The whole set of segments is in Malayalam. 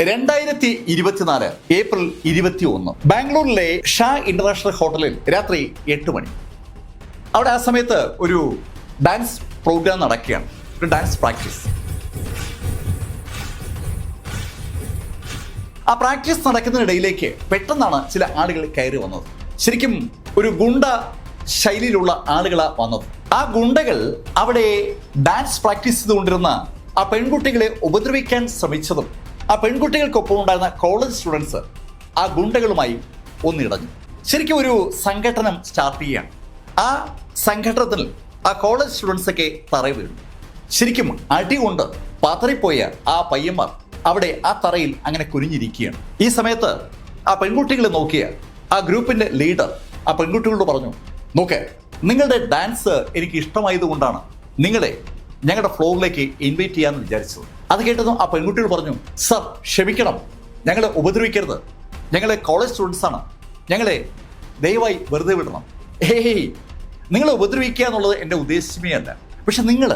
2024 ഏപ്രിൽ 21 ബാംഗ്ലൂരിലെ ഷാ ഇന്റർനാഷണൽ ഹോട്ടലിൽ രാത്രി 8 മണി. അവിടെ ആ സമയത്ത് ഒരു ഡാൻസ് പ്രോഗ്രാം നടക്കുകയാണ്, ഒരു ഡാൻസ് പ്രാക്ടീസ്. ആ പ്രാക്ടീസ് നടക്കുന്നതിനിടയിലേക്ക് പെട്ടെന്നാണ് ചില ആളുകൾ കയറി വന്നത്. ശരിക്കും ഒരു ഗുണ്ട ശൈലിയിലുള്ള ആളുകളാണ് വന്നത്. ആ ഗുണ്ടകൾ അവിടെ ഡാൻസ് പ്രാക്ടീസ് ചെയ്തുകൊണ്ടിരുന്ന ആ പെൺകുട്ടികളെ ഉപദ്രവിക്കാൻ ശ്രമിച്ചതും ആ പെൺകുട്ടികൾക്കൊപ്പം ഉണ്ടായിരുന്ന കോളേജ് സ്റ്റുഡൻസ് ആ ഗുണ്ടകളുമായി ഒന്നിടഞ്ഞു. ശരിക്കും ഒരു സംഘടനം സ്റ്റാർട്ട് ചെയ്യുകയാണ്. ആ സംഘടനത്തിൽ ആ കോളേജ് സ്റ്റുഡൻസൊക്കെ തറയിൽ വീണു. ശരിക്കും അടികൊണ്ട് പതറിപ്പോയ ആ പയ്യന്മാർ അവിടെ ആ തറയിൽ അങ്ങനെ കുനിഞ്ഞിരിക്കുകയാണ്. ഈ സമയത്ത് ആ പെൺകുട്ടികളെ നോക്കിയ ആ ഗ്രൂപ്പിന്റെ ലീഡർ ആ പെൺകുട്ടികളോട് പറഞ്ഞു, നോക്ക്, നിങ്ങളുടെ ഡാൻസ് എനിക്ക് ഇഷ്ടമായതുകൊണ്ടാണ് നിങ്ങളെ ഞങ്ങളുടെ ഫ്ലോറിലേക്ക് ഇൻവൈറ്റ് ചെയ്യാമെന്ന് വിചാരിച്ചത്. അത് കേട്ടതും ആ പെൺകുട്ടികൾ പറഞ്ഞു, സർ ക്ഷമിക്കണം, ഞങ്ങളെ ഉപദ്രവിക്കരുത്, ഞങ്ങളെ കോളേജ് സ്റ്റുഡൻസ് ആണ്, ഞങ്ങളെ ദയവായി വെറുതെ വിടണം. ഏയ്, നിങ്ങളെ ഉപദ്രവിക്കുക എന്നുള്ളത് എൻ്റെ ഉദ്ദേശമേ അല്ല, പക്ഷെ നിങ്ങൾ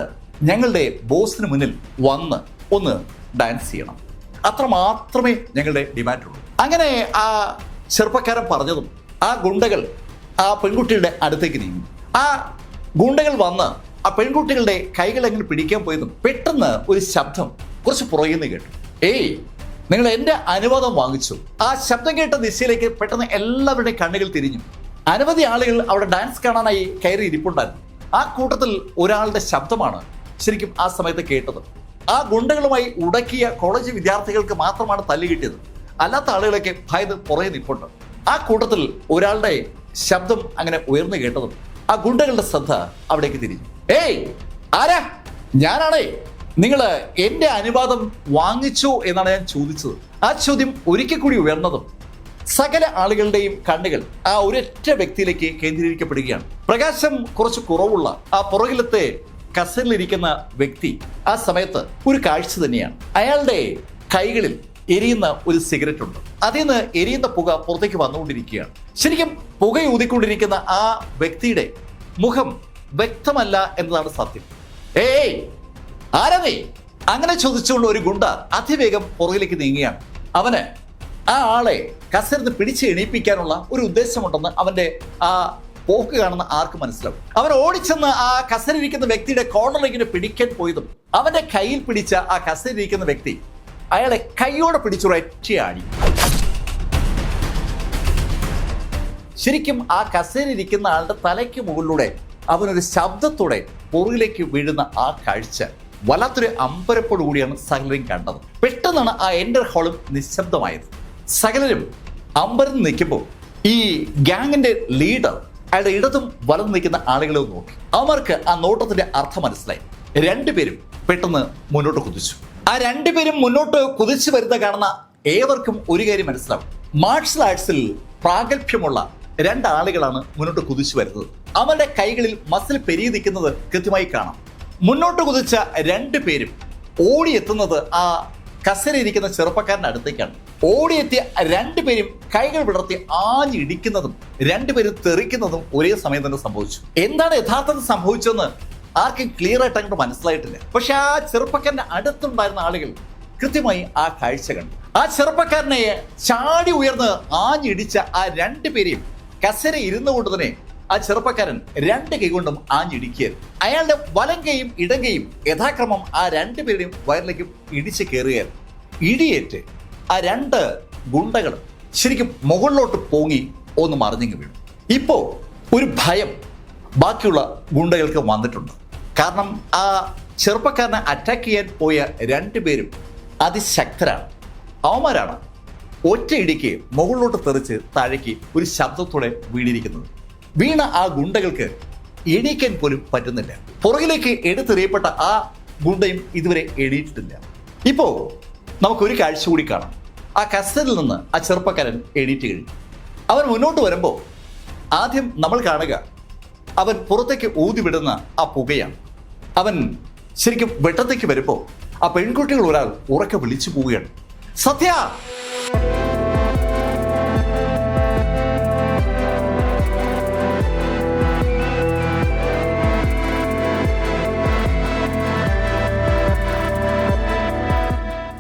ഞങ്ങളുടെ ബോസിന് മുന്നിൽ വന്ന് ഒന്ന് ഡാൻസ് ചെയ്യണം, അത്ര മാത്രമേ ഞങ്ങളുടെ ഡിമാൻഡുള്ളൂ. അങ്ങനെ ആ ചെറുപ്പക്കാരൻ പറഞ്ഞതും ആ ഗുണ്ടകൾ ആ പെൺകുട്ടിയുടെ അടുത്തേക്ക് നീങ്ങി. ആ ഗുണ്ടകൾ വന്ന് ആ പെൺകുട്ടികളുടെ കൈകൾ എങ്ങനെ പിടിക്കാൻ പോയതും പെട്ടെന്ന് ഒരു ശബ്ദം കുറച്ച് പുറകിൽ നിന്ന് കേട്ടു. ഏയ്, നിങ്ങൾ എൻ്റെ അനുവാദം വാങ്ങിച്ചു. ആ ശബ്ദം കേട്ട ദിശയിലേക്ക് പെട്ടെന്ന് എല്ലാവരുടെയും കണ്ണുകൾ തിരിഞ്ഞു. അനവധി ആളുകൾ അവിടെ ഡാൻസ് കാണാനായി കയറി ഇരിപ്പുണ്ടായിരുന്നു. ആ കൂട്ടത്തിൽ ഒരാളുടെ ശബ്ദമാണ് ശരിക്കും ആ സമയത്ത് കേട്ടത്. ആ ഗുണ്ടകളുമായി ഉടക്കിയ കോളേജ് വിദ്യാർത്ഥികൾക്ക് മാത്രമാണ് തല്ല് കിട്ടിയത്, അല്ലാത്ത ആളുകളൊക്കെ ഭയന്ന് പുറകെ നിൽപ്പുണ്ട്. ആ കൂട്ടത്തിൽ ഒരാളുടെ ശബ്ദം അങ്ങനെ ഉയർന്നു കേട്ടതും ആ ഗുണ്ടകളുടെ ശ്രദ്ധ അവിടേക്ക് തിരിഞ്ഞു. ഏയ്, ആരാ? ഞാനാണേ. നിങ്ങൾ എൻ്റെ അനുവാദം വാങ്ങിച്ചോ എന്നാണ് ഞാൻ ചോദിച്ചത്. ആ ചോദ്യം ഒരിക്കൽ കൂടി ഉയർന്നതും സകല ആളുകളുടെയും കണ്ണുകൾ ആ ഒരൊറ്റ വ്യക്തിയിലേക്ക് കേന്ദ്രീകരിക്കപ്പെടുകയാണ്. പ്രകാശം കുറച്ച് കുറവുള്ള ആ പുറകിലത്തെ കസേരയിലിരിക്കുന്ന വ്യക്തി ആ സമയത്ത് ഒരു കാഴ്ച തന്നെയാണ്. അയാളുടെ കൈകളിൽ എരിയുന്ന ഒരു സിഗരറ്റ് ഉണ്ട്. അതിൽ നിന്ന് എരിയുന്ന പുക പുറത്തേക്ക് വന്നുകൊണ്ടിരിക്കുകയാണ്. ശരിക്കും പുക ഊതിക്കൊണ്ടിരിക്കുന്ന ആ വ്യക്തിയുടെ മുഖം വ്യക്തമല്ല എന്നതാണ് സത്യം. ഏയ്, ആരാ നീ? അങ്ങനെ ചോദിച്ചുകൊണ്ട് ഒരു ഗുണ്ട അതിവേഗം പുറകിലേക്ക് നീങ്ങുകയാണ്. അവന് ആ ആളെ കസേരന്ന് പിടിച്ച് എണീപ്പിക്കാനുള്ള ഒരു ഉദ്ദേശമുണ്ടെന്ന് അവന്റെ ആ പോക്ക് കാണുന്ന ആർക്ക് മനസ്സിലാവും. അവൻ ഓടിച്ചെന്ന് ആ കസേരയിരിക്കുന്ന വ്യക്തിയുടെ കോർണറിലേക്ക് പിടിക്കാൻ പോയതും അവന്റെ കയ്യിൽ പിടിച്ച ആ കസേരയിരിക്കുന്ന വ്യക്തി അയാളെ കൈയോടെ പിടിച്ചൊരൊറ്റയാടി. ശരിക്കും ആ കസേരയിരിക്കുന്ന ആളുടെ തലയ്ക്ക് മുകളിലൂടെ അവനൊരു ശബ്ദത്തോടെ പുറകിലേക്ക് വീഴുന്ന ആ കാഴ്ച വല്ലാത്തൊരു അമ്പരപ്പോടുകൂടിയാണ് സകലരും കണ്ടത്. പെട്ടെന്നാണ് ആ എൻ്റർ ഹാളും നിശബ്ദമായത്. സകലരും അമ്പരന്ന് നിൽക്കുമ്പോൾ ഈ ഗ്യാങ്ങിന്റെ ലീഡർ അയാളുടെ ഇടതും വലതും നിൽക്കുന്ന ആളുകളെ നോക്കി. അവർക്ക് ആ നോട്ടത്തിന്റെ അർത്ഥം മനസ്സിലായി. രണ്ടുപേരും പെട്ടെന്ന് മുന്നോട്ട് കുതിച്ചു. ആ രണ്ടുപേരും മുന്നോട്ട് കുതിച്ചു വരുന്ന കാണുന്ന ഏവർക്കും ഒരു കാര്യം മനസ്സിലാവും. മാർഷൽ ആർട്സിൽ പ്രാഗൽഭ്യമുള്ള രണ്ടാളുകളാണ് മുന്നോട്ട് കുതിച്ചു വരുന്നത്. അവരുടെ കൈകളിൽ മസിൽ പെരുകി നിൽക്കുന്നത് കൃത്യമായി കാണാം. മുന്നോട്ട് കുതിച്ച രണ്ടുപേരും ഓടിയെത്തുന്നത് ആ കസേരയിരിക്കുന്ന ചെറുപ്പക്കാരന്റെ അടുത്തേക്കാണ്. ഓടിയെത്തിയ രണ്ടുപേരും കൈകൾ വിടർത്തി ആഞ്ഞിടിക്കുന്നതും രണ്ടുപേരും തെറിക്കുന്നതും ഒരേ സമയം തന്നെ സംഭവിച്ചു. എന്താണ് യഥാർത്ഥത്തിൽ സംഭവിച്ചതെന്ന് ആർക്കും ക്ലിയർ ആയിട്ട് അങ്ങോട്ട് മനസ്സിലായിട്ടില്ല. പക്ഷെ ആ ചെറുപ്പക്കാരന്റെ അടുത്തുണ്ടായിരുന്ന ആളുകൾ കൃത്യമായി ആ കാഴ്ച കണ്ടു. ആ ചെറുപ്പക്കാരനെ ചാടി ഉയർന്ന് ആഞ്ഞിടിച്ച ആ രണ്ടുപേരെയും കസേര ഇരുന്നു കൊണ്ട് തന്നെ ആ ചെറുപ്പക്കാരൻ രണ്ട് കൈ കൊണ്ടും ആഞ്ഞിടിക്കുകയായിരുന്നു. അയാളുടെ വലം കൈയും ഇടം കൈയും യഥാക്രമം ആ രണ്ടുപേരുടെയും വയറിലേക്കും ഇടിച്ച് കയറുകയായിരുന്നു. ഇടിയേറ്റ് ആ രണ്ട് ഗുണ്ടകളും ശരിക്കും മുകളിലോട്ട് പോങ്ങി ഒന്ന് മറിഞ്ഞിങ്ങ് വീണു. ഇപ്പോ ഒരു ഭയം ബാക്കിയുള്ള ഗുണ്ടകൾക്ക് വന്നിട്ടുണ്ട്. കാരണം ആ ചെറുപ്പക്കാരനെ അറ്റാക്ക് ചെയ്യാൻ പോയ രണ്ടുപേരും അതിശക്തരാണ്, അവന്മാരാണ്. ഒറ്റ ഇടിക്ക് മുകളിലോട്ട് തെറിച്ച് താഴേക്ക് ഒരു ശബ്ദത്തോടെ വീണിരിക്കുന്നത്. വീണ ആ ഗുണ്ടകൾക്ക് എണീക്കാൻ പോലും പറ്റുന്നില്ല. പുറകിലേക്ക് എടുത്തെറിയപ്പെട്ട ആ ഗുണ്ടയും ഇതുവരെ എണീറ്റിട്ടില്ല. ഇപ്പോ നമുക്കൊരു കാഴ്ച കൂടി കാണാം. ആ കസേരയിൽ നിന്ന് ആ ചെറുപ്പക്കാരൻ എണീറ്റ് കഴിഞ്ഞു. അവൻ മുന്നോട്ട് വരുമ്പോൾ ആദ്യം നമ്മൾ കാണുക അവൻ പുറത്തേക്ക് ഊതിവിടുന്ന ആ പുകയാണ്. അവൻ ശരിക്കും വെട്ടത്തേക്ക് വരുമ്പോൾ ആ പെൺകുട്ടികൾ ഒരാൾ ഉറക്കെ വിളിച്ചു പോവുകയാണ്, സത്യ.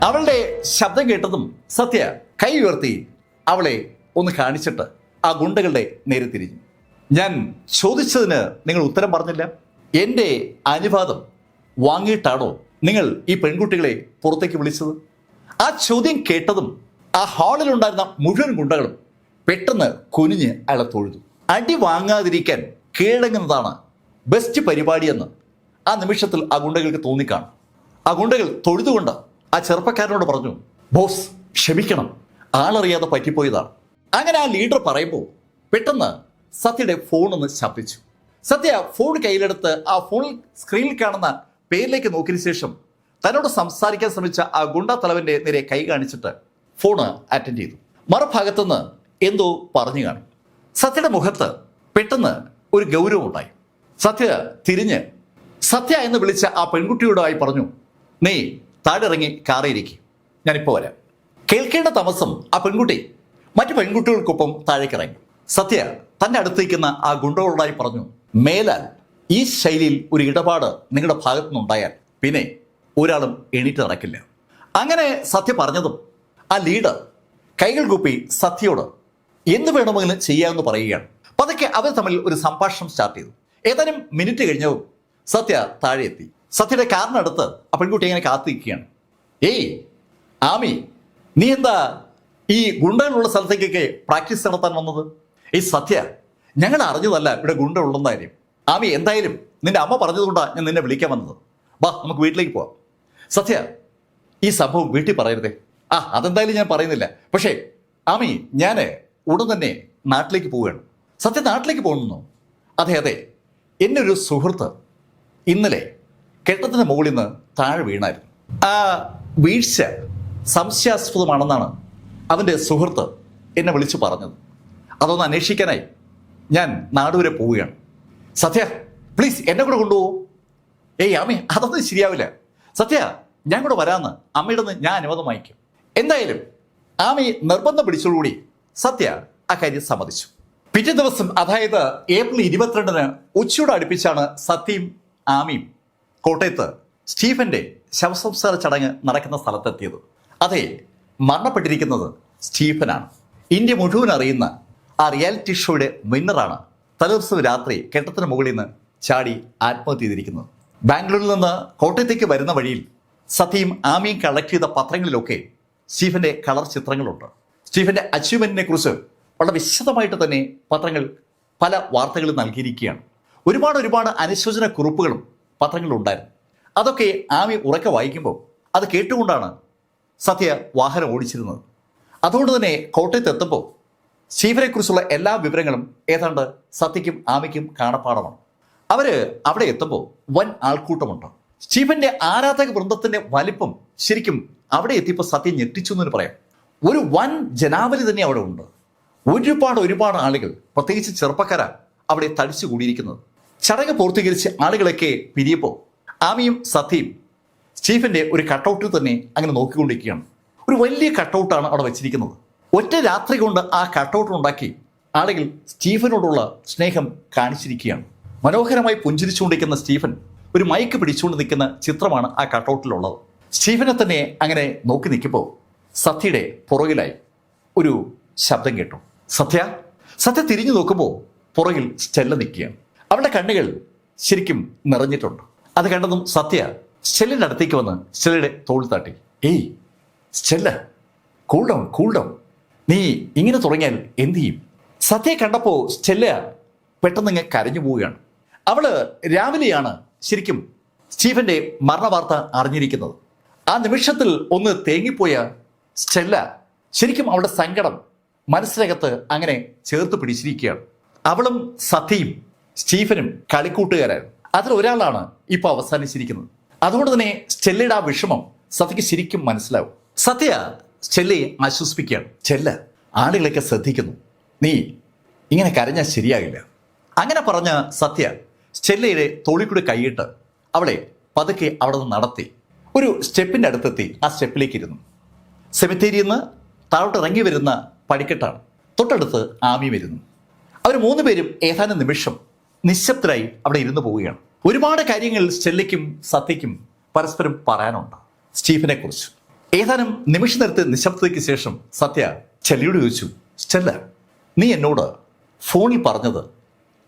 അവളുടെ ശബ്ദം കേട്ടതും സത്യ കൈ ഉയർത്തി അവളെ ഒന്ന് കാണിച്ചിട്ട് ആ ഗുണ്ടകളുടെ നേരെ തിരിഞ്ഞു. ഞാൻ ചോദിച്ചതിന് നിങ്ങൾ ഉത്തരം പറഞ്ഞില്ല. എൻ്റെ അനുവാദം വാങ്ങിയിട്ടാണോ നിങ്ങൾ ഈ പെൺകുട്ടികളെ പുറത്തേക്ക് വിളിച്ചത്? ആ ചോദ്യം കേട്ടതും ആ ഹാളിലുണ്ടായിരുന്ന മുഴുവൻ ഗുണ്ടകളും പെട്ടെന്ന് കുനിഞ്ഞ് അയാളെ തൊഴുതു. അടി വാങ്ങാതിരിക്കാൻ കീഴടങ്ങുന്നതാണ് ബെസ്റ്റ് പരിപാടിയെന്ന് ആ നിമിഷത്തിൽ ആ ഗുണ്ടകൾക്ക് തോന്നിക്കാണും. ആ ഗുണ്ടകൾ തൊഴുതുകൊണ്ട് ആ ചെറുപ്പക്കാരനോട് പറഞ്ഞു, ബോസ് ക്ഷമിക്കണം, ആളറിയാതെ പറ്റിപ്പോയതാണ്. അങ്ങനെ ആ ലീഡർ പറയുമ്പോൾ പെട്ടെന്ന് സത്യയുടെ ഫോൺ ഒന്ന് ശബ്ദിച്ചു. സത്യ ഫോൺ കയ്യിലെടുത്ത് ആ ഫോണിൽ സ്ക്രീനിൽ കാണുന്ന പേരിലേക്ക് നോക്കിയ ശേഷം തന്നോട് സംസാരിക്കാൻ ശ്രമിച്ച ആ ഗുണ്ട തലവന്റെ നേരെ കൈ കാണിച്ചിട്ട് ഫോണ് അറ്റൻഡ് ചെയ്തു. മറുഭാഗത്തുനിന്ന് എന്തോ പറഞ്ഞു കാണും. സത്യയുടെ മുഖത്ത് പെട്ടെന്ന് ഒരു ഗൗരവം ഉണ്ടായി. സത്യ തിരിഞ്ഞ് സത്യ എന്ന് വിളിച്ച ആ പെൺകുട്ടിയോടായി പറഞ്ഞു, നീ താഴെയിറങ്ങി കാറിയിരിക്കും, ഞാനിപ്പോൾ വരാം. കേൾക്കേണ്ട താമസം ആ പെൺകുട്ടി മറ്റു പെൺകുട്ടികൾക്കൊപ്പം താഴേക്കിറങ്ങി. സത്യ തൻ്റെ അടുത്തേക്കുന്ന ആ ഗുണ്ടകളോടായി പറഞ്ഞു, മേലാൽ ഈ ശൈലിയിൽ ഒരു ഇടപാട് നിങ്ങളുടെ ഭാഗത്തു നിന്നുണ്ടായാൽ പിന്നെ ഒരാളും എണീറ്റ് നടക്കില്ല. അങ്ങനെ സത്യ പറഞ്ഞതും ആ ലീഡർ കൈകൾ കൂപ്പി സത്യയോട് എന്ത് വേണമെങ്കിലും ചെയ്യാമെന്ന് പറയുകയാണ്. പതുക്കെ അവർ തമ്മിൽ ഒരു സംഭാഷണം സ്റ്റാർട്ട് ചെയ്തു. ഏതാനും മിനിറ്റ് കഴിഞ്ഞവും സത്യ താഴെ എത്തി. സത്യയുടെ കാറിനടുത്ത് ആ പെൺകുട്ടി ഇങ്ങനെ കാത്തിരിക്കുകയാണ്. ഏയ് ആമി, നീ എന്താ ഈ ഗുണ്ടകളുള്ള സ്ഥലത്തേക്കൊക്കെ പ്രാക്ടീസ് നടത്താൻ വന്നത്? ഈ സത്യ, ഞങ്ങൾ അറിഞ്ഞതല്ല ഇവിടെ ഗുണ്ട ഉള്ളെന്ന കാര്യം. ആമി, എന്തായാലും നിന്റെ അമ്മ പറഞ്ഞതുകൊണ്ടാണ് ഞാൻ നിന്നെ വിളിക്കാൻ വന്നത്. വാ, നമുക്ക് വീട്ടിലേക്ക് പോവാം. സത്യ, ഈ സംഭവം വീട്ടിൽ പറയരുതേ. അതെന്തായാലും ഞാൻ പറയുന്നില്ല. പക്ഷേ ആമി, ഞാൻ ഉടൻ തന്നെ നാട്ടിലേക്ക് പോവുകയാണ്. സത്യ നാട്ടിലേക്ക് പോകുന്നു? അതെ, എൻ്റെ ഒരു സുഹൃത്ത് ഇന്നലെ കെട്ടിടത്തിൻ്റെ മുകളിൽ നിന്ന് താഴെ വീണായിരുന്നു. ആ വീഴ്ച സംശയാസ്പദമാണെന്നാണ് അവൻ്റെ സുഹൃത്ത് എന്നെ വിളിച്ചു പറഞ്ഞത്. അതൊന്ന് അന്വേഷിക്കാനായി ഞാൻ നാടുവരെ പോവുകയാണ്. സത്യ, പ്ലീസ് എന്നെ കൂടെ കൊണ്ടുപോകും. ഏയ് ആമി, അതൊന്നും ശരിയാവില്ല. സത്യ, ഞാൻ കൂടെ വരാമെന്ന് അമ്മയുടെ നിന്ന് ഞാൻ അനുവാദം വാങ്ങിക്കും. എന്തായാലും ആമി നിർബന്ധം പിടിച്ചോടുകൂടി സത്യ ആ കാര്യം സമ്മതിച്ചു. പിറ്റേ ദിവസം, അതായത് ഏപ്രിൽ 22-ന് ഉച്ചയോട് അടുപ്പിച്ചാണ് സത്യയും ആമിയും കോട്ടയത്ത് സ്റ്റീഫന്റെ ശവസംസ്കാര ചടങ്ങ് നടക്കുന്ന സ്ഥലത്തെത്തിയത്. അതെ, മരണപ്പെട്ടിരിക്കുന്നത് സ്റ്റീഫനാണ്. ഇന്ത്യ മുഴുവൻ അറിയുന്ന ആ റിയാലിറ്റി ഷോയുടെ വിന്നറാണ് തലേദിവസം രാത്രി കെട്ടിടത്തിന് മുകളിൽ നിന്ന് ചാടി ആത്മഹത്യ ചെയ്തിരിക്കുന്നത്. ബാംഗ്ലൂരിൽ നിന്ന് കോട്ടയത്തേക്ക് വരുന്ന വഴിയിൽ സത്യയും ആമിയും കളക്ട് ചെയ്ത പത്രങ്ങളിലൊക്കെ സ്റ്റീഫന്റെ കളർ ചിത്രങ്ങളുണ്ട്. സ്റ്റീഫന്റെ അച്ചീവ്മെന്റിനെ കുറിച്ച് വളരെ വിശദമായിട്ട് തന്നെ പത്രങ്ങൾ പല വാർത്തകളും നൽകിയിരിക്കുകയാണ്. ഒരുപാട് അനുശോചന കുറിപ്പുകളും പത്രങ്ങളിലുണ്ടായിരുന്നു. അതൊക്കെ ആമി ഉറക്കെ വായിക്കുമ്പോൾ അത് കേട്ടുകൊണ്ടാണ് സത്യ വാഹനം ഓടിച്ചിരുന്നത്. അതുകൊണ്ട് തന്നെ കോട്ടയത്ത് എത്തുമ്പോൾ സ്റ്റീഫനെക്കുറിച്ചുള്ള എല്ലാ വിവരങ്ങളും ഏതാണ്ട് സത്യയ്ക്കും ആമിക്കും കാണപ്പാടമാണ്. അവർ അവിടെ എത്തുമ്പോൾ വൻ ആൾക്കൂട്ടമുണ്ട്. സ്റ്റീഫന്റെ ആരാധക വൃന്ദത്തിന്റെ വലിപ്പം ശരിക്കും അവിടെ എത്തിയപ്പോൾ സത്യം ഞെട്ടിച്ചു എന്ന് പറയാം. ഒരു വൻ ജനാവലി തന്നെ അവിടെ ഉണ്ട്. ഒരുപാട് ആളുകൾ, പ്രത്യേകിച്ച് ചെറുപ്പക്കാരാ അവിടെ തടിച്ചു കൂടിയിരിക്കുന്നത്. ചടങ്ങ് പൂർത്തീകരിച്ച് ആളുകളൊക്കെ പിരിയപ്പോൾ ആമിയും സത്യയും സ്റ്റീഫന്റെ ഒരു കട്ടൗട്ടിൽ തന്നെ അങ്ങനെ നോക്കിക്കൊണ്ടിരിക്കുകയാണ്. ഒരു വലിയ കട്ടൗട്ടാണ് അവിടെ വെച്ചിരിക്കുന്നത്. ഒറ്റ രാത്രി കൊണ്ട് ആ കട്ടൗട്ട് ഉണ്ടാക്കി ആളുകൾ സ്റ്റീഫനോടുള്ള സ്നേഹം കാണിച്ചിരിക്കുകയാണ്. മനോഹരമായി പുഞ്ചിരിച്ചുകൊണ്ടിരിക്കുന്ന സ്റ്റീഫൻ ഒരു മൈക്ക് പിടിച്ചുകൊണ്ട് നിൽക്കുന്ന ചിത്രമാണ് ആ കട്ടൗട്ടിലുള്ളത്. സ്റ്റീഫനെ തന്നെ അങ്ങനെ നോക്കി നിൽക്കുമ്പോൾ സത്യയുടെ പുറകിലായി ഒരു ശബ്ദം കേട്ടു. സത്യ തിരിഞ്ഞു നോക്കുമ്പോൾ പുറകിൽ സ്റ്റെല്ല നിൽക്കുകയാണ്. അവളുടെ കണ്ണുകൾ ശരിക്കും നിറഞ്ഞിട്ടുണ്ട്. അത് കണ്ടതും സത്യ സ്റ്റെല്ലിൻ്റെ അടുത്തേക്ക് വന്ന് സ്റ്റെല്ലയുടെ തോളിൽ തട്ടി. ഏയ് സ്റ്റെല്ല, കൂൾ ഡൗൺ, നീ ഇങ്ങനെ തുടങ്ങിയാൽ എന്തു ചെയ്യും? സത്യയെ കണ്ടപ്പോൾ സ്റ്റെല്ല പെട്ടെന്ന് ഇങ്ങനെ കരഞ്ഞു പോവുകയാണ്. അവള് രാവിലെയാണ് ശരിക്കും സ്റ്റീഫന്റെ മരണവാർത്ത അറിഞ്ഞിരിക്കുന്നത്. ആ നിമിഷത്തിൽ ഒന്ന് തേങ്ങിപ്പോയ സ്റ്റെല്ല ശരിക്കും അവളുടെ സങ്കടം മനസ്സിനകത്ത് അങ്ങനെ ചേർത്ത് പിടിച്ചിരിക്കുകയാണ്. അവളും സത്യയും സ്റ്റീഫനും കളിക്കൂട്ടുകാരായിരുന്നു. അതിലൊരാളാണ് ഇപ്പോൾ അവസാനിച്ചിരിക്കുന്നത്. അതുകൊണ്ട് തന്നെ സ്റ്റെല്ലയുടെ ആ വിഷമം സത്യയ്ക്ക് ശരിക്കും മനസ്സിലാവും. സത്യ സ്റ്റെല്ലയെ ആശ്വസിപ്പിക്കുകയാണ്. സ്റ്റെല്ല, ആളുകളൊക്കെ ശ്രദ്ധിക്കുന്നു, നീ ഇങ്ങനെ കരഞ്ഞാൽ ശരിയാകില്ല. അങ്ങനെ പറഞ്ഞ സത്യ സ്റ്റെല്ലയുടെ തോളിക്കൂടെ കൈയിട്ട് അവളെ പതുക്കെ അവിടെ നിന്ന് നടത്തി ഒരു സ്റ്റെപ്പിൻ്റെ അടുത്തെത്തി ആ സ്റ്റെപ്പിലേക്ക് ഇരുന്നു. സെമിത്തേരിയിൽ നിന്ന് താഴോട്ട് ഇറങ്ങി വരുന്ന പടിക്കെട്ടാണ്. തൊട്ടടുത്ത് ആമി വരുന്നു. അവർ 3 പേരും ഏതാനും നിമിഷം നിശബ്ദരായി അവിടെ ഇരുന്ന് പോവുകയാണ്. ഒരുപാട് കാര്യങ്ങൾ സ്റ്റെല്ലയ്ക്കും സത്യയ്ക്കും പരസ്പരം പറയാനുണ്ട് സ്റ്റീഫനെ കുറിച്ച്. ഏതാനും നിമിഷ നേരത്തെ നിശബ്ദതയ്ക്ക് ശേഷം സത്യ സ്റ്റെല്ലയോട് ചോദിച്ചു, സ്റ്റെല്ല, നീ എന്നോട് ഫോണിൽ പറഞ്ഞത്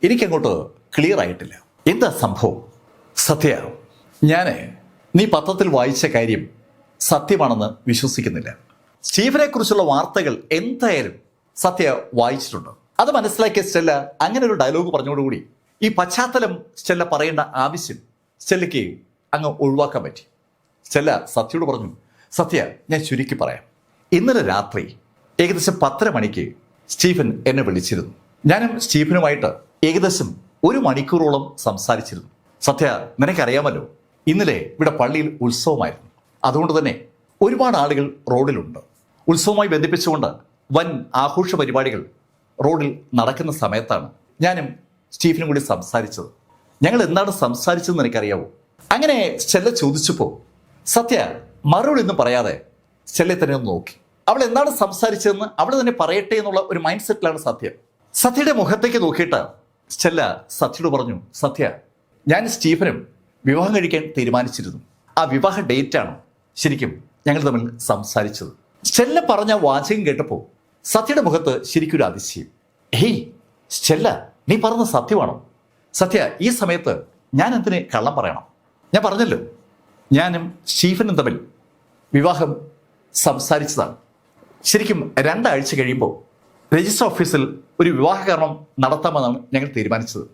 എനിക്കങ്ങോട്ട് ക്ലിയർ ആയിട്ടില്ല. എന്താ സംഭവം? സത്യ, ഞാൻ നീ പത്രത്തിൽ വായിച്ച കാര്യം സത്യമാണെന്ന് വിശ്വസിക്കുന്നില്ല. സ്റ്റീഫനെ കുറിച്ചുള്ള വാർത്തകൾ എന്തായാലും സത്യ വായിച്ചിട്ടുണ്ട്. അത് മനസ്സിലാക്കിയ സ്റ്റെല്ല അങ്ങനെ ഒരു ഡയലോഗ് പറഞ്ഞോടുകൂടി ഈ പശ്ചാത്തലം സ്റ്റെല്ല പറയേണ്ട ആവശ്യം സ്റ്റെല്ലയ്ക്ക് അങ്ങ് ഒഴിവാക്കാൻ പറ്റി. സ്റ്റെല്ല സത്യയോട് പറഞ്ഞു, സത്യ, ഞാൻ ചുരുക്കി പറയാം. ഇന്നലെ രാത്രി ഏകദേശം 10:30 മണിക്ക് സ്റ്റീഫൻ എന്നെ വിളിച്ചിരുന്നു. ഞാനും സ്റ്റീഫനുമായിട്ട് ഏകദേശം 1 മണിക്കൂറോളം സംസാരിച്ചിരുന്നു. സത്യ, നിനക്കറിയാമല്ലോ, ഇന്നലെ ഇവിടെ പള്ളിയിൽ ഉത്സവമായിരുന്നു. അതുകൊണ്ട് തന്നെ ഒരുപാട് ആളുകൾ റോഡിലുണ്ട്. ഉത്സവവുമായി ബന്ധിപ്പിച്ചുകൊണ്ട് വൻ ആഘോഷ പരിപാടികൾ റോഡിൽ നടക്കുന്ന സമയത്താണ് ഞാനും സ്റ്റീഫനും കൂടി സംസാരിച്ചത്. ഞങ്ങൾ എന്താണ് സംസാരിച്ചതെന്ന് എനിക്കറിയാവോ? അങ്ങനെ സ്റ്റെല്ല ചോദിച്ചപ്പോൾ സത്യ മറുപടി ഒന്നും പറയാതെ സ്റ്റെല്ലയെ തന്നെ ഒന്ന് നോക്കി. അവൾ എന്താണ് സംസാരിച്ചതെന്ന് അവൾ തന്നെ പറയട്ടെ എന്നുള്ള ഒരു മൈൻഡ് സെറ്റിലാണ് സത്യ. സത്യയുടെ മുഖത്തേക്ക് നോക്കിയിട്ട് സ്റ്റെല്ല സത്യയോട് പറഞ്ഞു, സത്യ, ഞാൻ സ്റ്റീഫനും വിവാഹം കഴിക്കാൻ തീരുമാനിച്ചിരുന്നു. ആ വിവാഹ ഡേറ്റാണ് ശരിക്കും ഞങ്ങൾ തമ്മിൽ സംസാരിച്ചത്. സ്റ്റെല്ല പറഞ്ഞ വാചകം കേട്ടപ്പോൾ സത്യയുടെ മുഖത്ത് ശരിക്കും ഒരു അതിശയം. ഹേയ് സ്റ്റെല്ല, നീ പറഞ്ഞ സത്യമാണോ? സത്യ, ഈ സമയത്ത് ഞാൻ എന്തിന് കള്ളം പറയണം? ഞാൻ പറഞ്ഞല്ലോ, ഞാനും സ്റ്റീഫനും തമ്മിൽ വിവാഹം സംസാരിച്ചതാണ്. ശരിക്കും 2 ആഴ്ച കഴിയുമ്പോൾ രജിസ്റ്റർ ഓഫീസിൽ ഒരു വിവാഹകർമ്മം നടത്താമെന്നാണ് ഞങ്ങൾ തീരുമാനിച്ചത്.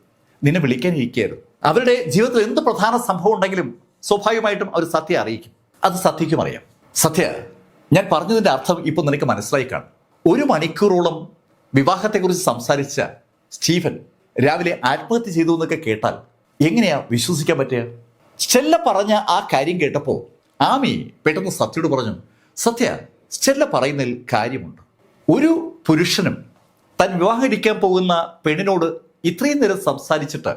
നിന്നെ വിളിക്കാനിരിക്കുകയായിരുന്നു. അവരുടെ ജീവിതത്തിൽ എന്ത് പ്രധാന സംഭവം ഉണ്ടെങ്കിലും സ്വാഭാവികമായിട്ടും അവർ സത്യം അറിയിക്കും. അത് സത്യക്കും അറിയാം. സത്യ, ഞാൻ പറഞ്ഞതിൻ്റെ അർത്ഥം ഇപ്പോൾ നിനക്ക് മനസ്സിലായി കാണും. 1 മണിക്കൂറോളം വിവാഹത്തെക്കുറിച്ച് സംസാരിച്ച സ്റ്റീഫൻ രാവിലെ ആത്മഹത്യ ചെയ്തു എന്നൊക്കെ കേട്ടാൽ എങ്ങനെയാ വിശ്വസിക്കാൻ പറ്റുക? സ്റ്റെല്ല പറഞ്ഞ ആ കാര്യം കേട്ടപ്പോൾ ആമി പെട്ടെന്ന് സത്യയോട് പറഞ്ഞു, സത്യ, സ്റ്റെല്ല പറയുന്നതിൽ കാര്യമുണ്ട്. ഒരു പുരുഷനും താൻ വിവാഹം കഴിക്കാൻ പോകുന്ന പെണ്ണിനോട് ഇത്രയും നേരം സംസാരിച്ചിട്ട്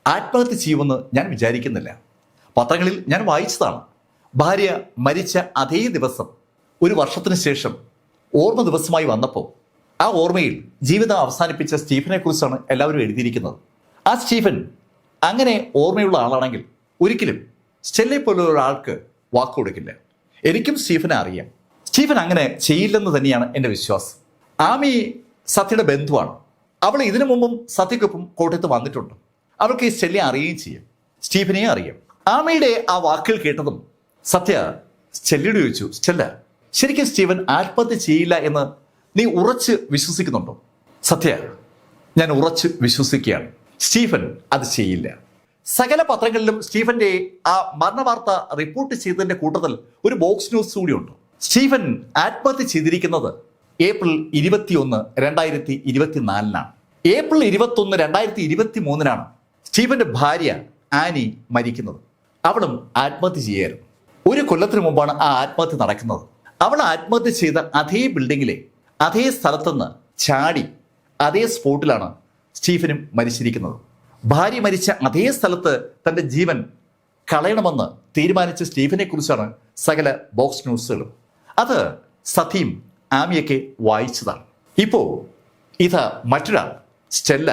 ആത്മഹത്യ ചെയ്യുമെന്ന് ഞാൻ വിചാരിക്കുന്നില്ല. പത്രങ്ങളിൽ ഞാൻ വായിച്ചതാണ്. ഭാര്യ മരിച്ച അതേ ദിവസം 1 വർഷത്തിന് ശേഷം ഓർമ്മ ദിവസമായി വന്നപ്പോൾ ആ ഓർമ്മയിൽ ജീവിതം അവസാനിപ്പിച്ച സ്റ്റീഫനെ കുറിച്ചാണ് എല്ലാവരും എഴുതിയിരിക്കുന്നത്. ആ സ്റ്റീഫൻ അങ്ങനെ ഓർമ്മയുള്ള ആളാണെങ്കിൽ ഒരിക്കലും സ്റ്റെല്ലെ പോലുള്ള ഒരാൾക്ക് വാക്ക് കൊടുക്കില്ല. എനിക്കും സ്റ്റീഫനെ അറിയാം. സ്റ്റീഫൻ അങ്ങനെ ചെയ്യില്ലെന്ന് തന്നെയാണ് എൻ്റെ വിശ്വാസം. ആമി സത്യയുടെ ബന്ധുവാണ്. അവൾ ഇതിനു മുമ്പും സത്യക്കൊപ്പം കോട്ടയത്ത് വന്നിട്ടുണ്ട്. അവൾക്ക് ഈ സ്റ്റെല്ലെ അറിയുകയും ചെയ്യും, സ്റ്റീഫനെയും അറിയാം. ആമയുടെ ആ വാക്കുകൾ കേട്ടതും സത്യ സ്റ്റെല്ലയോട് ചോദിച്ചു, സ്റ്റെല്ല, ശരിക്കും സ്റ്റീഫൻ ആത്മഹത്യ ചെയ്യില്ല എന്ന് നീ ഉറച്ച് വിശ്വസിക്കുന്നുണ്ടോ? സത്യ, ഞാൻ ഉറച്ച് വിശ്വസിക്കുകയാണ്. സ്റ്റീഫൻ അത് ചെയ്യില്ല. സകല പത്രങ്ങളിലും സ്റ്റീഫന്റെ ആ മരണവാർത്ത റിപ്പോർട്ട് ചെയ്തതിന്റെ കൂട്ടത്തിൽ ഒരു ബോക്സ് ന്യൂസ് കൂടിയുണ്ട്. സ്റ്റീഫൻ ആത്മഹത്യ ചെയ്തിരിക്കുന്നത് ഏപ്രിൽ 21, 2024 ഏപ്രിൽ 21, 2023 സ്റ്റീഫന്റെ ഭാര്യ ആനി മരിക്കുന്നത്. അവളും ആത്മഹത്യ ചെയ്യായിരുന്നു. 1 കൊല്ലത്തിന് മുമ്പാണ് ആ ആത്മഹത്യ നടക്കുന്നത്. അവൾ ആത്മഹത്യ ചെയ്ത അതേ ബിൽഡിങ്ങിലെ അതേ സ്ഥലത്തുനിന്ന് ചാടി അതേ സ്പോട്ടിലാണ് സ്റ്റീഫനും മരിച്ചിരിക്കുന്നത്. ഭാര്യ മരിച്ച അതേ സ്ഥലത്ത് തൻ്റെ ജീവൻ കളയണമെന്ന് തീരുമാനിച്ച സ്റ്റീഫനെ കുറിച്ചാണ് സകല ബോക്സ് ന്യൂസുകളും. അത് സത്യയും ആമിയൊക്കെ വായിച്ചതാണ്. ഇപ്പോൾ ഇതാ മറ്റൊരാൾ, സ്റ്റെല്ല,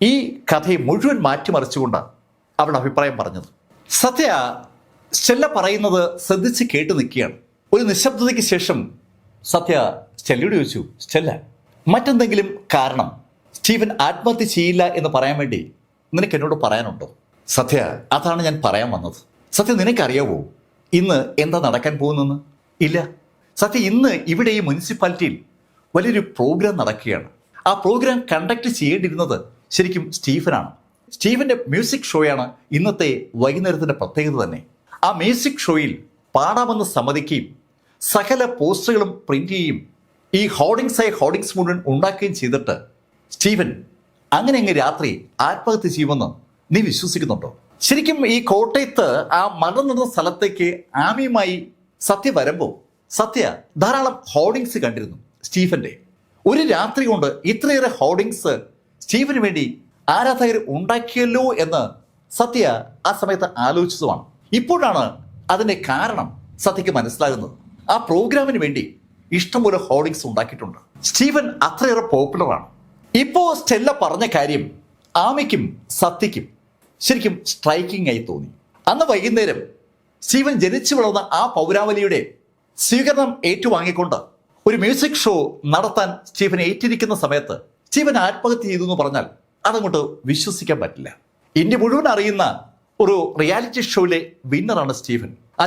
ഈ കഥയെ മുഴുവൻ മാറ്റിമറിച്ചുകൊണ്ട് അവളുടെ അഭിപ്രായം പറഞ്ഞത്. സത്യ സ്റ്റെല്ല പറയുന്നത് ശ്രദ്ധിച്ച് കേട്ട് നിൽക്കുകയാണ്. ഒരു നിശബ്ദതയ്ക്ക് ശേഷം സത്യ സ്റ്റെല്ലയോട് ചോദിച്ചു, സ്റ്റെല്ല, മറ്റെന്തെങ്കിലും കാരണം സ്റ്റീഫൻ ആത്മഹത്യ ചെയ്യില്ല എന്ന് പറയാൻ വേണ്ടി നിനക്ക് എന്നോട് പറയാനുണ്ടോ? സത്യ, അതാണ് ഞാൻ പറയാൻ വന്നത്. സത്യ, നിനക്കറിയാവോ ഇന്ന് എന്താ നടക്കാൻ പോകുന്നെന്ന്? ഇല്ല സത്യ, ഇന്ന് ഇവിടെ ഈ മുനിസിപ്പാലിറ്റിയിൽ വലിയൊരു പ്രോഗ്രാം നടക്കുകയാണ്. ആ പ്രോഗ്രാം കണ്ടക്ട് ചെയ്യേണ്ടിയിരുന്നത് ശരിക്കും സ്റ്റീഫനാണ്. സ്റ്റീഫന്റെ മ്യൂസിക് ഷോയാണ് ഇന്നത്തെ വൈകുന്നേരത്തിന്റെ പ്രത്യേകത തന്നെ. ആ മ്യൂസിക് ഷോയിൽ പാടാമെന്ന് സമ്മതിക്കുകയും സകല പോസ്റ്ററുകളും പ്രിന്റ് ചെയ്യുകയും ഈ ഹോർഡിങ്സ് മുഴുവൻ ഉണ്ടാക്കുകയും ചെയ്തിട്ട് സ്റ്റീഫൻ അങ്ങനെ അങ്ങ് രാത്രി ആത്മഹത്യ ചെയ്യുമെന്ന് നീ വിശ്വസിക്കുന്നുണ്ടോ? ശരിക്കും ഈ കോട്ടയത്ത് ആ മരണം നടന്ന സ്ഥലത്തേക്ക് ആമിയുമായി സത്യ വരുമ്പോൾ സത്യ ധാരാളം ഹോർഡിങ്സ് കണ്ടിരുന്നു സ്റ്റീഫന്റെ. ഒരു രാത്രി കൊണ്ട് ഇത്രയേറെ ഹോർഡിങ്സ് സ്റ്റീഫന് വേണ്ടി ആരാധകർ ഉണ്ടാക്കിയല്ലോ എന്ന് സത്യ ആ സമയത്ത് ആലോചിച്ചതുമാണ്. ഇപ്പോഴാണ് അതിന്റെ കാരണം സത്യക്ക് മനസ്സിലാകുന്നത്. ആ പ്രോഗ്രാമിന് വേണ്ടി ഇഷ്ടംപോലെ ഹോർഡിങ്സ് ഉണ്ടാക്കിയിട്ടുണ്ട്. സ്റ്റീഫൻ അത്രയേറെ പോപ്പുലറാണ്. ഇപ്പോ സ്റ്റെല്ല പറഞ്ഞ കാര്യം ആമിക്കും സത്യക്കും ശരിക്കും സ്ട്രൈക്കിംഗ് ആയി തോന്നി. അന്ന് വൈകുന്നേരം സ്റ്റീഫൻ ജനിച്ചു വളർന്ന ആ പൗരാവലിയുടെ സ്വീകരണം ഏറ്റുവാങ്ങിക്കൊണ്ട് ഒരു മ്യൂസിക് ഷോ നടത്താൻ സ്റ്റീഫൻ ഏറ്റിരിക്കുന്ന സമയത്ത് സ്റ്റീഫൻ ആത്മഹത്യ ചെയ്തു എന്ന് പറഞ്ഞാൽ അതങ്ങോട്ട് വിശ്വസിക്കാൻ പറ്റില്ല. ഇന്ത്യ മുഴുവൻ അറിയുന്ന ഒരു റിയാലിറ്റി ഷോയിലെ വിന്നറാണ് സ്റ്റീഫൻ. ആ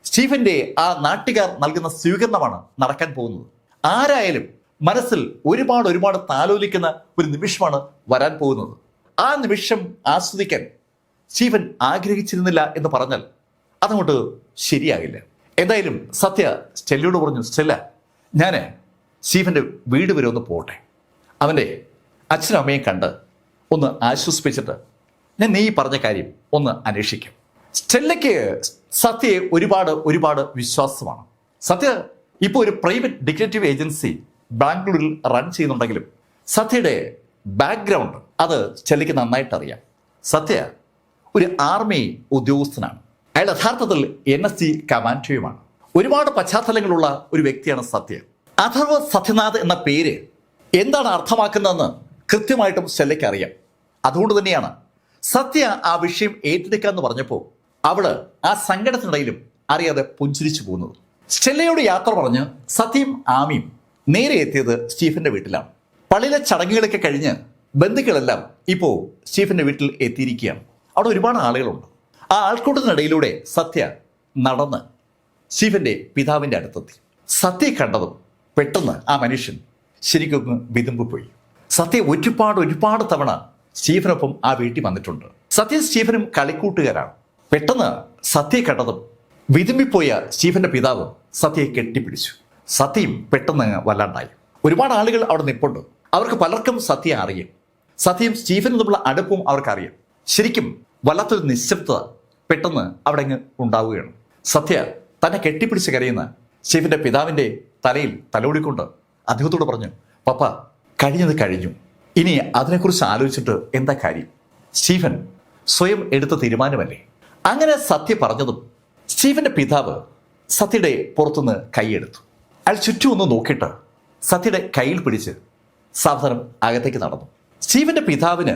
സ്റ്റീഫന്റെ ആ നാട്ടുകാർ നൽകുന്ന സ്വീകരണമാണ് നടക്കാൻ പോകുന്നത്. ആരായാലും മനസ്സിൽ ഒരുപാട് താലോലിക്കുന്ന ഒരു നിമിഷമാണ് വരാൻ പോകുന്നത്. ആ നിമിഷം ആസ്വദിക്കാൻ സ്റ്റീഫൻ ആഗ്രഹിച്ചിരുന്നില്ല എന്ന് പറഞ്ഞാൽ അതങ്ങോട്ട് ശരിയാകില്ല. എന്തായാലും സത്യ സ്റ്റെല്ലയോട് പറഞ്ഞു, സ്റ്റെല്ല, ഞാൻ സ്റ്റീഫന്റെ വീട് വരെ ഒന്ന് പോട്ടെ, അവൻ്റെ അച്ഛനും അമ്മയും കണ്ട് ഒന്ന് ആശ്വസിപ്പിച്ചിട്ട് ഞാൻ നീ പറഞ്ഞ കാര്യം ഒന്ന് അന്വേഷിക്കും. സ്റ്റെല്ലയ്ക്ക് സത്യയെ ഒരുപാട് വിശ്വാസമാണ്. സത്യ ഇപ്പോൾ ഒരു പ്രൈവറ്റ് ഡിറ്റക്റ്റീവ് ഏജൻസി ബാംഗ്ലൂരിൽ റൺ ചെയ്യുന്നുണ്ടെങ്കിലും സത്യയുടെ ബാക്ക്ഗ്രൗണ്ട് അത് സ്റ്റെല്ലയ്ക്ക് നന്നായിട്ട് അറിയാം. സത്യ ഒരു ആർമി ഉദ്യോഗസ്ഥനാണ്. അയാൾ യഥാർത്ഥത്തിൽ NSG കമാൻഡോയുമാണ്. ഒരുപാട് പശ്ചാത്തലങ്ങളുള്ള ഒരു വ്യക്തിയാണ് സത്യ. അഥർവ സത്യനാഥ് എന്ന പേര് എന്താണ് അർത്ഥമാക്കുന്നതെന്ന് കൃത്യമായിട്ടും സ്റ്റെല്ലയ്ക്ക് അറിയാം. അതുകൊണ്ട് തന്നെയാണ് സത്യ ആ വിഷയം ഏറ്റെടുക്കാന്ന് പറഞ്ഞപ്പോൾ അവള് ആ സങ്കടത്തിനിടയിലും അറിയാതെ പുഞ്ചിരിച്ചു പോകുന്നത്. സ്റ്റെല്ലയോട് യാത്ര പറഞ്ഞ് സത്യയും ആമിയും നേരെ എത്തിയത് സ്റ്റീഫന്റെ വീട്ടിലാണ്. പള്ളിയിലെ ചടങ്ങുകളൊക്കെ കഴിഞ്ഞ് ബന്ധുക്കളെല്ലാം ഇപ്പോൾ സ്റ്റീഫന്റെ വീട്ടിൽ എത്തിയിരിക്കുകയാണ്. അവിടെ ഒരുപാട് ആളുകളുണ്ട്. ആ ആൾക്കൂട്ടത്തിനിടയിലൂടെ സത്യ നടന്ന് സ്റ്റീഫന്റെ പിതാവിന്റെ അടുത്തെത്തി. സത്യ കണ്ടതും പെട്ടെന്ന് ആ മനുഷ്യൻ ശരിക്കൊന്ന് വിതുമ്പ് പോയി. സത്യ ഒരുപാട് തവണ സ്റ്റീഫനൊപ്പം ആ വീട്ടിൽ വന്നിട്ടുണ്ട്. സത്യ സ്റ്റീഫനും കളിക്കൂട്ടുകാരാണ്. പെട്ടെന്ന് സത്യയെ കണ്ടതും വിതുമ്പിപ്പോയ സ്റ്റീഫന്റെ പിതാവ് സത്യയെ കെട്ടിപ്പിടിച്ചു. സത്യയും പെട്ടെന്ന് വല്ലാണ്ടായി. ഒരുപാട് ആളുകൾ അവിടെ നിൽപ്പുണ്ട്. അവർക്ക് പലർക്കും സത്യയെ അറിയാം. സത്യയും സ്റ്റീഫനും തമ്മിലുള്ള അടുപ്പവും അവർക്കറിയാം. ശരിക്കും വല്ലാത്തൊരു നിശബ്ദത പെട്ടെന്ന് അവിടെ അങ്ങ് ഉണ്ടാവുകയാണ്. സത്യ തന്നെ കെട്ടിപ്പിടിച്ച് കരയുന്ന സ്റ്റീഫന്റെ പിതാവിന്റെ തലയിൽ തലോടിക്കൊണ്ട് അദ്ദേഹത്തോട് പറഞ്ഞു, പപ്പ, കഴിഞ്ഞത് കഴിഞ്ഞു, ഇനി അതിനെക്കുറിച്ച് ആലോചിച്ചിട്ട് എന്താ കാര്യം? സ്റ്റീഫൻ സ്വയം എടുത്ത തീരുമാനമല്ലേ? അങ്ങനെ സത്യ പറഞ്ഞതും സ്റ്റീഫന്റെ പിതാവ് സത്യയുടെ പുറത്തുനിന്ന് കൈയെടുത്തു. അയാൾ ചുറ്റും ഒന്ന് നോക്കിയിട്ട് സത്യയുടെ കയ്യിൽ പിടിച്ച് സാവധാനം അകത്തേക്ക് നടന്നു. സ്റ്റീഫന്റെ പിതാവിന്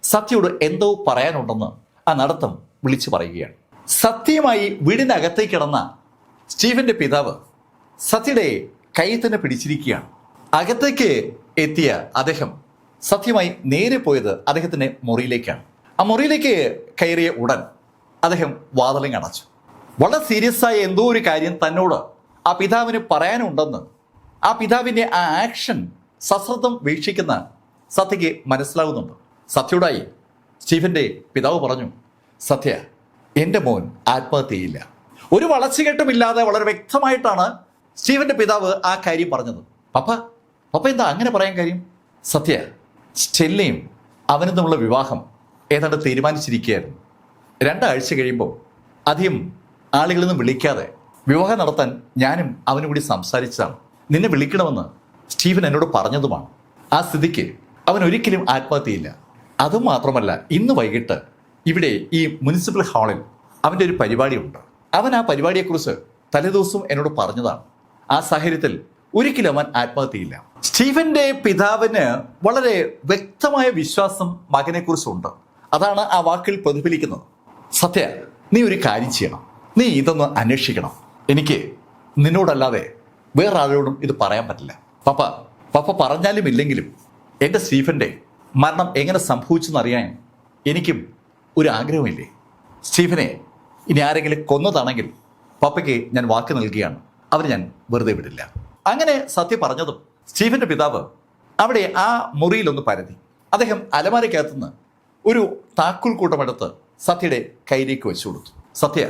സത്യയോട് എന്തോ പറയാനുണ്ടെന്ന് ആ നടത്തം വിളിച്ചു പറയുകയാണ്. സത്യയുമായി വീടിനകത്തേക്ക് കിടന്ന സ്റ്റീഫന്റെ പിതാവ് സത്യയുടെ കൈ തന്നെ പിടിച്ചിരിക്കുകയാണ്. അകത്തേക്ക് എത്തിയ അദ്ദേഹം സത്യമായി നേരെ പോയത് അദ്ദേഹത്തിന്റെ മുറിയിലേക്കാണ്. ആ മുറിയിലേക്ക് കയറിയ ഉടൻ അദ്ദേഹം വാതിലിങ് അടച്ചു. വളരെ സീരിയസ് ആയ എന്തോ ഒരു കാര്യം തന്നോട് ആ പിതാവിന് പറയാനുണ്ടെന്ന് ആ പിതാവിന്റെ ആ ആക്ഷൻ സശ്രദ്ധം വീക്ഷിക്കുന്ന സത്യയ്ക്ക് മനസ്സിലാവുന്നുണ്ട്. സത്യയോടായി സ്റ്റീഫന്റെ പിതാവ് പറഞ്ഞു, സത്യ, എൻ്റെ മോൻ ആത്മഹത്യ ചെയ്യില്ല. ഒരു വളച്ചുകെട്ടുമില്ലാതെ വളരെ വ്യക്തമായിട്ടാണ് സ്റ്റീഫന്റെ പിതാവ് ആ കാര്യം പറഞ്ഞത്. പപ്പ എന്താ അങ്ങനെ പറയാൻ കാര്യം? സത്യ, സ്റ്റെല്ലയും അവനും തമ്മിലുള്ള വിവാഹം ഏതാണ്ട് തീരുമാനിച്ചിരിക്കുകയായിരുന്നു. 2 ആഴ്ച കഴിയുമ്പോൾ അധികം ആളുകളിൽ നിന്ന് വിളിക്കാതെ വിവാഹം നടത്താൻ ഞാനും അവനും കൂടി സംസാരിച്ചതാണ്. നിന്നെ വിളിക്കണമെന്ന് സ്റ്റീഫൻ എന്നോട് പറഞ്ഞതുമാണ്. ആ സ്ഥിതിക്ക് അവൻ ഒരിക്കലും ആത്മഹത്യയില്ല. അതുമാത്രമല്ല, ഇന്ന് വൈകിട്ട് ഇവിടെ ഈ മുനിസിപ്പൽ ഹാളിൽ അവൻ്റെ ഒരു പരിപാടിയുണ്ട്. അവൻ ആ പരിപാടിയെക്കുറിച്ച് തലേദിവസം എന്നോട് പറഞ്ഞതാണ്. ആ സാഹചര്യത്തിൽ ഒരിക്കലും അവൻ ആത്മഹത്യയില്ല. സ്റ്റീഫന്റെ പിതാവിന് വളരെ വ്യക്തമായ വിശ്വാസം മകനെക്കുറിച്ചുണ്ട്. അതാണ് ആ വാക്കിൽ പ്രതിഫലിക്കുന്നത്. സത്യ, നീ ഒരു കാര്യം ചെയ്യണം. നീ ഇതൊന്ന് അന്വേഷിക്കണം. എനിക്ക് നിന്നോടല്ലാതെ വേറെ ആരോടും ഇത് പറയാൻ പറ്റില്ല. പപ്പ പറഞ്ഞാലും ഇല്ലെങ്കിലും എൻ്റെ സ്റ്റീഫന്റെ മരണം എങ്ങനെ സംഭവിച്ചെന്നറിയാൻ എനിക്കും ഒരു ആഗ്രഹമില്ലേ? സ്റ്റീഫനെ ഇനി ആരെങ്കിലും കൊന്നതാണെങ്കിൽ പപ്പയ്ക്ക് ഞാൻ വാക്ക് നൽകുകയാണ്, അവരെ ഞാൻ വെറുതെ വിടില്ല. അങ്ങനെ സത്യ പറഞ്ഞതും സ്റ്റീഫന്റെ പിതാവ് അവിടെ ആ മുറിയിലൊന്ന് പരതി. അദ്ദേഹം അലമാരയ്ക്കകത്തുനിന്ന് ഒരു താക്കോൽ കൂട്ടമെടുത്ത് സത്യയുടെ കയ്യിലേക്ക് വെച്ചു കൊടുത്തു. സത്യ,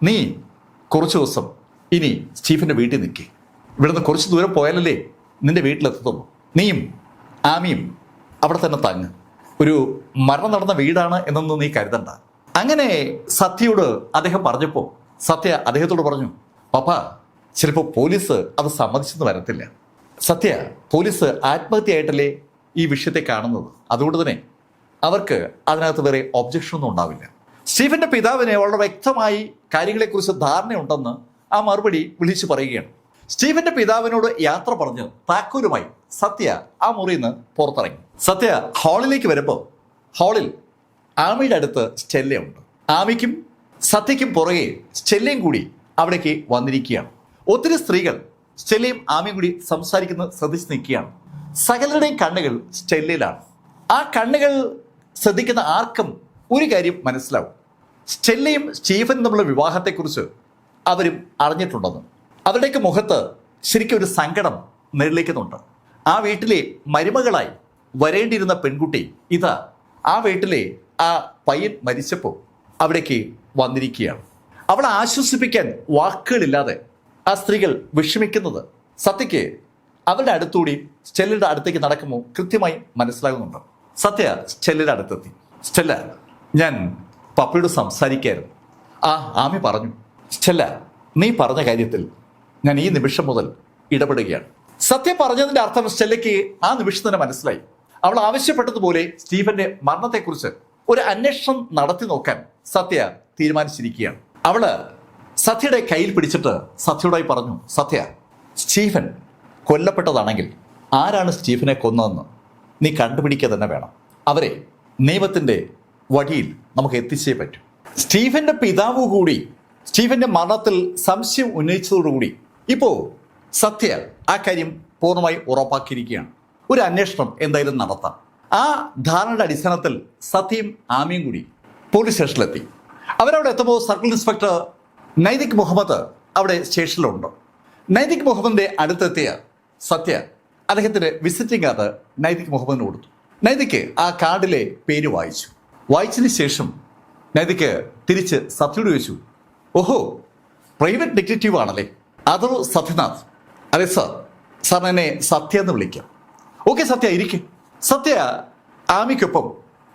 നീ കുറച്ച് ദിവസം ഇനി സ്റ്റീഫന്റെ വീട്ടിൽ നിൽക്കി. ഇവിടുന്ന് കുറച്ച് ദൂരം പോയാലല്ലേ നിന്റെ വീട്ടിലെത്തുള്ളൂ. നീയും ആമിയും അവിടെ തന്നെ തങ്ങ്. ഒരു മരണം നടന്ന വീടാണ് എന്നൊന്നും നീ കരുതണ്ട. അങ്ങനെ സത്യയോട് അദ്ദേഹം പറഞ്ഞപ്പോൾ സത്യ അദ്ദേഹത്തോട് പറഞ്ഞു, പപ്പ, ചിലപ്പോൾ പോലീസ് അത് സമ്മതിച്ചെന്ന് വരത്തില്ല. സത്യ, പോലീസ് ആത്മഹത്യയായിട്ടല്ലേ ഈ വിഷയത്തെ കാണുന്നത്. അതുകൊണ്ട് തന്നെ അവർക്ക് അതിനകത്ത് വേറെ ഒബ്ജക്ഷനൊന്നും ഉണ്ടാവില്ല. സ്റ്റീഫന്റെ പിതാവിന് വളരെ വ്യക്തമായി കാര്യങ്ങളെക്കുറിച്ച് ധാരണയുണ്ടെന്ന് ആ മറുപടി വിളിച്ചു പറയുകയാണ്. സ്റ്റീഫന്റെ പിതാവിനോട് യാത്ര പറഞ്ഞ് താക്കോലുമായി സത്യ ആ മുറിയിൽ നിന്ന് പുറത്തിറങ്ങി. സത്യ ഹാളിലേക്ക് വരുമ്പോൾ ഹാളിൽ ആമിയുടെ അടുത്ത് സ്റ്റെല്ലയുണ്ട്. ആമിക്കും സത്യയ്ക്കും പുറകെ സ്റ്റെല്ലയും കൂടി അവിടേക്ക് വന്നിരിക്കുകയാണ്. ഒത്തിരി സ്ത്രീകൾ സ്റ്റെല്ലയും ആമിയും കൂടി സംസാരിക്കുന്നത് ശ്രദ്ധിച്ച് നിൽക്കുകയാണ്. സകലരുടെയും കണ്ണുകൾ സ്റ്റെല്ലയിലാണ്. ആ കണ്ണുകൾ ശ്രദ്ധിക്കുന്ന ആർക്കും ഒരു കാര്യം മനസ്സിലാവും, സ്റ്റെല്ലയും സ്റ്റീഫനും തമ്മിലുള്ള വിവാഹത്തെക്കുറിച്ച് അവരും അറിഞ്ഞിട്ടുണ്ടെന്ന്. അവരുടെയൊക്കെ മുഖത്ത് ശരിക്കും ഒരു സങ്കടം നിഴലിക്കുന്നുണ്ട്. ആ വീട്ടിലെ മരുമകളായി വരേണ്ടിയിരുന്ന പെൺകുട്ടി ഇതാ ആ വീട്ടിലെ ആ പയ്യൻ മരിച്ചപ്പോൾ അവിടേക്ക് വന്നിരിക്കുകയാണ്. അവളെ ആശ്വസിപ്പിക്കാൻ വാക്കുകളില്ലാതെ ആ സ്ത്രീകൾ വിഷമിക്കുന്നത് സത്യയ്ക്ക് അവരുടെ അടുത്തുകൂടി സ്റ്റെല്ലയുടെ അടുത്തേക്ക് നടക്കുമ്പോൾ കൃത്യമായി മനസ്സിലാകുന്നുണ്ട്. സത്യ സ്റ്റെല്ലയുടെ അടുത്തെത്തി. സ്റ്റെല്ല, ഞാൻ പപ്പയോട് സംസാരിക്കായിരുന്നു. ആ ആമി പറഞ്ഞു, സ്റ്റെല്ല നീ പറഞ്ഞ കാര്യത്തിൽ ഞാൻ ഈ നിമിഷം മുതൽ ഇടപെടുകയാണ്. സത്യ പറഞ്ഞതിന്റെ അർത്ഥം സ്റ്റെല്ലയ്ക്ക് ആ നിമിഷം തന്നെ മനസ്സിലായി. അവൾ ആവശ്യപ്പെട്ടതുപോലെ സ്റ്റീഫന്റെ മരണത്തെക്കുറിച്ച് ഒരു അന്വേഷണം നടത്തി നോക്കാൻ സത്യ തീരുമാനിച്ചിരിക്കുകയാണ്. അവള് സത്യയുടെ കയ്യിൽ പിടിച്ചിട്ട് സത്യയോടായി പറഞ്ഞു, സത്യ, സ്റ്റീഫൻ കൊല്ലപ്പെട്ടതാണെങ്കിൽ ആരാണ് സ്റ്റീഫനെ കൊന്നതെന്ന് നീ കണ്ടുപിടിക്കുക തന്നെ വേണം. അവരെ നിയമത്തിന്റെ വഴിയിൽ നമുക്ക് എത്തിച്ചേ പറ്റൂ. സ്റ്റീഫന്റെ പിതാവ് കൂടി സ്റ്റീഫന്റെ മരണത്തിൽ സംശയം ഉന്നയിച്ചതോടുകൂടി ഇപ്പോൾ സത്യ ആ കാര്യം പൂർണ്ണമായി ഉറപ്പാക്കിയിരിക്കുകയാണ്. ഒരു അന്വേഷണം എന്തായാലും നടത്താം. ആ ധാരണയുടെ അടിസ്ഥാനത്തിൽ സത്യയും ആമിയും കൂടി പോലീസ് സ്റ്റേഷനിലെത്തി. അവരവിടെ എത്തുമ്പോൾ സർക്കിൾ ഇൻസ്പെക്ടർ നൈതിക് മുഹമ്മദ് അവിടെ സ്റ്റേഷനിലുണ്ട്. നൈതിക് മുഹമ്മദിന്റെ അടുത്തെത്തിയ സത്യ അദ്ദേഹത്തിന് വിസിറ്റിംഗ് കാർഡ് നൈതിക് മുഹമ്മദിന് കൊടുത്തു. നൈതിക്ക് ആ കാർഡിലെ പേര് വായിച്ചതിന് ശേഷം നൈതിക്ക് തിരിച്ച് സത്യയോട് ചോദിച്ചു, ഓഹോ, പ്രൈവറ്റ് ഡിറ്റക്റ്റീവ് ആണല്ലേ? അതോ സത്യനാഥ്? അതെ സാർ, സാർ എന്നെ സത്യ എന്ന് വിളിക്കാം. ഓക്കെ സത്യ, ഇരിക്കും. സത്യ ആമിക്കൊപ്പം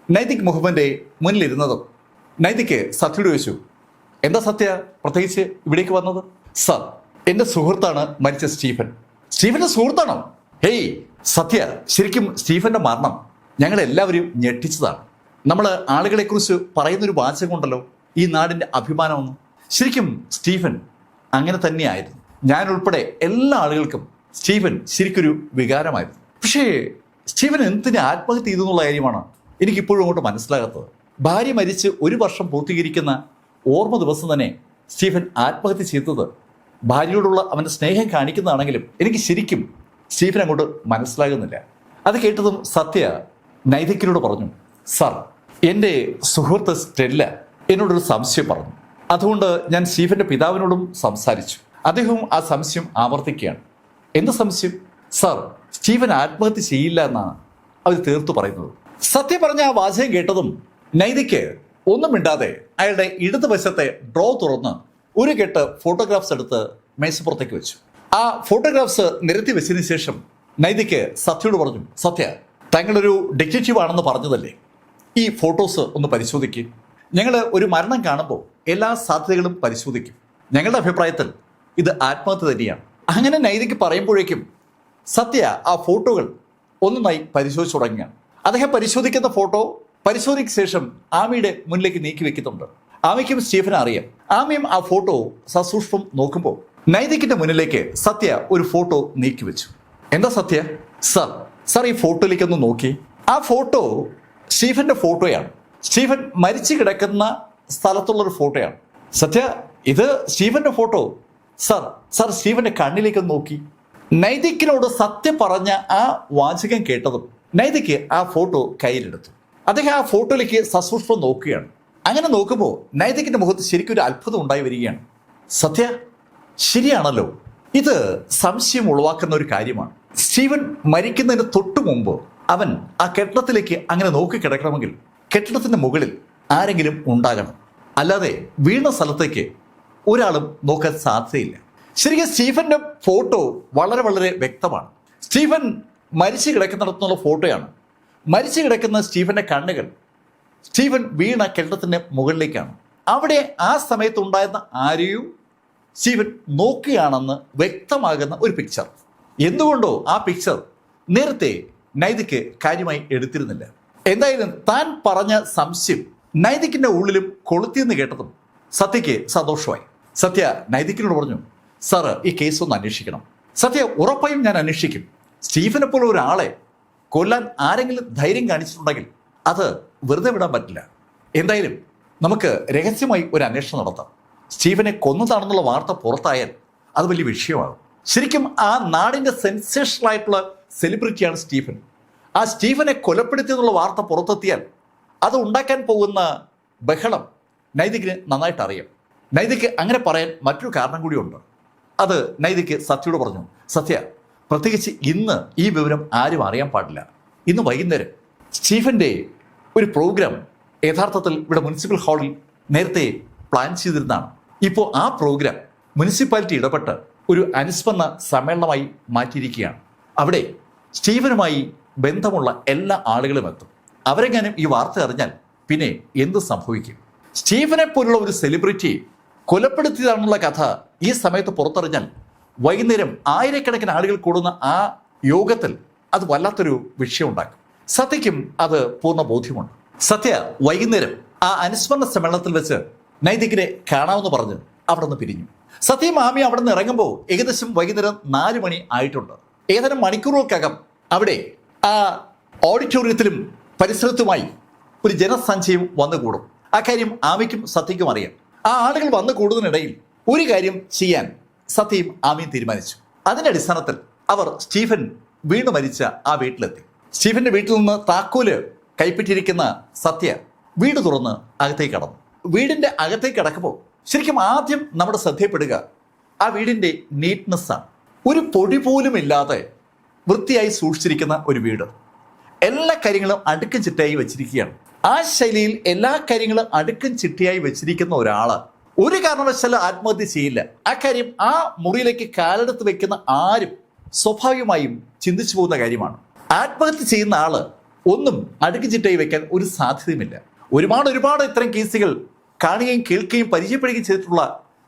നൈതിക് മുഹമ്മദിന്റെ മുന്നിലിരുന്നതും നൈതിക്ക് സത്യയോട് ചോദിച്ചു, എന്താ സത്യ പ്രത്യേകിച്ച് ഇവിടേക്ക് വന്നത്? സാർ, എൻ്റെ സുഹൃത്താണ് മരിച്ച സ്റ്റീഫൻ. സ്റ്റീഫന്റെ സുഹൃത്താണോ? ഹേയ് സത്യ, ശരിക്കും സ്റ്റീഫന്റെ മരണം ഞങ്ങളെല്ലാവരും ഞെട്ടിച്ചതാണ്. നമ്മൾ ആളുകളെക്കുറിച്ച് പറയുന്നൊരു വാചകമുണ്ടല്ലോ, ഈ നാടിൻ്റെ അഭിമാനമൊന്നും. ശരിക്കും സ്റ്റീഫൻ അങ്ങനെ തന്നെയായിരുന്നു. ഞാൻ ഉൾപ്പെടെ എല്ലാ ആളുകൾക്കും സ്റ്റീഫൻ ശരിക്കൊരു വികാരമായിരുന്നു. പക്ഷേ സ്റ്റീഫൻ എന്തിന് ആത്മഹത്യ ചെയ്തു എന്നുള്ള കാര്യമാണ് എനിക്കിപ്പോഴും അങ്ങോട്ട് മനസ്സിലാകാത്തത്. ഭാര്യ മരിച്ച് 1 വർഷം പൂർത്തീകരിക്കുന്ന ഓർമ്മ ദിവസം തന്നെ സ്റ്റീഫൻ ആത്മഹത്യ ചെയ്തത് ഭാര്യയോടുള്ള അവൻ്റെ സ്നേഹം കാണിക്കുന്നതാണെങ്കിലും എനിക്ക് ശരിക്കും സ്റ്റീഫൻ അങ്ങോട്ട് മനസ്സിലാകുന്നില്ല. അത് കേട്ടതും സത്യ നൈതിക്കിനോട് പറഞ്ഞു, സാർ, എൻ്റെ സുഹൃത്ത് സ്റ്റെല്ല എന്നോടൊരു സംശയം പറഞ്ഞു. അതുകൊണ്ട് ഞാൻ സ്റ്റീഫന്റെ പിതാവിനോടും സംസാരിച്ചു. അദ്ദേഹവും ആ സംശയം ആവർത്തിക്കുകയാണ്. എന്ത് സംശയം? സാർ, സ്റ്റീഫൻ ആത്മഹത്യ ചെയ്യില്ല എന്നാണ് അവർ തീർത്തു പറയുന്നത്. സത്യം പറഞ്ഞ ആ വാചകം കേട്ടതും നൈതിക്ക് ഒന്നും മിണ്ടാതെ അയാളുടെ ഇടതുവശത്തെ ഡ്രോ തുറന്ന് ഒരു കെട്ട് ഫോട്ടോഗ്രാഫ്സ് എടുത്ത് മേശപ്പുറത്തേക്ക് വെച്ചു. ആ ഫോട്ടോഗ്രാഫ്സ് നിരത്തി വെച്ചതിന് ശേഷം നൈതിക്ക് സത്യയോട് പറഞ്ഞു, സത്യ, താങ്കളൊരു ഡിറ്റക്റ്റീവ് ആണെന്ന് പറഞ്ഞതല്ലേ, ഈ ഫോട്ടോസ് ഒന്ന് പരിശോധിക്കും. ഞങ്ങൾ ഒരു മരണം കാണുമ്പോൾ എല്ലാ സാധ്യതകളും പരിശോധിക്കും. ഞങ്ങളുടെ അഭിപ്രായത്തിൽ ഇത് ആത്മഹത്യ തന്നെയാണ്. അങ്ങനെ നൈതിക്ക് പറയുമ്പോഴേക്കും സത്യ ആ ഫോട്ടോകൾ ഒന്നൊന്നായി പരിശോധിച്ചു തുടങ്ങുകയാണ്. അദ്ദേഹം പരിശോധിക്കുന്ന ഫോട്ടോ പരിശോധിക്ക് ശേഷം ആമിയുടെ മുന്നിലേക്ക് നീക്കി വെക്കുന്നുണ്ട്. ആമിക്കും സ്റ്റീഫനെ അറിയാം. ആമിയും ആ ഫോട്ടോ സസൂക്ഷ്മം നോക്കുമ്പോൾ നൈതിക്കിന്റെ മുന്നിലേക്ക് സത്യ ഒരു ഫോട്ടോ നീക്കി വെച്ചു. എന്താ സത്യ? സാർ ഈ ഫോട്ടോയിലേക്കൊന്ന് നോക്കി. ആ ഫോട്ടോ സ്റ്റീഫന്റെ ഫോട്ടോയാണ്. സ്റ്റീഫൻ മരിച്ചു കിടക്കുന്ന സ്ഥലത്തുള്ളൊരു ഫോട്ടോയാണ്. സത്യ, ഇത് സ്റ്റീഫന്റെ ഫോട്ടോ. സാർ സ്റ്റീഫന്റെ കണ്ണിലേക്കൊന്ന് നോക്കി. നൈതിക്കിനോട് സത്യ പറഞ്ഞ ആ വാചകം കേട്ടതും നൈതിക്ക് ആ ഫോട്ടോ കയ്യിലെടുത്തു. അദ്ദേഹം ആ ഫോട്ടോയിലേക്ക് സസൂക്ഷ്മം നോക്കുകയാണ്. അങ്ങനെ നോക്കുമ്പോൾ നൈതിക്കിന്റെ മുഖത്ത് ശരിക്കും ഒരു അത്ഭുതം ഉണ്ടായി വരികയാണ്. സത്യ, ശരിയാണല്ലോ, ഇത് സംശയം ഉളവാക്കുന്ന ഒരു കാര്യമാണ്. സ്റ്റീവൻ മരിക്കുന്നതിന് തൊട്ടു മുമ്പ് അവൻ ആ കെട്ടിടത്തിലേക്ക് അങ്ങനെ നോക്കി കിടക്കണമെങ്കിൽ കെട്ടിടത്തിന്റെ മുകളിൽ ആരെങ്കിലും ഉണ്ടാകണം. അല്ലാതെ വീണ സ്ഥലത്തേക്ക് ഒരാളും നോക്കാൻ സാധ്യതയില്ല. ശരിക്കും സ്റ്റീഫന്റെ ഫോട്ടോ വളരെ വളരെ വ്യക്തമാണ്. സ്റ്റീഫൻ മരിച്ചു കിടക്കുന്നിടത്തുനിന്നുള്ള ഫോട്ടോയാണ്. മരിച്ചു കിടക്കുന്ന സ്റ്റീഫന്റെ കണ്ണുകൾ സ്റ്റീഫൻ വീണ കെട്ടിടത്തിന്റെ മുകളിലേക്കാണ്. അവിടെ ആ സമയത്തുണ്ടായിരുന്ന ആരെയും സ്റ്റീഫൻ നോക്കുകയാണെന്ന് വ്യക്തമാകുന്ന ഒരു പിക്ചർ. എന്തുകൊണ്ടോ ആ പിക്ചർ നേരത്തെ നൈതിക്ക് കാര്യമായി എടുത്തിരുന്നില്ല. എന്തായാലും താൻ പറഞ്ഞ സംശയം നൈതിക്കിന്റെ ഉള്ളിലും കൊളുത്തിയെന്ന് കേട്ടതും സത്യയ്ക്ക് സന്തോഷമായി. സത്യ നൈതിക്കിനോട് പറഞ്ഞു, സാർ, ഈ കേസ് ഒന്ന് അന്വേഷിക്കണം. സത്യ, ഉറപ്പായും ഞാൻ അന്വേഷിക്കും. സ്റ്റീഫനെ പോലെ ഒരാളെ കൊല്ലാൻ ആരെങ്കിലും ധൈര്യം കാണിച്ചിട്ടുണ്ടെങ്കിൽ അത് വെറുതെ വിടാൻ പറ്റില്ല. എന്തായാലും നമുക്ക് രഹസ്യമായി ഒരു അന്വേഷണം നടത്താം. സ്റ്റീഫനെ കൊന്നതാണെന്നുള്ള വാർത്ത പുറത്തായാൽ അത് വലിയ വിഷയമാകും. ശരിക്കും ആ നാടിൻ്റെ സെൻസേഷണലായിട്ടുള്ള സെലിബ്രിറ്റിയാണ് സ്റ്റീഫൻ. ആ സ്റ്റീഫനെ കൊലപ്പെടുത്തിയെന്നുള്ള വാർത്ത പുറത്തെത്തിയാൽ അത് ഉണ്ടാക്കാൻ പോകുന്ന ബഹളം നൈതികിന് നന്നായിട്ട് അറിയാം. നൈതിക്ക് അങ്ങനെ പറയാൻ മറ്റൊരു കാരണം കൂടിയുണ്ട്. അത് നൈതിക്ക് സത്യയോട് പറഞ്ഞു. സത്യ, പ്രത്യേകിച്ച് ഇന്ന് ഈ വിവരം ആരും അറിയാൻ പാടില്ല. ഇന്ന് വൈകുന്നേരം സ്റ്റീഫൻ്റെ ഒരു പ്രോഗ്രാം യഥാർത്ഥത്തിൽ ഇവിടെ മുനിസിപ്പൽ ഹാളിൽ നേരത്തെ പ്ലാൻ ചെയ്തിരുന്നതാണ്. ഇപ്പോൾ ആ പ്രോഗ്രാം മുനിസിപ്പാലിറ്റി ഇടപെട്ട് ഒരു അനുസ്മരണ സമ്മേളനമായി മാറ്റിയിരിക്കുകയാണ്. അവിടെ സ്റ്റീഫനുമായി ബന്ധമുള്ള എല്ലാ ആളുകളും എത്തും. അവരെങ്ങാനും ഈ വാർത്ത അറിഞ്ഞാൽ പിന്നെ എന്ത് സംഭവിക്കും? സ്റ്റീഫനെ പോലുള്ള ഒരു സെലിബ്രിറ്റി കൊലപ്പെടുത്തിയതാണെന്നുള്ള കഥ ഈ സമയത്ത് പുറത്തറിഞ്ഞാൽ വൈകുന്നേരം ആയിരക്കണക്കിന് ആളുകൾ കൂടുന്ന ആ യോഗത്തിൽ അത് വല്ലാത്തൊരു വിഷയം ഉണ്ടാക്കും. സത്യയ്ക്കും അത് പൂർണ്ണ ബോധ്യമുണ്ട്. സത്യ വൈകുന്നേരം ആ അനുസ്മരണ സമ്മേളനത്തിൽ വെച്ച് നൈതികിനെ കാണാമെന്ന് പറഞ്ഞ് അവിടെ നിന്ന് പിരിഞ്ഞു. സത്യയും ആമി അവിടെ നിന്ന് ഇറങ്ങുമ്പോൾ ഏകദേശം വൈകുന്നേരം 4 മണി ആയിട്ടുണ്ട്. ഏതാനും മണിക്കൂറുകൾക്കകം അവിടെ ആ ഓഡിറ്റോറിയത്തിലും പരിസരത്തുമായി ഒരു ജനസഞ്ചയം വന്നുകൂടും. ആ കാര്യം ആമിക്കും സത്യയ്ക്കും അറിയാം. ആ ആളുകൾ വന്നു കൂടുന്നതിനിടയിൽ ഒരു കാര്യം ചെയ്യാൻ സത്യയും ആമിയും തീരുമാനിച്ചു. അതിൻ്റെ അടിസ്ഥാനത്തിൽ അവർ സ്റ്റീഫൻ വീണ് മരിച്ച ആ വീട്ടിലെത്തി. സ്റ്റീഫന്റെ വീട്ടിൽ നിന്ന് താക്കോല് കൈപ്പറ്റിയിരിക്കുന്ന സത്യ വീട് തുറന്ന് അകത്തേക്ക് കടന്നു. വീടിൻ്റെ അകത്തേക്ക് കടക്കുമ്പോൾ ശരിക്കും ആദ്യം നമ്മുടെ ശ്രദ്ധയപ്പെടുക ആ വീടിൻ്റെ നീറ്റ്നെസ്സാണ്. ഒരു പൊടി പോലും ഇല്ലാതെ വൃത്തിയായി സൂക്ഷിച്ചിരിക്കുന്ന ഒരു വീട്. എല്ലാ കാര്യങ്ങളും അടുക്കും ചിട്ടയായി വെച്ചിരിക്കുകയാണ്. ആ ശൈലിയിൽ എല്ലാ കാര്യങ്ങളും അടുക്കും ചിട്ടയായി വെച്ചിരിക്കുന്ന ഒരാള് ഒരു കാരണവശാലും ആത്മഹത്യ ചെയ്യില്ല. ആ കാര്യം ആ മുറിയിലേക്ക് കാലെടുത്ത് വെക്കുന്ന ആരും സ്വാഭാവികമായും ചിന്തിച്ചു പോകുന്ന കാര്യമാണ്. ആത്മഹത്യ ചെയ്യുന്ന ആള് ഒന്നും അടുക്കും ചിട്ടയായി വെക്കാൻ ഒരു സാധ്യതയുമില്ല. ഒരുപാട് ഇത്തരം കേസുകൾ കാണുകയും കേൾക്കുകയും പരിചയപ്പെടുകയും ചെയ്തിട്ടുള്ള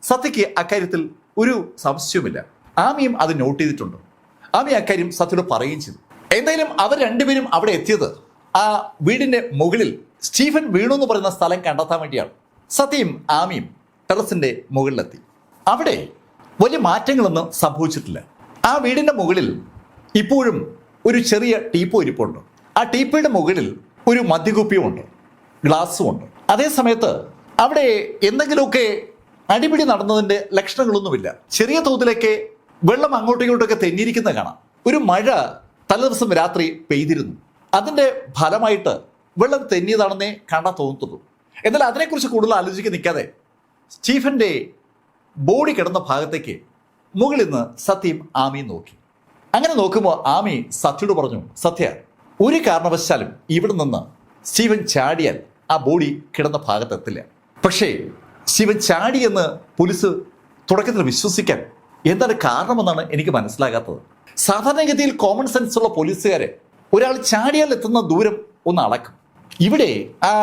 സത്യയ്ക്ക് അക്കാര്യത്തിൽ ഒരു സംശയവുമില്ല. ആമിയും അത് നോട്ട് ചെയ്തിട്ടുണ്ട്. ആമി അക്കാര്യം സത്യയോട് പറയുകയും ചെയ്തു. എന്തായാലും അവർ രണ്ടുപേരും അവിടെ എത്തിയത് ആ വീടിന്റെ മുകളിൽ സ്റ്റീഫൻ വീണു എന്ന് പറയുന്ന സ്ഥലം കണ്ടെത്താൻ വേണ്ടിയാണ്. സത്യയും ആമിയും ടെറസിന്റെ മുകളിലെത്തി. അവിടെ വലിയ മാറ്റങ്ങളൊന്നും സംഭവിച്ചിട്ടില്ല. ആ വീടിന്റെ മുകളിൽ ഇപ്പോഴും ഒരു ചെറിയ ടീപ്പോ ഇരിപ്പുണ്ട്. ആ ടീപ്പോയുടെ മുകളിൽ ഒരു മദ്യകുപ്പിയുമുണ്ട്, ഗ്ലാസ്സുമുണ്ട്. അതേ സമയത്ത് അവിടെ എന്തെങ്കിലുമൊക്കെ അടിപിടി നടന്നതിന്റെ ലക്ഷണങ്ങളൊന്നുമില്ല. ചെറിയ തോതിലേക്ക് വെള്ളം അങ്ങോട്ടും ഇങ്ങോട്ടൊക്കെ തെന്നിയിരിക്കുന്നത് കാണാം. ഒരു മഴ തലേദിവസം രാത്രി പെയ്തിരുന്നു. അതിന്റെ ഫലമായിട്ട് വെള്ളം തെന്നിയതാണെന്നേ കാണാൻ തോന്നത്തുള്ളൂ. എന്നാൽ അതിനെക്കുറിച്ച് കൂടുതൽ ആലോചിക്കാൻ നിൽക്കാതെ സ്റ്റീഫന്റെ ബോഡി കിടന്ന ഭാഗത്തേക്ക് മുകളിൽ നിന്ന് സത്യയും ആമിയും നോക്കി. അങ്ങനെ നോക്കുമ്പോൾ ആമി സത്യയോട് പറഞ്ഞു, സത്യ, ഒരു കാരണവശാലും ഇവിടെ നിന്ന് സ്റ്റീഫൻ ചാടിയാൽ ആ ബോഡി കിടന്ന ഭാഗത്തെത്തില്ല. പക്ഷേ സ്റ്റീഫൻ ചാടിയെന്ന് പോലീസ് തുടക്കത്തിൽ വിശ്വസിക്കാൻ എന്താണ് കാരണമെന്നാണ് എനിക്ക് മനസ്സിലാകാത്തത്. സാധാരണഗതിയിൽ കോമൺ സെൻസ് ഉള്ള പോലീസുകാരെ ഒരാൾ ചാടിയാൽ എത്തുന്ന ദൂരം ഒന്ന് അളക്കും. ഇവിടെ ആ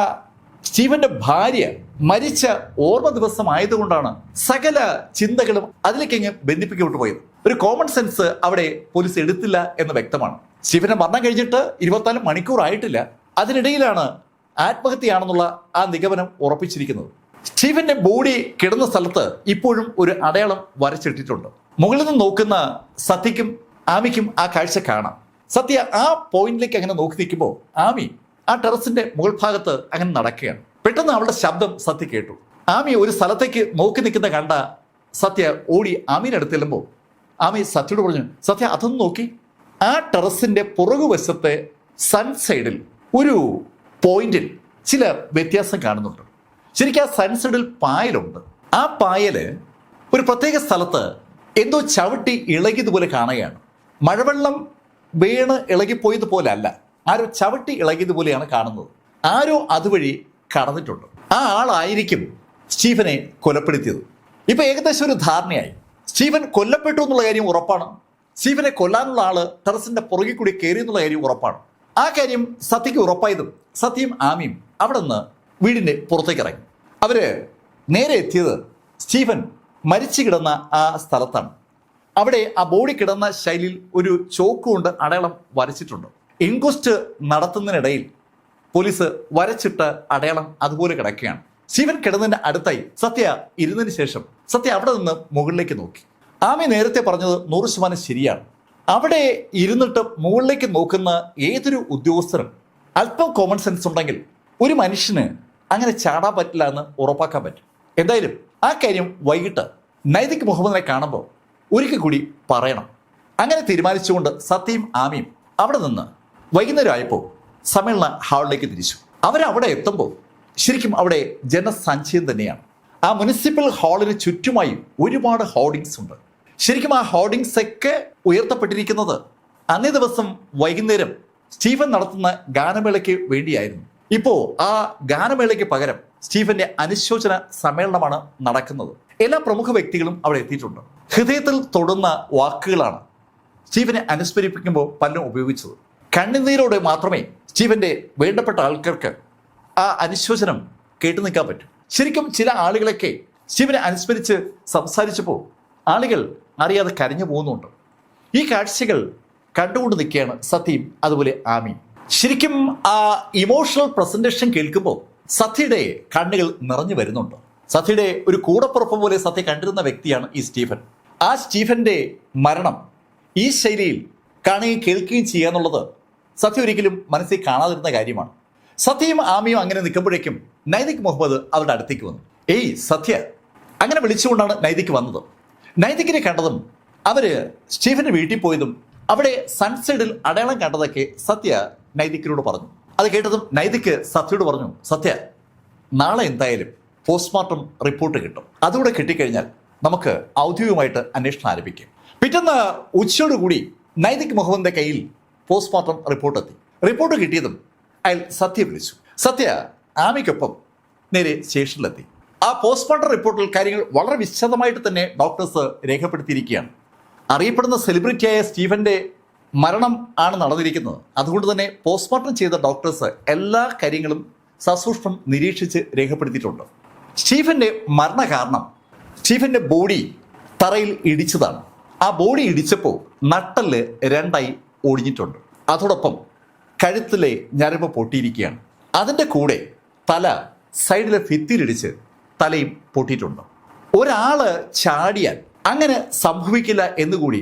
സ്റ്റീഫന്റെ ഭാര്യ മരിച്ച ഓർമ്മ ദിവസം ആയതുകൊണ്ടാണ് സകല ചിന്തകളും അതിലേക്കങ്ങ് ബന്ധിപ്പിക്കപ്പെട്ടു പോയത്. ഒരു കോമൺ സെൻസ് അവിടെ പോലീസ് എടുത്തില്ല എന്ന് വ്യക്തമാണ്. സ്റ്റീഫന്റെ മരണം കഴിഞ്ഞിട്ട് 24 മണിക്കൂർ ആയിട്ടില്ല. അതിനിടയിലാണ് ആത്മഹത്യയാണെന്നുള്ള ആ നിഗമനം ഉറപ്പിച്ചിരിക്കുന്നത്. സ്റ്റീഫന്റെ ബോഡി കിടന്ന സ്ഥലത്ത് ഇപ്പോഴും ഒരു അടയാളം വരച്ചിട്ടിട്ടുണ്ട്. മുകളിൽ നിന്ന് നോക്കുന്ന സത്യയ്ക്കും ആമിക്കും ആ കാഴ്ച കാണാം. സത്യ ആ പോയിന്റിലേക്ക് അങ്ങനെ നോക്കി നിൽക്കുമ്പോൾ ആമി ആ ടെറസിന്റെ മുകൾ ഭാഗത്ത് അങ്ങനെ നടക്കുകയാണ്. പെട്ടെന്ന് അവളുടെ ശബ്ദം സത്യ കേട്ടു. ആമി ഒരു സ്ഥലത്തേക്ക് നോക്കി നിൽക്കുന്ന കണ്ട സത്യ ഓടി ആമീൻ്റെ അടുത്ത് ചെല്ലുമ്പോൾ ആമി സത്യയോട് പറഞ്ഞു, സത്യ അതൊന്ന് നോക്കി. ആ ടെറസിന്റെ പുറകുവശത്തെ സൺസൈഡിൽ ഒരു പോയിന്റിൽ ചില വ്യത്യാസം കാണുന്നുണ്ട്. ശരിക്കും ആ സൺസൈഡിൽ പായലുണ്ട്. ആ പായല് ഒരു പ്രത്യേക സ്ഥലത്ത് എന്തോ ചവിട്ടി ഇളകിയതുപോലെ കാണുകയാണ്. മഴവെള്ളം വീണ് ഇളകിപ്പോയതുപോലെ അല്ല, ആരോ ചവിട്ടി ഇളകിയതുപോലെയാണ് കാണുന്നത്. ആരോ അതുവഴി കടന്നിട്ടുണ്ട്. ആ ആളായിരിക്കും സ്റ്റീഫനെ കൊലപ്പെടുത്തിയത്. ഇപ്പൊ ഏകദേശം ഒരു ധാരണയായി. സ്റ്റീഫൻ കൊല്ലപ്പെട്ടു എന്നുള്ള കാര്യം ഉറപ്പാണ്. സ്റ്റീഫനെ കൊല്ലാനുള്ള ആള് ടെറസിന്റെ പുറകിൽ കൂടി കയറി എന്നുള്ള കാര്യം ഉറപ്പാണ്. ആ കാര്യം സത്യയ്ക്ക് ഉറപ്പായതും സത്യയും ആമിയും അവിടെ നിന്ന് വീടിന്റെ പുറത്തേക്ക് ഇറങ്ങി. അവര് നേരെ എത്തിയത് സ്റ്റീഫൻ മരിച്ചു കിടന്ന ആ സ്ഥലത്താണ്. അവിടെ ആ ബോഡി കിടന്ന ശൈലിയിൽ ഒരു ചോക്ക് കൊണ്ട് അടയാളം വരച്ചിട്ടുണ്ട്. ഇൻക്വസ്റ്റ് നടത്തുന്നതിനിടയിൽ പോലീസ് വരച്ചിട്ട അടയാളം അതുപോലെ കിടക്കുകയാണ്. സ്റ്റീഫൻ കിടന്നതിന്റെ അടുത്തായി സത്യ ഇരുന്നതിന് ശേഷം സത്യ അവിടെ നിന്ന് മുകളിലേക്ക് നോക്കി. ആമി നേരത്തെ പറഞ്ഞത് 100% ശരിയാണ്. അവിടെ ഇരുന്നിട്ട് മുകളിലേക്ക് നോക്കുന്ന ഏതൊരു ഉദ്യോഗസ്ഥരും അല്പം കോമൺ സെൻസ് ഉണ്ടെങ്കിൽ ഒരു മനുഷ്യന് അങ്ങനെ ചാടാൻ പറ്റില്ല എന്ന് ഉറപ്പാക്കാൻ പറ്റും. എന്തായാലും ആ കാര്യം വൈകിട്ട് നൈതിക് മുഹമ്മദിനെ കാണുമ്പോൾ ഒരിക്കൽ കൂടി പറയണം. അങ്ങനെ തീരുമാനിച്ചുകൊണ്ട് സത്യയും ആമിയും അവിടെ നിന്ന് വൈകുന്നേരം ആയപ്പോൾ സമ്മേളന ഹാളിലേക്ക് തിരിച്ചു. അവരവിടെ എത്തുമ്പോൾ ശരിക്കും അവിടെ ജനസഞ്ചയം തന്നെയാണ്. ആ മുനിസിപ്പൽ ഹാളിന് ചുറ്റുമായി ഒരുപാട് ഹോർഡിങ്സ് ഉണ്ട്. ശരിക്കും ആ ഹോർഡിങ്സ് ഒക്കെ ഉയർത്തപ്പെട്ടിരിക്കുന്നത് അന്നേ ദിവസം വൈകുന്നേരം സ്റ്റീഫൻ നടത്തുന്ന ഗാനമേളയ്ക്ക് വേണ്ടിയായിരുന്നു. ഇപ്പോൾ ആ ഗാനമേളയ്ക്ക് പകരം സ്റ്റീഫന്റെ അനുശോചന സമ്മേളനമാണ് നടക്കുന്നത്. എല്ലാ പ്രമുഖ വ്യക്തികളും അവിടെ എത്തിയിട്ടുണ്ട്. ഹൃദയത്തിൽ തൊടുന്ന വാക്കുകളാണ് സ്റ്റീഫനെ അനുസ്മരിപ്പിക്കുമ്പോൾ പലരും ഉപയോഗിച്ചത്. കണ്ണുനീരോടെ മാത്രമേ സ്റ്റീഫന്റെ വേണ്ടപ്പെട്ട ആൾക്കാർക്ക് ആ അനുശോചനം കേട്ടു നിൽക്കാൻ പറ്റും. ശരിക്കും ചില ആളുകളൊക്കെ സ്റ്റീഫനെ അനുസ്മരിച്ച് സംസാരിച്ചപ്പോൾ ആളുകൾ അറിയാതെ കരഞ്ഞു പോകുന്നുണ്ട്. ഈ കാഴ്ചകൾ കണ്ടുകൊണ്ട് നിൽക്കുകയാണ് സത്യയും അതുപോലെ ആമിയും. ശരിക്കും ആ ഇമോഷണൽ പ്രസന്റേഷൻ കേൾക്കുമ്പോൾ സത്യയുടെ കണ്ണുകൾ നിറഞ്ഞു വരുന്നുണ്ട്. സത്യയുടെ ഒരു കൂടപ്പുറപ്പ് പോലെ സത്യ കണ്ടിരുന്ന വ്യക്തിയാണ് ഈ സ്റ്റീഫൻ. ആ സ്റ്റീഫന്റെ മരണം ഈ ശൈലിയിൽ കാണുകയും കേൾക്കുകയും ചെയ്യുക എന്നുള്ളത് സത്യ ഒരിക്കലും മനസ്സിൽ കാണാതിരുന്ന കാര്യമാണ്. സത്യയും ആമിയും അങ്ങനെ നിൽക്കുമ്പോഴേക്കും നൈതിക് മുഹമ്മദ് അവരുടെ അടുത്തേക്ക് വന്നു. ഏയ് സത്യ, അങ്ങനെ വിളിച്ചുകൊണ്ടാണ് നൈതിക് വന്നത്. നൈതികിനെ കണ്ടതും അവര് സ്റ്റീഫന്റെ വീട്ടിൽ പോയതും അവിടെ സൺസൈഡിൽ അടയാളം കണ്ടതൊക്കെ സത്യ നൈതിക്കിനോട് പറഞ്ഞു. അത് കേട്ടതും നൈതിക് സത്യയോട് പറഞ്ഞു, സത്യ, നാളെ എന്തായാലും പോസ്റ്റ്മോർട്ടം റിപ്പോർട്ട് കിട്ടും. അതുകൂടെ കിട്ടിക്കഴിഞ്ഞാൽ നമുക്ക് ഔദ്യോഗികമായിട്ട് അന്വേഷണം ആരംഭിക്കും. പിറ്റേന്ന് ഉച്ചയോടുകൂടി നൈതിക് മുഹമ്മദിന്റെ കയ്യിൽ പോസ്റ്റ്മോർട്ടം റിപ്പോർട്ട് എത്തി. റിപ്പോർട്ട് കിട്ടിയതും അയാൾ സത്യ വിളിച്ചു. സത്യ ആമിക്കൊപ്പം നേരെ സ്റ്റേഷനിലെത്തി. ആ പോസ്റ്റ്മോർട്ടം റിപ്പോർട്ടിൽ കാര്യങ്ങൾ വളരെ വിശദമായിട്ട് തന്നെ ഡോക്ടേഴ്സ് രേഖപ്പെടുത്തിയിരിക്കുകയാണ്. അറിയപ്പെടുന്ന സെലിബ്രിറ്റിയായ സ്റ്റീഫന്റെ മരണം ആണ് നടന്നിരിക്കുന്നത്. അതുകൊണ്ട് തന്നെ പോസ്റ്റ്മോർട്ടം ചെയ്ത ഡോക്ടേഴ്സ് എല്ലാ കാര്യങ്ങളും സസൂക്ഷ്മം നിരീക്ഷിച്ച് രേഖപ്പെടുത്തിയിട്ടുണ്ട്. സ്റ്റീഫന്റെ മരണ കാരണം സ്റ്റീഫന്റെ ബോഡി തറയിൽ ഇടിച്ചതാണ്. ആ ബോഡി ഇടിച്ചപ്പോൾ നട്ടല് രണ്ടായി ഒടിഞ്ഞിട്ടുണ്ട്. അതോടൊപ്പം കഴുത്തിലെ ഞരമ്പ് പൊട്ടിയിരിക്കുകയാണ്. അതിൻ്റെ കൂടെ തല സൈഡിലെ ഭിത്തിയിലിടിച്ച് തലയും പൊട്ടിയിട്ടുണ്ട്. ഒരാള് ചാടിയാൽ അങ്ങനെ സംഭവിക്കില്ല എന്നുകൂടി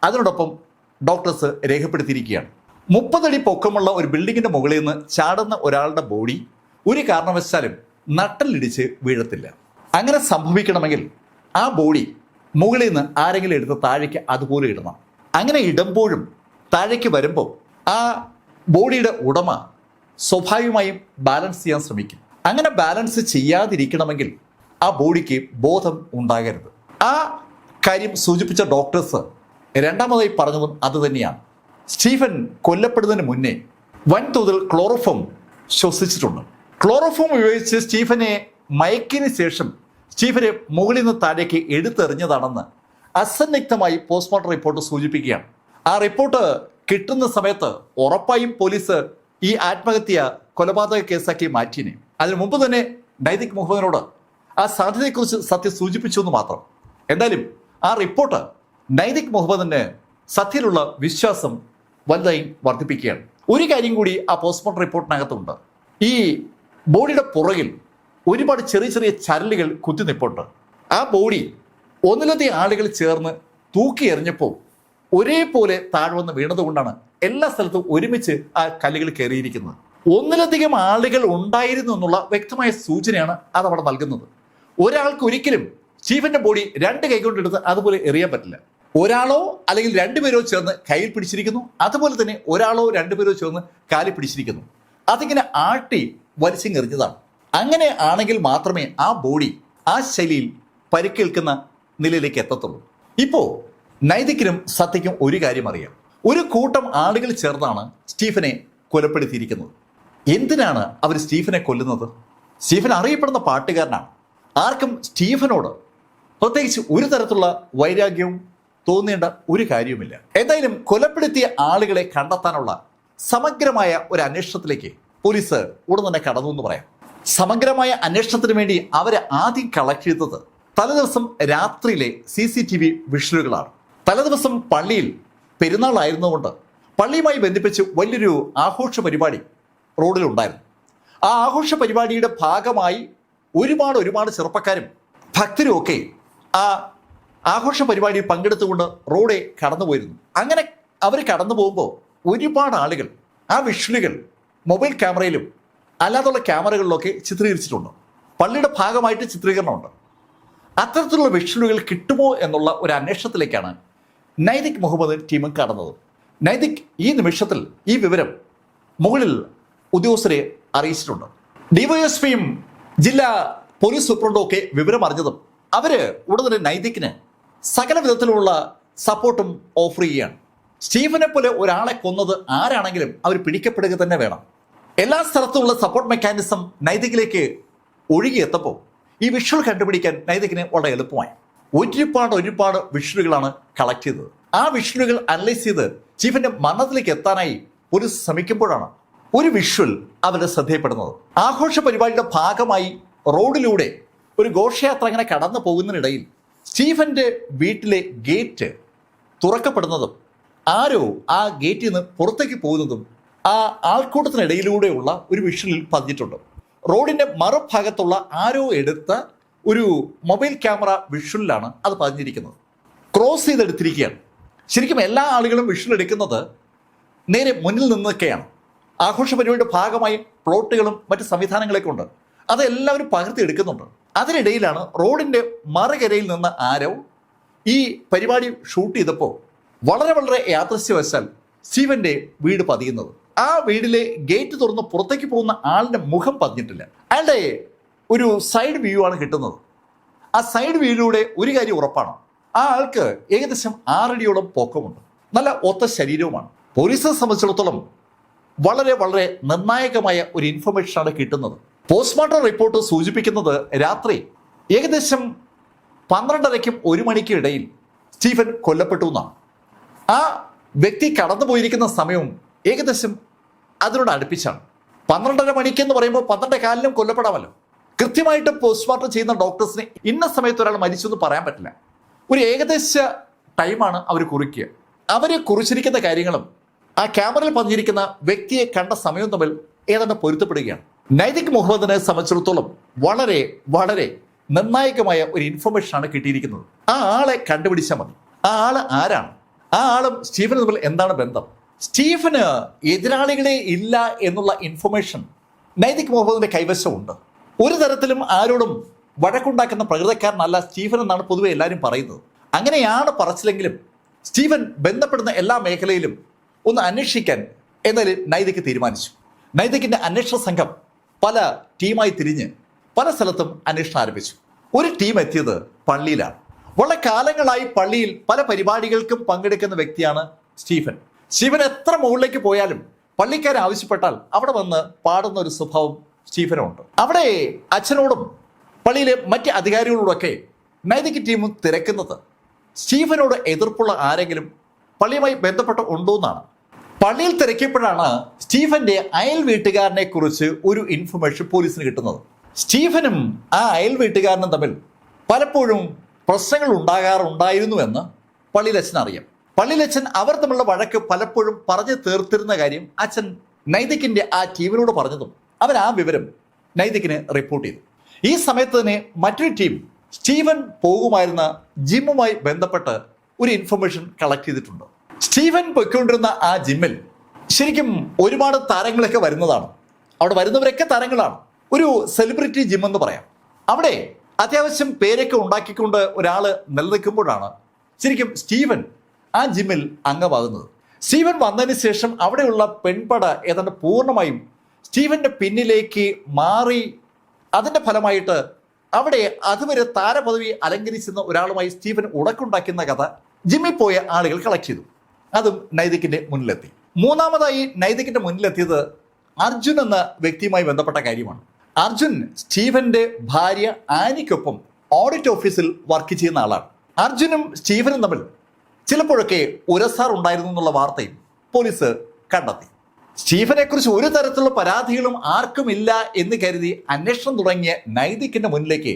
അതിനോടൊപ്പം ഡോക്ടേഴ്സ് രേഖപ്പെടുത്തിയിരിക്കുകയാണ്. 30 അടി പൊക്കമുള്ള ഒരു ബിൽഡിങ്ങിന്റെ മുകളിൽ നിന്ന് ചാടുന്ന ഒരാളുടെ ബോഡി ഒരു കാരണവശാലും നട്ടലിടിച്ച് വീഴത്തില്ല. അങ്ങനെ സംഭവിക്കണമെങ്കിൽ ആ ബോഡി മുകളിൽ നിന്ന് ആരെങ്കിലും എടുത്ത് താഴേക്ക് അതുപോലെ ഇടണം. അങ്ങനെ ഇടുമ്പോഴും താഴേക്ക് വരുമ്പോൾ ആ ബോഡിയുടെ ഉടമ സ്വാഭാവികമായും ബാലൻസ് ചെയ്യാൻ ശ്രമിക്കും. അങ്ങനെ ബാലൻസ് ചെയ്യാതിരിക്കണമെങ്കിൽ ആ ബോഡിക്ക് ബോധം ഉണ്ടാകരുത്. ആ കാര്യം സൂചിപ്പിച്ച ഡോക്ടേഴ്സ് രണ്ടാമതായി പറഞ്ഞതും അതുതന്നെയാണ്. സ്റ്റീഫൻ കൊല്ലപ്പെടുന്നതിന് മുന്നേ വൻതോതിൽ ക്ലോറോഫോം ശ്വസിച്ചിട്ടുണ്ട്. ക്ലോറോഫോം ഉപയോഗിച്ച് സ്റ്റീഫനെ മയക്കിന് ശേഷം സ്റ്റീഫനെ മുകളിൽ നിന്ന് താഴേക്ക് എടുത്തെറിഞ്ഞതാണെന്ന് അസന്നിഗ്ധമായി പോസ്റ്റ്മോർട്ടം റിപ്പോർട്ട് സൂചിപ്പിക്കുകയാണ്. ആ റിപ്പോർട്ട് കിട്ടുന്ന സമയത്ത് ഉറപ്പായും പോലീസ് ഈ ആത്മഹത്യ കൊലപാതക കേസാക്കി മാറ്റിനെ. അതിനു മുമ്പ് തന്നെ നൈതിക് മുഹമ്മദിനോട് ആ സാധ്യതയെക്കുറിച്ച് സത്യ സൂചിപ്പിച്ചു എന്ന് മാത്രം. എന്തായാലും ആ റിപ്പോർട്ട് നൈതിക് മുഹമ്മദിന് സത്യയിലുള്ള വിശ്വാസം വലുതായി വർദ്ധിപ്പിക്കുകയാണ്. ഒരു കാര്യം കൂടി ആ പോസ്റ്റ്മോർട്ടം റിപ്പോർട്ടിനകത്തുണ്ട്. ഈ ബോഡിയുടെ പുറകിൽ ഒരുപാട് ചെറിയ ചെറിയ ചരലുകൾ കുത്തിനിപ്പുണ്ട്. ആ ബോഡി ഒന്നിലധികം ആളുകൾ ചേർന്ന് തൂക്കി എറിഞ്ഞപ്പോൾ ഒരേപോലെ താഴ്വന്ന് വീണതുകൊണ്ടാണ് എല്ലാ സ്ഥലത്തും ഒരുമിച്ച് ആ കല്ലുകൾ കയറിയിരിക്കുന്നത്. ഒന്നിലധികം ആളുകൾ ഉണ്ടായിരുന്നു എന്നുള്ള വ്യക്തമായ സൂചനയാണ് അതവിടെ നൽകുന്നത്. ഒരാൾക്ക് ഒരിക്കലും സ്റ്റീഫന്റെ ബോഡി 2 കൈകൊണ്ടെടുത്ത് അതുപോലെ എറിയാൻ പറ്റില്ല. ഒരാളോ അല്ലെങ്കിൽ 2 പേരോ ചേർന്ന് കയ്യിൽ പിടിച്ചിരിക്കുന്നു, അതുപോലെ തന്നെ ഒരാളോ 2 പേരോ ചേർന്ന് കാലിൽ പിടിച്ചിരിക്കുന്നു. അതിങ്ങനെ ആട്ടി വലിച്ചെറിഞ്ഞതാണ്. അങ്ങനെ ആണെങ്കിൽ മാത്രമേ ആ ബോഡി ആ ശൈലിയിൽ പരിക്കേൽക്കുന്ന നിലയിലേക്ക് എത്തത്തുള്ളൂ. ഇപ്പോൾ നൈതിക്കിനും സത്യയ്ക്കും ഒരു കാര്യം അറിയാം. ഒരു കൂട്ടം ആളുകൾ ചേർന്നാണ് സ്റ്റീഫനെ കൊലപ്പെടുത്തിയിരിക്കുന്നത്. എന്തിനാണ് അവർ സ്റ്റീഫനെ കൊല്ലുന്നത്? സ്റ്റീഫൻ അറിയപ്പെടുന്ന പാട്ടുകാരനാണ്. ആർക്കും സ്റ്റീഫനോട് പ്രത്യേകിച്ച് ഒരു തരത്തിലുള്ള വൈരാഗ്യവും തോന്നേണ്ട ഒരു കാര്യവുമില്ല. എന്തായാലും കൊലപ്പെടുത്തിയ ആളുകളെ കണ്ടെത്താനുള്ള സമഗ്രമായ ഒരു അന്വേഷണത്തിലേക്ക് പോലീസ് ഉടൻ തന്നെ കടന്നു എന്ന് പറയാം. സമഗ്രമായ അന്വേഷണത്തിന് വേണ്ടി അവർ ആദ്യം കളക്ട് ചെയ്തത് തലേദിവസം രാത്രിയിലെ CCTV വിഷ്വലുകളാണ്. തലേദിവസം പള്ളിയിൽ പെരുന്നാളായിരുന്നുകൊണ്ട് പള്ളിയുമായി ബന്ധിപ്പിച്ച് വലിയൊരു ആഘോഷ പരിപാടി റോഡിലുണ്ടായിരുന്നു. ആ ആഘോഷ പരിപാടിയുടെ ഭാഗമായി ഒരുപാട് ചെറുപ്പക്കാരും ഭക്തരും ഒക്കെ ആ ആഘോഷ പരിപാടിയിൽ പങ്കെടുത്തുകൊണ്ട് റോഡെ കടന്നുപോയിരുന്നു. അങ്ങനെ അവർ കടന്നു പോകുമ്പോൾ ഒരുപാട് ആളുകൾ ആ വിഷ്വലുകൾ മൊബൈൽ ക്യാമറയിലും അല്ലാതുള്ള ക്യാമറകളിലൊക്കെ ചിത്രീകരിച്ചിട്ടുണ്ട്. പള്ളിയുടെ ഭാഗമായിട്ട് ചിത്രീകരണമുണ്ട്. അത്തരത്തിലുള്ള വിഷ്വലുകൾ കിട്ടുമോ എന്നുള്ള ഒരു അന്വേഷണത്തിലേക്കാണ് നൈതിക് മുഹമ്മദ് ടീമും കടന്നത്. നൈതിക് ഈ നിമിഷത്തിൽ ഈ വിവരം മുകളിൽ ഉദ്യോഗസ്ഥരെ അറിയിച്ചിട്ടുണ്ട്. ഡിവൈഎസ്പിയും ജില്ലാ പോലീസ് സൂപ്രണ്ടും ഒക്കെ വിവരം അറിഞ്ഞതും അവര് ഉടൻ തന്നെ നൈതിക്കിന് സകല വിധത്തിലുള്ള സപ്പോർട്ടും ഓഫർ ചെയ്യുകയാണ്. സ്റ്റീഫനെ പോലെ ഒരാളെ കൊന്നത് ആരാണെങ്കിലും അവർ പിടിക്കപ്പെടുക തന്നെ വേണം. എല്ലാ സ്ഥലത്തുമുള്ള സപ്പോർട്ട് മെക്കാനിസം നൈതികിലേക്ക് ഒഴുകിയെത്തപ്പോൾ ഈ വിഷ്വൽ കണ്ടുപിടിക്കാൻ നൈതികിന് വളരെ എളുപ്പമായി. ഒരുപാട് വിഷ്വലുകളാണ് കളക്ട് ചെയ്തത്. ആ വിഷ്വലുകൾ അനലൈസ് ചെയ്ത് സ്റ്റീഫന്റെ മരണത്തിലേക്ക് എത്താനായി പോലീസ് ശ്രമിക്കുമ്പോഴാണ് ഒരു വിഷ്വൽ അവരുടെ ശ്രദ്ധയപ്പെടുന്നത്. ആഘോഷ പരിപാടിയുടെ ഭാഗമായി റോഡിലൂടെ ഒരു ഘോഷയാത്ര അങ്ങനെ കടന്നു പോകുന്നതിനിടയിൽ സ്റ്റീഫന്റെ വീട്ടിലെ ഗേറ്റ് തുറക്കപ്പെടുന്നതും ആരോ ആ ഗേറ്റിൽ നിന്ന് പുറത്തേക്ക് പോകുന്നതും ആ ആൾക്കൂട്ടത്തിനിടയിലൂടെയുള്ള ഒരു വിഷ്വലിൽ പതിഞ്ഞിട്ടുണ്ട്. റോഡിന്റെ മറുഭാഗത്തുള്ള ആരോ എടുത്ത ഒരു മൊബൈൽ ക്യാമറ വിഷ്വലിലാണ് അത് പതിഞ്ഞിരിക്കുന്നത്. ക്രോസ് ചെയ്തെടുത്തിരിക്കുകയാണ്. ശരിക്കും എല്ലാ ആളുകളും വിഷ്വൽ എടുക്കുന്നത് നേരെ മുന്നിൽ നിന്നൊക്കെയാണ്. ആഘോഷ പരിപാടിയുടെ ഭാഗമായി പ്ലോട്ടുകളും മറ്റ് സംവിധാനങ്ങളൊക്കെ ഉണ്ട്. അതെല്ലാവരും പകർത്തി എടുക്കുന്നുണ്ട്. അതിനിടയിലാണ് റോഡിന്റെ മറുകരയിൽ നിന്ന് ആരോ ഈ പരിപാടി ഷൂട്ട് ചെയ്തപ്പോൾ വളരെ യാദൃശ്യവശാൽ സ്റ്റീവന്റെ വീട് പതിയുന്നത്. ആ വീടിലെ ഗേറ്റ് തുറന്ന് പുറത്തേക്ക് പോകുന്ന ആളിന്റെ മുഖം പതിഞ്ഞിട്ടില്ല. അയാളുടെ ഒരു സൈഡ് വ്യൂ ആണ് കിട്ടുന്നത്. ആ സൈഡ് വ്യൂയിലൂടെ ഒരു കാര്യം ഉറപ്പാണ്, ആ ആൾക്ക് ഏകദേശം 6 അടിയോളം പൊക്കമുണ്ട്, നല്ല ഒത്ത ശരീരവുമാണ്. പോലീസിനെ സംബന്ധിച്ചിടത്തോളം വളരെ നിർണായകമായ ഒരു ഇൻഫർമേഷനാണ് കിട്ടുന്നത്. പോസ്റ്റ്മോർട്ടം റിപ്പോർട്ട് സൂചിപ്പിക്കുന്നത് രാത്രി ഏകദേശം 12:30-ക്കും 1 മണിക്കും ഇടയിൽ സ്റ്റീഫൻ കൊല്ലപ്പെട്ടു എന്നാണ്. ആ വ്യക്തി കടന്നുപോയിരിക്കുന്ന സമയവും ഏകദേശം അതിനോട് അടുപ്പിച്ചാണ്. 12:30 മണിക്കെന്ന് പറയുമ്പോൾ 12:15 കൊല്ലപ്പെടാമല്ലോ. കൃത്യമായിട്ട് പോസ്റ്റ്മോർട്ടം ചെയ്യുന്ന ഡോക്ടേഴ്സിന് ഇന്ന സമയത്ത് ഒരാൾ മരിച്ചു എന്ന് പറയാൻ പറ്റില്ല. ഒരു ഏകദേശ ടൈമാണ് അവർ കുറിക്കുക. അവർ കുറിച്ചിരിക്കുന്ന കാര്യങ്ങളും ആ ക്യാമറയിൽ പതിഞ്ഞിരിക്കുന്ന വ്യക്തിയെ കണ്ട സമയവും തമ്മിൽ ഏതാണ്ട് പൊരുത്തപ്പെടുകയാണ്. നൈതിക് മുഹമ്മദിനെ സംബന്ധിച്ചിടത്തോളം വളരെ നിർണായകമായ ഒരു ഇൻഫർമേഷനാണ് കിട്ടിയിരിക്കുന്നത്. ആ ആളെ കണ്ടുപിടിച്ചാൽ മതി. ആ ആള് ആരാണ്? ആ ആളും സ്റ്റീഫനും തമ്മിൽ എന്താണ് ബന്ധം? സ്റ്റീഫന് എതിരാളികളെ ഇല്ല എന്നുള്ള ഇൻഫർമേഷൻ നൈതിക് മുഹമ്മദിന്റെ കൈവശമുണ്ട്. ഒരു തരത്തിലും ആരോടും വഴക്കുണ്ടാക്കുന്ന പ്രകൃതക്കാരനല്ല സ്റ്റീഫൻ എന്നാണ് പൊതുവെ എല്ലാവരും പറയുന്നത്. അങ്ങനെയാണ് പറച്ചിലെങ്കിലും സ്റ്റീഫൻ ബന്ധപ്പെടുന്ന എല്ലാ മേഖലയിലും ഒന്ന് അന്വേഷിക്കാൻ എന്നാലും നൈതിക് തീരുമാനിച്ചു. നൈതികിന്റെ അന്വേഷണ സംഘം പല ടീമായി തിരിഞ്ഞ് പല സ്ഥലത്തും അന്വേഷണം ആരംഭിച്ചു. ഒരു ടീം എത്തിയത് പള്ളിയിലാണ്. വളരെ കാലങ്ങളായി പള്ളിയിൽ പല പരിപാടികൾക്കും പങ്കെടുക്കുന്ന വ്യക്തിയാണ് സ്റ്റീഫൻ. സ്റ്റീഫൻ എത്ര മുകളിലേക്ക് പോയാലും പള്ളിക്കാർ ആവശ്യപ്പെട്ടാൽ അവിടെ വന്ന് പാടുന്ന ഒരു സ്വഭാവം സ്റ്റീഫനുണ്ട്. അവിടെ അച്ഛനോടും പള്ളിയിലെ മറ്റ് അധികാരികളോടൊക്കെ നൈതിക് ടീമും തിരക്കുന്നത് സ്റ്റീഫനോട് എതിർപ്പുള്ള ആരെങ്കിലും പള്ളിയുമായി ബന്ധപ്പെട്ട് ഉണ്ടോ എന്നാണ്. പള്ളിയിൽ തിരക്കിയപ്പോഴാണ് സ്റ്റീഫന്റെ അയൽ വീട്ടുകാരനെ കുറിച്ച് ഒരു ഇൻഫർമേഷൻ പോലീസിന് കിട്ടുന്നത്. സ്റ്റീഫനും ആ അയൽ വീട്ടുകാരനും തമ്മിൽ പലപ്പോഴും പ്രശ്നങ്ങൾ ഉണ്ടായിരുന്നു എന്ന് പള്ളിയിലച്ഛൻ അറിയാം. പള്ളിയിലച്ഛൻ അവർ തമ്മിലുള്ള വഴക്ക് പലപ്പോഴും പറഞ്ഞു തീർത്തിരുന്ന കാര്യം അച്ഛൻ നൈതികിന്റെ ആ ടീമിനോട് പറഞ്ഞതും അവർ ആ വിവരം നൈതികിന് റിപ്പോർട്ട് ചെയ്തു. ഈ സമയത്ത് തന്നെ മറ്റൊരു ടീം സ്റ്റീഫൻ പോകുമായിരുന്ന ജിമ്മുമായി ബന്ധപ്പെട്ട് ഒരു ഇൻഫർമേഷൻ കളക്ട് ചെയ്തിട്ടുണ്ട്. സ്റ്റീഫൻ പൊയ്ക്കൊണ്ടിരുന്ന ആ ജിമ്മിൽ ശരിക്കും ഒരുപാട് താരങ്ങളൊക്കെ വരുന്നതാണ്. അവിടെ വരുന്നവരൊക്കെ താരങ്ങളാണ്. ഒരു സെലിബ്രിറ്റി ജിം എന്ന് പറയാം. അവിടെ അത്യാവശ്യം പേരൊക്കെ ഉണ്ടാക്കിക്കൊണ്ട് ഒരാൾ നിലനിൽക്കുമ്പോഴാണ് ശരിക്കും സ്റ്റീഫൻ ആ ജിമ്മിൽ അംഗമാകുന്നത്. സ്റ്റീഫൻ വന്നതിന് ശേഷം അവിടെയുള്ള പെൺപട ഏതാണ്ട് പൂർണ്ണമായും സ്റ്റീഫന്റെ പിന്നിലേക്ക് മാറി. അതിന്റെ ഫലമായിട്ട് അവിടെ അതുവരെ താരപദവി അലങ്കരിച്ചിരുന്ന ഒരാളുമായി സ്റ്റീഫൻ ഉടക്കുണ്ടാക്കുന്ന കഥ ജിമ്മിൽ പോയ ആളുകൾ കളക്ട് ചെയ്തു. അതും നൈതികിന്റെ മുന്നിലെത്തി. മൂന്നാമതായി നൈതികിന്റെ മുന്നിലെത്തിയത് അർജുൻ എന്ന വ്യക്തിയുമായി ബന്ധപ്പെട്ട കാര്യമാണ്. അർജുൻ സ്റ്റീഫന്റെ ഭാര്യ ആനിക്കൊപ്പം ഓഡിറ്റ് ഓഫീസിൽ വർക്ക് ചെയ്യുന്ന ആളാണ്. അർജുനും സ്റ്റീഫനും തമ്മിൽ ചിലപ്പോഴൊക്കെ ഉരസാർ ഉണ്ടായിരുന്നു എന്നുള്ള വാർത്തയും പോലീസ് കണ്ടെത്തി. സ്റ്റീഫനെ കുറിച്ച് ഒരു തരത്തിലുള്ള പരാതികളും ആർക്കുമില്ല എന്ന് കരുതി അന്വേഷണം തുടങ്ങിയ നൈതികിന്റെ മുന്നിലേക്ക്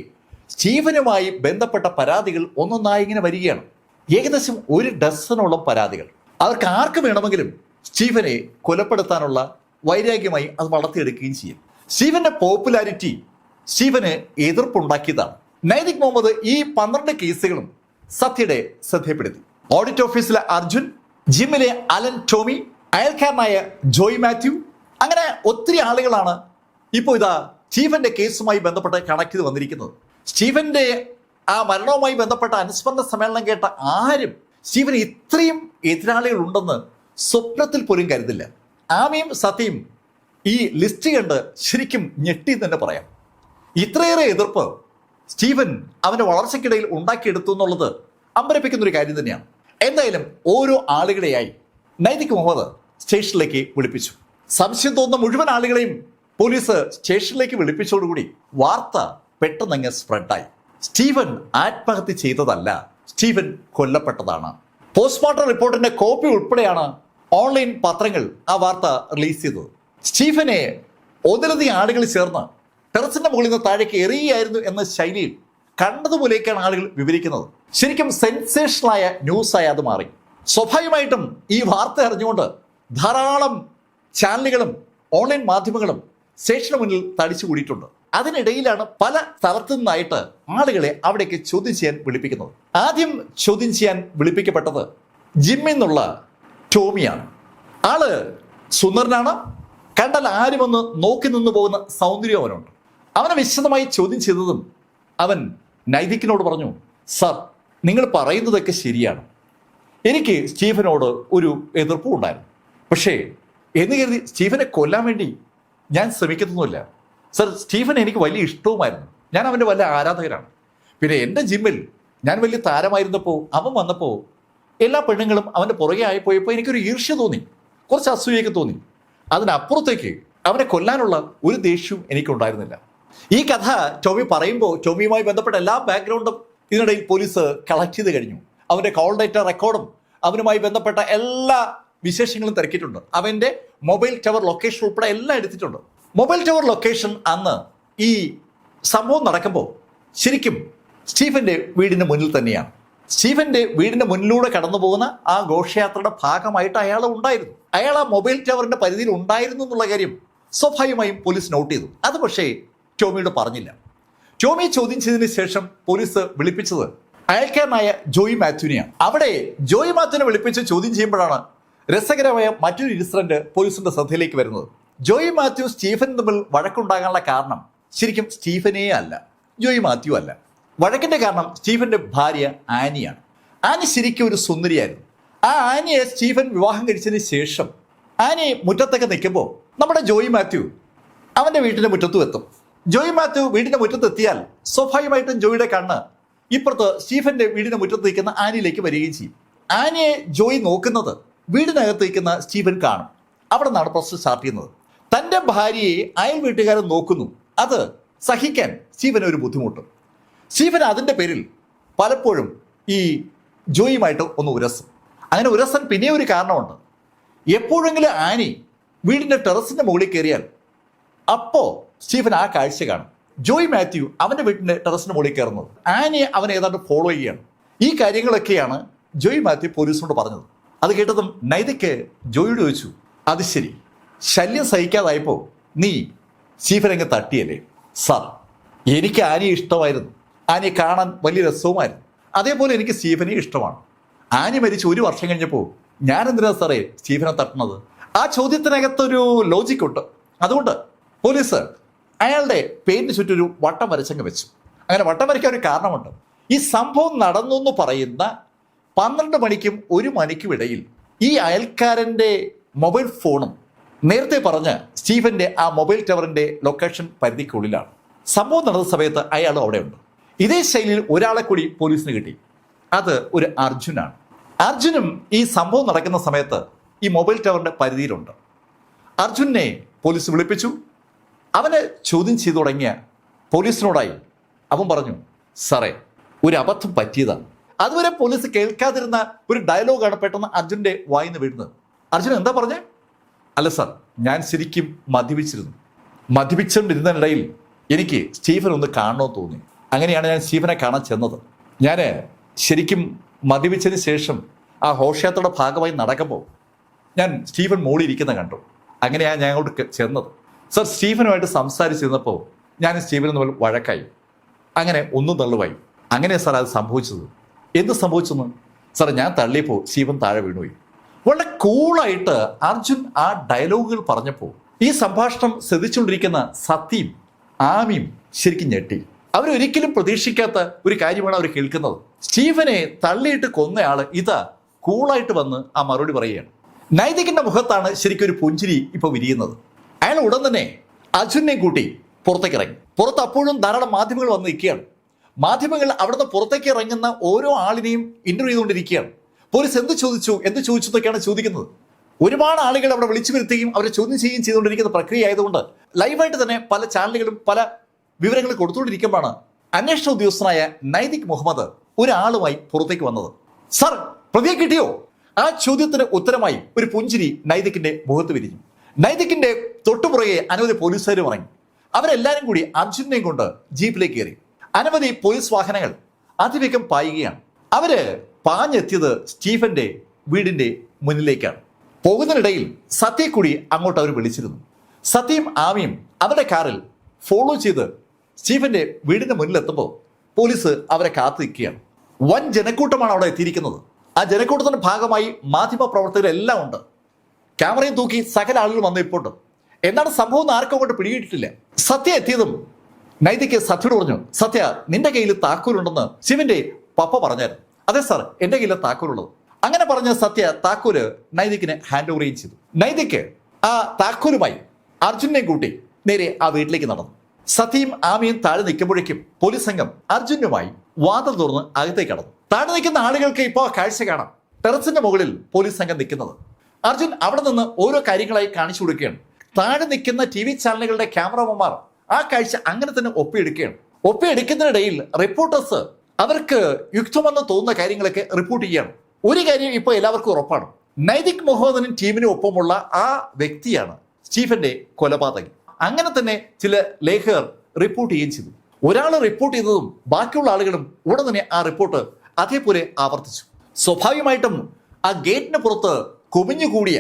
സ്റ്റീഫനുമായി ബന്ധപ്പെട്ട പരാതികൾ ഒന്നൊന്നായി ഇങ്ങനെ വരികയാണ്. ഏകദേശം 1 ഡസനോളം പരാതികൾ. അവർക്ക് ആർക്ക് വേണമെങ്കിലും സ്റ്റീഫനെ കൊലപ്പെടുത്താനുള്ള വൈരാഗ്യമായി അത് വളർത്തിയെടുക്കുകയും ചെയ്യും. സ്റ്റീഫന്റെ പോപ്പുലാരിറ്റി സ്റ്റീഫന് എതിർപ്പുണ്ടാക്കിയതാണ്. നൈതിക് മുഹമ്മദ് ഈ 12 കേസുകളും സത്യയുടെ ശ്രദ്ധയപ്പെടുത്തി. ഓഡിറ്റ് ഓഫീസിലെ അർജുൻ, ജിമ്മിലെ അലൻ ടോമി, അയൽക്കാരനായ ജോയ് മാത്യു, അങ്ങനെ ഒത്തിരി ആളുകളാണ് ഇപ്പോൾ സ്റ്റീഫന്റെ കേസുമായി ബന്ധപ്പെട്ട് കണക്ട് ചെയ്ത് വന്നിരിക്കുന്നത്. സ്റ്റീഫന്റെ ആ മരണവുമായി ബന്ധപ്പെട്ട അനുസ്മരണ സമ്മേളനം കേട്ട ആരും സ്റ്റീഫന് ഇത്രയും എതിരാളികൾ ഉണ്ടെന്ന് സ്വപ്നത്തിൽ പോലും കരുതില്ല. ആമിയും സത്യയും ഈ ലിസ്റ്റ് കണ്ട് ശരിക്കും ഞെട്ടി തന്നെ പറയാം. ഇത്രയേറെ എതിർപ്പ് സ്റ്റീഫൻ അവന്റെ വളർച്ചയ്ക്കിടയിൽ ഉണ്ടാക്കിയെടുത്തു എന്നുള്ളത് അമ്പരപ്പിക്കുന്ന ഒരു കാര്യം തന്നെയാണ്. എന്തായാലും ഓരോ ആളുകളെയായി നൈതിക് മുഹമ്മദ് സ്റ്റേഷനിലേക്ക് വിളിപ്പിച്ചു. സംശയം തോന്നുന്ന മുഴുവൻ ആളുകളെയും പോലീസ് സ്റ്റേഷനിലേക്ക് വിളിപ്പിച്ചതോടുകൂടി വാർത്ത പെട്ടെന്നങ്ങ് സ്പ്രെഡായി. സ്റ്റീഫൻ ആത്മഹത്യ ചെയ്തതല്ല, സ്റ്റീഫൻ കൊല്ലപ്പെട്ടതാണ്. പോസ്റ്റ്മോർട്ടം റിപ്പോർട്ടിന്റെ കോപ്പി ഉൾപ്പെടെയാണ് ഓൺലൈൻ പത്രങ്ങൾ ആ വാർത്ത റിലീസ് ചെയ്തത്. സ്റ്റീഫനെ ഒന്നിലധികം ആളുകൾ ചേർന്ന് ടെറസിന്റെ മുകളിൽ നിന്ന് താഴേക്ക് എറിയായിരുന്നു എന്ന ശൈലിയിൽ കണ്ടതുപോലെയൊക്കെയാണ് ആളുകൾ വിവരിക്കുന്നത്. ശരിക്കും സെൻസേഷണലായ ന്യൂസായി അത് മാറി. സ്വാഭാവികമായിട്ടും ഈ വാർത്ത അറിഞ്ഞുകൊണ്ട് ധാരാളം ചാനലുകളും ഓൺലൈൻ മാധ്യമങ്ങളും സ്റ്റേഷന് മുന്നിൽ തടിച്ചു കൂടിയിട്ടുണ്ട്. അതിനിടയിലാണ് പല സ്ഥലത്തു നിന്നായിട്ട് ആളുകളെ അവിടേക്ക് ചോദ്യം ചെയ്യാൻ വിളിപ്പിക്കുന്നത്. ആദ്യം ചോദ്യം ചെയ്യാൻ വിളിപ്പിക്കപ്പെട്ടത് ജിമ്മിൽ നിന്നുള്ള ടോമിയാണ്. ആള് സുന്ദരനാണ്, കണ്ടാൽ ആരും ഒന്ന് നോക്കി നിന്ന് പോകുന്ന സൗന്ദര്യം അവനുണ്ട്. അവനെ വിശദമായി ചോദ്യം ചെയ്തതും അവൻ നൈതിക്കിനോട് പറഞ്ഞു, സർ, നിങ്ങൾ പറയുന്നതൊക്കെ ശരിയാണ്, എനിക്ക് സ്റ്റീഫനോട് ഒരു എതിർപ്പും ഉണ്ടായിരുന്നു. പക്ഷേ എന്ന് കരുതി സ്റ്റീഫനെ കൊല്ലാൻ വേണ്ടി ഞാൻ ശ്രമിക്കുന്നൊന്നുമില്ല സർ. സ്റ്റീഫൻ എനിക്ക് വലിയ ഇഷ്ടവുമായിരുന്നു, ഞാൻ അവൻ്റെ വലിയ ആരാധകരാണ്. പിന്നെ എൻ്റെ ജിമ്മിൽ ഞാൻ വലിയ താരമായിരുന്നപ്പോൾ അവൻ വന്നപ്പോൾ എല്ലാ പെണ്ണുങ്ങളും അവൻ്റെ പുറകെ ആയിപ്പോയപ്പോൾ എനിക്കൊരു ഈർഷ്യ തോന്നി, കുറച്ച് അസൂയൊക്കെ തോന്നി. അതിനപ്പുറത്തേക്ക് അവനെ കൊല്ലാനുള്ള ഒരു ദേഷ്യവും എനിക്കുണ്ടായിരുന്നില്ല. ഈ കഥ ടോമി പറയുമ്പോൾ ടോമിയുമായി ബന്ധപ്പെട്ട എല്ലാ ബാക്ക്ഗ്രൗണ്ടും ഇതിനിടയിൽ പോലീസ് കളക്ട് ചെയ്ത് കഴിഞ്ഞു. അവൻ്റെ കോൾ ഡേറ്റ റെക്കോർഡും അവനുമായി ബന്ധപ്പെട്ട എല്ലാ വിശേഷങ്ങളും തിരക്കിയിട്ടുണ്ട്. അവൻ്റെ മൊബൈൽ ടവർ ലൊക്കേഷൻ ഉൾപ്പെടെ എല്ലാം എടുത്തിട്ടുണ്ട്. മൊബൈൽ ടവർ ലൊക്കേഷൻ അന്ന് ഈ സംഭവം നടക്കുമ്പോൾ ശരിക്കും സ്റ്റീഫന്റെ വീടിന് മുന്നിൽ തന്നെയാണ്. സ്റ്റീഫന്റെ വീടിന്റെ മുന്നിലൂടെ കടന്നു പോകുന്ന ആ ഘോഷയാത്രയുടെ ഭാഗമായിട്ട് അയാൾ ഉണ്ടായിരുന്നു. അയാൾ ആ മൊബൈൽ ടവറിന്റെ പരിധിയിൽ ഉണ്ടായിരുന്നു എന്നുള്ള കാര്യം സ്വാഭാവികമായും പോലീസ് നോട്ട് ചെയ്തു. അത് പക്ഷേ ടോമിയോട് പറഞ്ഞില്ല. ടോമി ചോദ്യം ചെയ്തതിന് ശേഷം പോലീസ് വിളിപ്പിച്ചത് അയൽക്കാരനായ ജോയി മാത്യുവിനെയാണ്. അവിടെ ജോയി മാത്യുവിനെ വിളിപ്പിച്ച് ചോദ്യം ചെയ്യുമ്പോഴാണ് രസകരമായ മറ്റൊരു ഇൻസിഡന്റ് പോലീസിന്റെ ശ്രദ്ധയിലേക്ക് വരുന്നത്. ജോയി മാത്യു സ്റ്റീഫൻ തമ്മിൽ വഴക്കുണ്ടാകാനുള്ള കാരണം ശരിക്കും സ്റ്റീഫനേ അല്ല, ജോയി മാത്യു അല്ല. വഴക്കിന്റെ കാരണം സ്റ്റീഫന്റെ ഭാര്യ ആനിയാണ്. ആനി ശരിക്കും ഒരു സുന്ദരിയായിരുന്നു. ആ ആനിയെ സ്റ്റീഫൻ വിവാഹം കഴിച്ചതിന് ശേഷം ആനി മുറ്റത്തൊക്കെ നിൽക്കുമ്പോൾ നമ്മുടെ ജോയി മാത്യു അവന്റെ വീട്ടിന്റെ മുറ്റത്തും എത്തും. ജോയി മാത്യു വീടിന്റെ മുറ്റത്തെത്തിയാൽ സ്വാഭാവികമായിട്ടും ജോയിയുടെ കണ്ണ് ഇപ്പുറത്ത് സ്റ്റീഫന്റെ വീടിന്റെ മുറ്റത്ത് നിൽക്കുന്ന ആനിയിലേക്ക് വരികയും ചെയ്യും. ആനിയെ ജോയി നോക്കുന്നത് വീടിനകത്ത് നിൽക്കുന്ന സ്റ്റീഫൻ കാണും. അവിടെ നിന്നാണ് പ്രശ്നം സ്റ്റാർട്ട് ചെയ്യുന്നത്. തൻ്റെ ഭാര്യയെ അയൽ വീട്ടുകാരൻ നോക്കുന്നു, അത് സഹിക്കാൻ സ്റ്റീഫന് ഒരു ബുദ്ധിമുട്ട്. സ്റ്റീഫൻ അതിൻ്റെ പേരിൽ പലപ്പോഴും ഈ ജോയിയുമായിട്ട് ഒന്ന് ഉരസും. അങ്ങനെ ഉരസൻ പിന്നെ ഒരു കാരണമുണ്ട്. എപ്പോഴെങ്കിലും ആനി വീടിൻ്റെ ടെറസിൻ്റെ മുകളിൽ കയറിയാൽ അപ്പോൾ സ്റ്റീഫൻ ആ കാഴ്ച കാണും. ജോയി മാത്യു അവൻ്റെ വീട്ടിൻ്റെ ടെറസിൻ്റെ മുകളിൽ കയറുന്നത്, ആനിയെ അവൻ ഏതാണ്ട് ഫോളോ ചെയ്യുകയാണ്. ഈ കാര്യങ്ങളൊക്കെയാണ് ജോയി മാത്യു പോലീസിനോട് പറഞ്ഞത്. അത് കേട്ടതും നൈതിക്ക് ജോയിയോട് ചോദിച്ചു, അത് ശരി, ശല്യം സഹിക്കാതായപ്പോൾ നീ സ്റ്റീഫനങ്ങ് തട്ടിയല്ലേ? സാർ, എനിക്ക് ആനിയെ ഇഷ്ടമായിരുന്നു, ആനിയെ കാണാൻ വലിയ രസവുമായിരുന്നു. അതേപോലെ എനിക്ക് സ്റ്റീഫനെ ഇഷ്ടമാണ്. ആനി മരിച്ച് 1 വർഷം കഴിഞ്ഞപ്പോൾ ഞാൻ എന്തിനാ സാറേ സ്റ്റീഫനെ തട്ടുന്നത്? ആ ചോദ്യത്തിനകത്തൊരു ലോജിക്കുണ്ട്. അതുകൊണ്ട് പോലീസ് അയാളുടെ പേരിന് ചുറ്റും ഒരു വട്ടം വരച്ചങ്ങ് വെച്ചു. അങ്ങനെ വട്ടം വരയ്ക്കാൻ ഒരു കാരണമുണ്ട്. ഈ സംഭവം നടന്നു എന്ന് പറയുന്ന 12 മണിക്കും 1 മണിക്കും ഇടയിൽ ഈ അയൽക്കാരൻ്റെ മൊബൈൽ ഫോണും നേരത്തെ പറഞ്ഞ സ്റ്റീഫന്റെ ആ മൊബൈൽ ടവറിന്റെ ലൊക്കേഷൻ പരിധിക്കുള്ളിലാണ്. സംഭവം നടന്ന സമയത്ത് അയാൾ അവിടെ ഉണ്ട്. ഇതേ ശൈലിയിൽ ഒരാളെ കൂടി പോലീസിന് കിട്ടി. അത് ഒരു അർജുനാണ്. അർജുനും ഈ സംഭവം നടക്കുന്ന സമയത്ത് ഈ മൊബൈൽ ടവറിന്റെ പരിധിയിലുണ്ട്. അർജുനെ പോലീസ് വിളിപ്പിച്ചു. അവനെ ചോദ്യം ചെയ്തു തുടങ്ങിയ പോലീസിനോടായി അവൻ പറഞ്ഞു, സാറേ, ഒരു അബദ്ധം പറ്റിയതാണ്. അതുവരെ പോലീസ് കേൾക്കാതിരുന്ന ഒരു ഡയലോഗാണ് പെട്ടെന്ന് അർജുൻ്റെ വായിന്ന് വീഴുന്നത്. അർജുൻ എന്താ പറഞ്ഞേ? അല്ല സാർ, ഞാൻ ശരിക്കും മദ്യപിച്ചിരുന്നു. മദ്യപിച്ചുകൊണ്ടിരുന്നതിനിടയിൽ എനിക്ക് സ്റ്റീഫൻ ഒന്ന് കാണണമെന്ന് തോന്നി. അങ്ങനെയാണ് ഞാൻ സ്റ്റീഫനെ കാണാൻ ചെന്നത്. ഞാൻ ശരിക്കും മദ്യപിച്ചതിന് ശേഷം ആ ഘോഷയാത്രയുടെ ഭാഗമായി നടക്കുമ്പോൾ ഞാൻ സ്റ്റീഫൻ മോളിൽ ഇരിക്കുന്ന കണ്ടു. അങ്ങനെയാണ് ഞാൻ അങ്ങോട്ട് ചെന്നത്. സാർ, സ്റ്റീഫനുമായിട്ട് സംസാരിച്ചിരുന്നപ്പോൾ ഞാൻ സ്റ്റീഫനും തമ്മിൽ വഴക്കായി. അങ്ങനെ ഒന്നും തള്ളുവായി. അങ്ങനെയാണ് സാർ അത് സംഭവിച്ചത്. എന്ത് സംഭവിച്ചെന്ന്? സാർ, ഞാൻ തള്ളിയപ്പോൾ സ്റ്റീഫൻ താഴെ വീണുപോയി. വളരെ കൂളായിട്ട് അർജുൻ ആ ഡയലോഗുകൾ പറഞ്ഞപ്പോൾ ഈ സംഭാഷണം ശ്രദ്ധിച്ചുകൊണ്ടിരിക്കുന്ന സത്യയും ആമിയും ശരിക്കും ഞെട്ടി. അവരൊരിക്കലും പ്രതീക്ഷിക്കാത്ത ഒരു കാര്യമാണ് അവർ കേൾക്കുന്നത്. സ്റ്റീഫനെ തള്ളിയിട്ട് കൊന്നയാള് ഇതാ കൂളായിട്ട് വന്ന് ആ മറുപടി പറയുകയാണ്. നൈതികിന്റെ മുഖത്താണ് ശരിക്കും ഒരു പുഞ്ചിരി ഇപ്പൊ വിരിയുന്നത്. അയാൾ ഉടൻ തന്നെ അർജുനെ കൂട്ടി പുറത്തേക്ക് ഇറങ്ങി. പുറത്ത് അപ്പോഴും ധാരാളം മാധ്യമങ്ങൾ വന്ന് നിൽക്കുകയാണ്. മാധ്യമങ്ങൾ അവിടുന്ന് പുറത്തേക്ക് ഇറങ്ങുന്ന ഓരോ ആളിനെയും ഇന്റർവ്യൂ ചെയ്തുകൊണ്ടിരിക്കുകയാണ്. പോലീസ് എന്ത് ചോദിച്ചു എന്നൊക്കെയാണ് ചോദിക്കുന്നത്. ഒരുപാട് ആളുകൾ അവിടെ വിളിച്ചു വരുത്തുകയും അവരെ ചോദ്യം ചെയ്യുകയും ചെയ്തുകൊണ്ടിരിക്കുന്ന പ്രക്രിയ ആയതുകൊണ്ട് ലൈവായിട്ട് തന്നെ പല ചാനലുകളും പല വിവരങ്ങൾ കൊടുത്തുകൊണ്ടിരിക്കുമ്പോഴാണ് അന്വേഷണ ഉദ്യോഗസ്ഥനായ നൈതിക് മുഹമ്മദ് ഒരാളുമായി പുറത്തേക്ക് വന്നത്. സർ, പ്രതിയെ കിട്ടിയോ? ആ ചോദ്യത്തിന് ഉത്തരമായി ഒരു പുഞ്ചിരി നൈതികിന്റെ മുഖത്ത് വിരിഞ്ഞു. നൈതികിന്റെ തൊട്ടുപുറകെ അനവധി പോലീസുകാരും ഇറങ്ങി. അവരെല്ലാരും കൂടി അർജുനെയും കൊണ്ട് ജീപ്പിലേക്ക് കയറി. അനവധി പോലീസ് വാഹനങ്ങൾ അതിവേഗം പായുകയാണ്. അവര് പാഞ്ഞെത്തിയത് സ്റ്റീഫന്റെ വീടിന്റെ മുന്നിലേക്കാണ്. പോകുന്നതിനിടയിൽ സത്യയെ കൂടി അങ്ങോട്ട് അവർ വിളിച്ചിരുന്നു. സത്യയും ആമിയും അവരുടെ കാറിൽ ഫോളോ ചെയ്ത് സ്റ്റീഫന്റെ വീടിന്റെ മുന്നിലെത്തുമ്പോൾ പോലീസ് അവരെ കാത്തു നിൽക്കുകയാണ്. വൻ ജനക്കൂട്ടമാണ് അവിടെ എത്തിയിരിക്കുന്നത്. ആ ജനക്കൂട്ടത്തിന്റെ ഭാഗമായി മാധ്യമ പ്രവർത്തകരെല്ലാം ഉണ്ട്. ക്യാമറയും തൂക്കി സകല ആളുകൾ വന്നു ഇപ്പോട്ടും. എന്താണ് സംഭവം എന്ന് ആർക്കും അങ്ങോട്ട് പിടികിട്ടിട്ടില്ല. സത്യ എത്തിയതും നൈതിക് സത്യയോട് പറഞ്ഞു, സത്യ, നിന്റെ കയ്യിൽ താക്കോലുണ്ടെന്ന് ശിവന്റെ പപ്പ പറഞ്ഞായിരുന്നു. അതെ സാർ, എന്റെ കയ്യിൽ താക്കോലുള്ളത്. അങ്ങനെ പറഞ്ഞ സത്യ താക്കോല് നൈതികിനെ ഹാൻഡ് ഓവർ ചെയ്തു. നൈതിക് ആ താക്കോലുമായി അർജുനെ കൂട്ടി നേരെ ആ വീട്ടിലേക്ക് നടന്നു. സത്യയും ആമിയും താഴെ നിൽക്കുമ്പോഴേക്കും പോലീസ് സംഘം അർജുനുമായി വാതിൽ തുറന്ന് അകത്തേക്ക് കടന്നു. താഴെ നിൽക്കുന്ന ആളുകൾക്ക് ഇപ്പോൾ കാഴ്ച കാണാം. ടെറസിന്റെ മുകളിൽ പോലീസ് സംഘം നിൽക്കുന്നത്. അർജുൻ അവിടെ നിന്ന് ഓരോ കാര്യങ്ങളായി കാണിച്ചു കൊടുക്കുകയാണ്. താഴെ നിൽക്കുന്ന TV ചാനലുകളുടെ ക്യാമറമാൻമാർ ആ കാഴ്ച അങ്ങനെ തന്നെ ഒപ്പിയെടുക്കുകയാണ്. ഒപ്പിയെടുക്കുന്നതിനിടയിൽ റിപ്പോർട്ടേഴ്സ് അവർക്ക് യുക്തമെന്ന് തോന്നുന്ന കാര്യങ്ങളൊക്കെ റിപ്പോർട്ട് ചെയ്യുകയാണ്. ഒരു കാര്യം ഇപ്പോൾ എല്ലാവർക്കും ഉറപ്പാണ്, നൈതിക് മുഹമ്മദിനും ടീമിനും ഒപ്പമുള്ള ആ വ്യക്തിയാണ് സ്റ്റീഫന്റെ കൊലപാതകി. അങ്ങനെ തന്നെ ചില ലേഖകർ റിപ്പോർട്ട് ചെയ്യുകയും ചെയ്തു. ഒരാൾ റിപ്പോർട്ട് ചെയ്തതും ബാക്കിയുള്ള ആളുകളും ഉടൻ തന്നെ ആ റിപ്പോർട്ട് അതേപോലെ ആവർത്തിച്ചു. സ്വാഭാവികമായിട്ടും ആ ഗേറ്റിന് പുറത്ത് കുമിഞ്ഞുകൂടിയ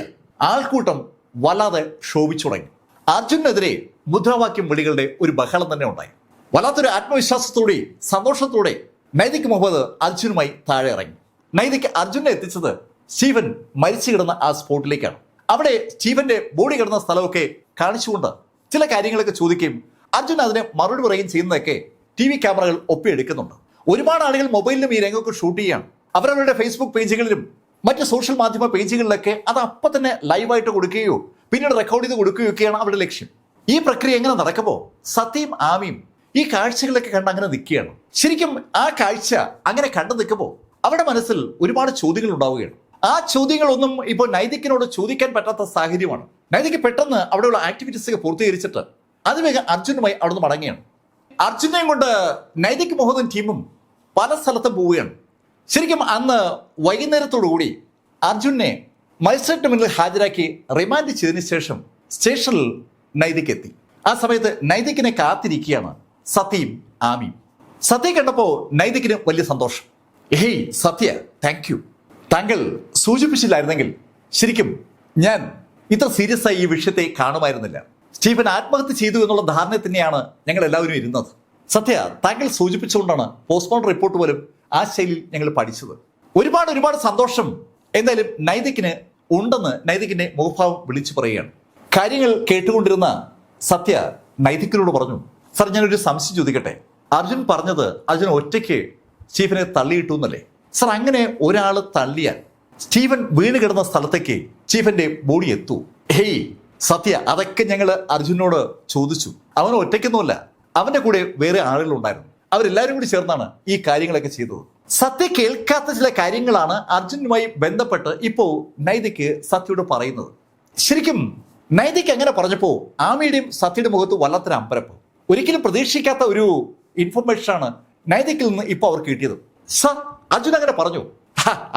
ആൾക്കൂട്ടം വല്ലാതെ ക്ഷോഭിച്ചു തുടങ്ങി. അർജുനെതിരെ മുദ്രാവാക്യം വിളികളുടെ ഒരു ബഹളം തന്നെ ഉണ്ടായി. വല്ലാത്തൊരു ആത്മവിശ്വാസത്തോടെ സന്തോഷത്തോടെ നൈതിക് മുഹമ്മദ് അർജുനുമായി താഴെ ഇറങ്ങി. നൈതിക് അർജുനെ എത്തിച്ചത് സ്റ്റീഫൻ മരിച്ചു കിടന്ന ആ സ്പോട്ടിലേക്കാണ്. അവിടെ സ്റ്റീഫന്റെ ബോഡി കിടന്ന സ്ഥലമൊക്കെ കാണിച്ചുകൊണ്ട് ചില കാര്യങ്ങളൊക്കെ ചോദിക്കുകയും അർജുൻ അതിനെ മറുപടി പറയുകയും ചെയ്യുന്നതൊക്കെ TV ക്യാമറകൾ ഒപ്പിയെടുക്കുന്നുണ്ട്. ഒരുപാട് ആളുകൾ മൊബൈലിലും ഈ രംഗമൊക്കെ ഷൂട്ട് ചെയ്യുകയാണ്. അവരവരുടെ ഫേസ്ബുക്ക് പേജുകളിലും മറ്റ് സോഷ്യൽ മാധ്യമ പേജുകളിലൊക്കെ അത് അപ്പം തന്നെ ലൈവായിട്ട് കൊടുക്കുകയോ പിന്നീട് റെക്കോർഡ് ചെയ്ത് കൊടുക്കുകയോ ഒക്കെയാണ് അവരുടെ ലക്ഷ്യം. ഈ പ്രക്രിയ എങ്ങനെ നടക്കുമ്പോൾ സത്യയും ആമിയും ഈ കാഴ്ചകളൊക്കെ കണ്ട് അങ്ങനെ നിൽക്കുകയാണ്. ശരിക്കും ആ കാഴ്ച അങ്ങനെ കണ്ടു നിൽക്കുമ്പോൾ അവരുടെ മനസ്സിൽ ഒരുപാട് ചോദ്യങ്ങൾ ഉണ്ടാവുകയാണ്. ആ ചോദ്യങ്ങളൊന്നും ഇപ്പോൾ നൈതിക്കിനോട് ചോദിക്കാൻ പറ്റാത്ത സാഹചര്യമാണ്. നൈതിക്ക് പെട്ടെന്ന് അവിടെയുള്ള ആക്ടിവിറ്റീസ് ഒക്കെ പൂർത്തീകരിച്ചിട്ട് അതിവേഗം അർജുനുമായി അവിടുന്ന് മടങ്ങുകയാണ്. അർജുനെയും കൊണ്ട് നൈതിക് മുഹമ്മദും ടീമും പല സ്ഥലത്തും പോവുകയാണ്. ശരിക്കും അന്ന് വൈകുന്നേരത്തോടുകൂടി അർജുനെ മജിസ്ട്രേറ്റിന് മുന്നിൽ ഹാജരാക്കി റിമാൻഡ് ചെയ്തതിനു ശേഷം സ്റ്റേഷനിൽ നൈതിക് എത്തി. ആ സമയത്ത് നൈതിക്കിനെ കാത്തിരിക്കുകയാണ് സത്യയും ആമിയും. സത്യ കണ്ടപ്പോൾ നൈതിക്കിന് വലിയ സന്തോഷം. Hey Satya, thank you. താങ്കൾ സൂചിപ്പിച്ചില്ലായിരുന്നെങ്കിൽ ശരിക്കും ഞാൻ ഇത്ര സീരിയസ് ആയി ഈ വിഷയത്തെ കാണുമായിരുന്നില്ല. സ്റ്റീഫൻ ആത്മഹത്യ ചെയ്തു എന്നുള്ള ധാരണ തന്നെയാണ് ഞങ്ങൾ എല്ലാവരും ഇരുന്നത്. സത്യ, താങ്കൾ സൂചിപ്പിച്ചുകൊണ്ടാണ് പോസ്റ്റ്മോർട്ടം റിപ്പോർട്ട് പോലും ആ ശൈലിയിൽ ഞങ്ങൾ പഠിച്ചത്. ഒരുപാട് സന്തോഷം എന്തായാലും നൈതിക്കിന് ഉണ്ടെന്ന് നൈതികിന്റെ മുഖഭാവം വിളിച്ചു പറയുകയാണ്. കാര്യങ്ങൾ കേട്ടുകൊണ്ടിരുന്ന സത്യ നൈതിക്കിനോട് പറഞ്ഞു, സർ, ഞാനൊരു സംശയം ചോദിക്കട്ടെ. അർജുൻ പറഞ്ഞത് അർജുൻ ഒറ്റയ്ക്ക് സ്റ്റീഫനെ തള്ളിയിട്ടു എന്നല്ലേ? സർ, അങ്ങനെ ഒരാൾ തള്ളിയാൽ സ്റ്റീഫൻ വീണ് കിടന്ന സ്ഥലത്തേക്ക് സ്റ്റീഫന്റെ ബോഡി എത്തൂ? ഹേയ് സത്യ, അതൊക്കെ ഞങ്ങൾ അർജുനോട് ചോദിച്ചു. അവൻ ഒറ്റയ്ക്കൊന്നുമല്ല, അവന്റെ കൂടെ വേറെ ആളുകളുണ്ടായിരുന്നു. അവരെല്ലാവരും കൂടി ചേർന്നാണ് ഈ കാര്യങ്ങളൊക്കെ ചെയ്തത്. സത്യ കേൾക്കാത്ത ചില കാര്യങ്ങളാണ് അർജുനുമായി ബന്ധപ്പെട്ട് ഇപ്പോ നൈതിക് സത്യയോട് പറയുന്നത്. ശരിക്കും നൈതിക് അങ്ങനെ പറഞ്ഞപ്പോൾ ആമിയുടെയും സത്യയുടെ മുഖത്ത് വല്ലാത്തൊരു അമ്പരപ്പ്. ഒരിക്കലും പ്രതീക്ഷിക്കാത്ത ഒരു ഇൻഫർമേഷനാണ് നൈതിക്കിൽ നിന്ന് ഇപ്പൊ അവർക്ക് കിട്ടിയത്. സർ, അർജുൻ അങ്ങനെ പറഞ്ഞു?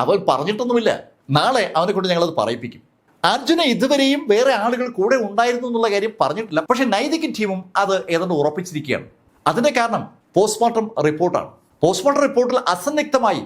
അവൻ പറഞ്ഞിട്ടൊന്നുമില്ല. നാളെ അവനെ കൊണ്ട് ഞങ്ങളത് പറയിപ്പിക്കും. അർജുനെ ഇതുവരെയും വേറെ ആളുകൾ കൂടെ ഉണ്ടായിരുന്നു എന്നുള്ള കാര്യം പറഞ്ഞിട്ടില്ല. പക്ഷെ നൈതിക്കും ടീമും അത് ഏതാണ്ട് ഉറപ്പിച്ചിരിക്കുകയാണ്. അതിന്റെ കാരണം പോസ്റ്റ്മോർട്ടം റിപ്പോർട്ടാണ്. പോസ്റ്റ്മോർട്ടം റിപ്പോർട്ടിൽ അസന്നിഗ്ധമായി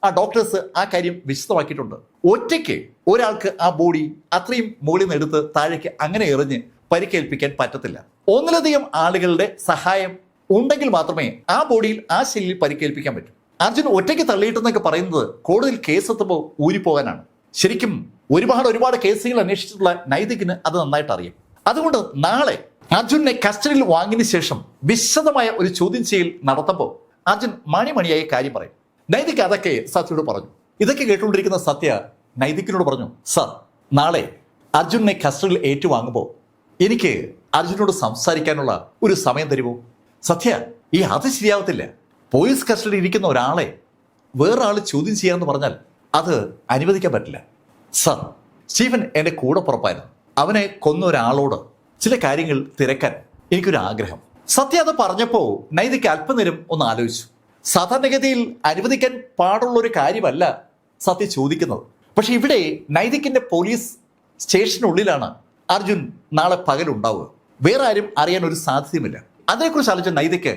ആ ഡോക്ടേഴ്സ് ആ കാര്യം വിശദമാക്കിയിട്ടുണ്ട്. ഒറ്റയ്ക്ക് ഒരാൾക്ക് ആ ബോഡി അത്രയും മുകളിൽ നിന്ന് എടുത്ത് താഴേക്ക് അങ്ങനെ എറിഞ്ഞ് പരിക്കേൽപ്പിക്കാൻ പറ്റത്തില്ല. ഒന്നിലധികം ആളുകളുടെ സഹായം ഉണ്ടെങ്കിൽ മാത്രമേ ആ ബോഡിയിൽ ആ ശൈലിയിൽ പരിക്കേൽപ്പിക്കാൻ പറ്റൂ. അർജുൻ ഒറ്റയ്ക്ക് തള്ളിയിട്ടെന്നൊക്കെ പറയുന്നത് കോടതിയിൽ കേസെത്തുമ്പോൾ ഊരിപ്പോകാനാണ്. ശരിക്കും ഒരുപാട് കേസുകൾ അന്വേഷിച്ചിട്ടുള്ള നൈതികിന് അത് നന്നായിട്ട് അറിയാം. അതുകൊണ്ട് നാളെ അർജുനെ കസ്റ്റഡിയിൽ വാങ്ങിയതിനു ശേഷം വിശദമായ ഒരു ചോദ്യം ചെയ്യൽ നടത്തുമ്പോൾ അർജുൻ മണിമണിയായി കാര്യം പറയും. നൈതിക് അതൊക്കെ സത്യയോട് പറഞ്ഞു. ഇതൊക്കെ കേട്ടുകൊണ്ടിരിക്കുന്ന സത്യ നൈതിക്കിനോട് പറഞ്ഞു, സർ, നാളെ അർജുനെ കസ്റ്റഡിയിൽ ഏറ്റുവാങ്ങുമ്പോൾ എനിക്ക് അർജുനോട് സംസാരിക്കാനുള്ള ഒരു സമയം തരുമോ? സത്യ, അത് ശരിയാവത്തില്ല. പോലീസ് കസ്റ്റഡിയിൽ ഇരിക്കുന്ന ഒരാളെ വേറെ ആൾ ചോദ്യം ചെയ്യാമെന്ന് പറഞ്ഞാൽ അത് അനുവദിക്കാൻ പറ്റില്ല. സർ, സ്റ്റീഫൻ എൻ്റെ കൂടെ പുറപ്പായിരുന്നു. അവനെ കൊന്ന ഒരാളോട് ചില കാര്യങ്ങൾ തിരക്കാൻ എനിക്കൊരു ആഗ്രഹം. സത്യ അത് പറഞ്ഞപ്പോൾ നൈതിക്ക് അല്പനേരം ഒന്ന് ആലോചിച്ചു. സാധാരണഗതിയിൽ അനുവദിക്കാൻ പാടുള്ള ഒരു കാര്യമല്ല സത്യ ചോദിക്കുന്നത്. പക്ഷെ ഇവിടെ നൈതിക്കിന്റെ പോലീസ് സ്റ്റേഷനുള്ളിലാണ് അർജുൻ നാളെ പകലുണ്ടാവുക. വേറെ ആരും അറിയാൻ ഒരു സാധ്യതയുമില്ല. അതേക്കുറിച്ച് ആലോചിച്ച നൈതിക്ക്